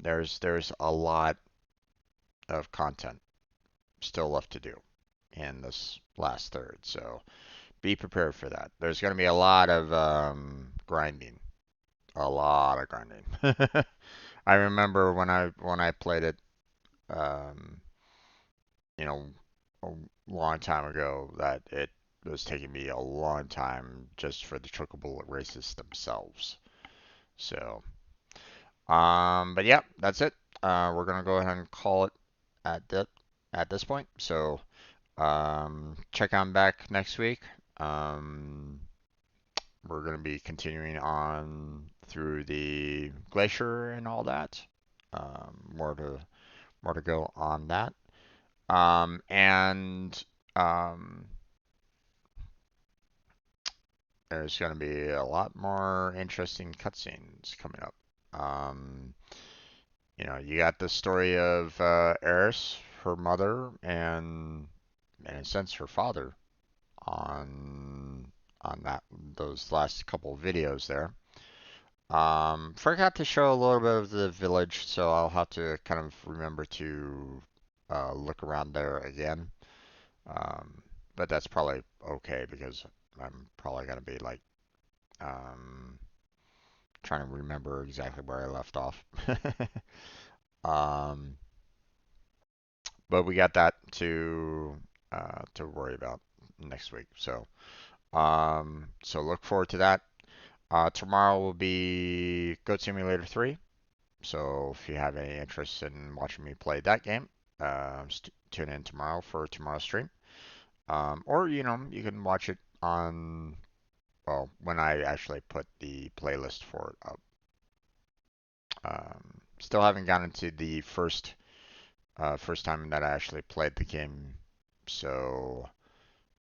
there's a lot of content still left to do in this last third. So be prepared for that. There's going to be a lot of grinding, a lot of grinding. I remember when I played it, um, you know, a long time ago, that it was taking me a long time just for the chocobo races themselves. So, but yeah, that's it. We're gonna go ahead and call it at this point. So, check on back next week. Um, we're going to be continuing on through the glacier and all that. More to go on that. And um, there's going to be a lot more interesting cutscenes coming up. Um, you got the story of Eris, her mother, and in a sense her father on those last couple of videos there. Forgot to show a little bit of the village, so I'll have to kind of remember to look around there again. Um, but that's probably okay because I'm probably gonna be like um, trying to remember exactly where I left off. um, but we got that to worry about next week. So look forward to that. Tomorrow will be Goat Simulator 3. So if you have any interest in watching me play that game, tune in tomorrow for tomorrow's stream. Or you can watch it on, well, when I actually put the playlist for it up. Still haven't gotten to the first time that I actually played the game, so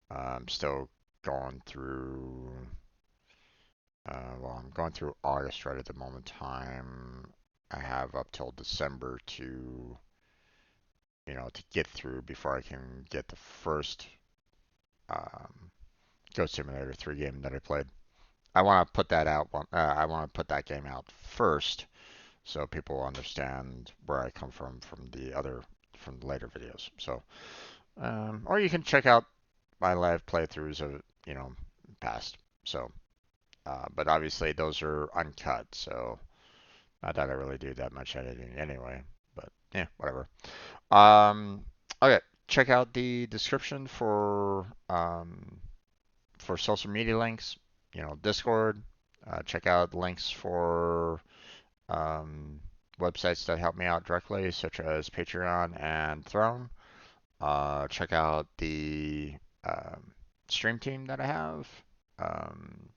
I'm still going through. Well, I'm going through August right at the moment in time. I have up till December to get through before I can get the first um, Goat Simulator 3 game that I played. I want to put that out. I want to put that game out first, so people understand where I come from the later videos. So, or you can check out my live playthroughs of past. So, but obviously those are uncut, so not that I really do that much editing anyway. But yeah, whatever. Um, okay, check out the description for social media links. Discord. Check out links for um, websites that help me out directly, such as Patreon and Throne. Check out the um, stream team that I have. Um,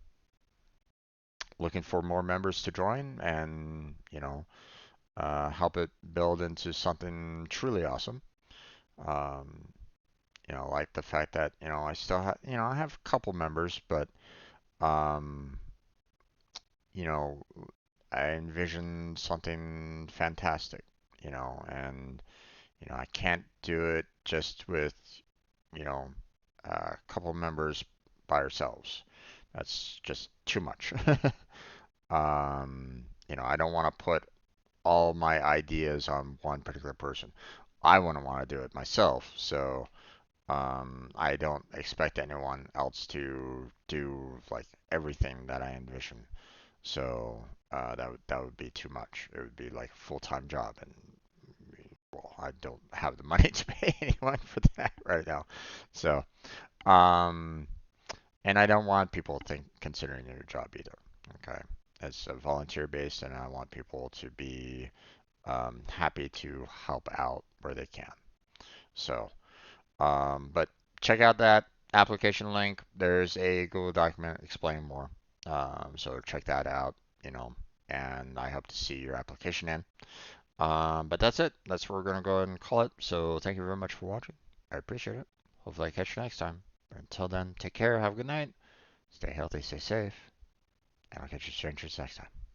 Looking for more members to join and help it build into something truly awesome. Um, like the fact that, I still have, I have a couple members, but, um, you know, I envision something fantastic, and, I can't do it just with, you know, a couple members by ourselves. That's just too much. I don't want to put all my ideas on one particular person. I wouldn't want to do it myself, so I don't expect anyone else to do like everything that I envision. So that would be too much. It would be like a full-time job, and well, I don't have the money to pay anyone for that right now. So um, and I don't want people considering it a job either. Okay, it's a volunteer based, and I want people to be happy to help out where they can. So, but check out that application link. There's a Google document explaining more. So check that out, you know, and I hope to see your application in. But that's it. That's what we're going to go ahead and call it. So thank you very much for watching. I appreciate it. Hopefully I catch you next time. But until then, take care. Have a good night. Stay healthy, stay safe. And I'll catch you strangers next time.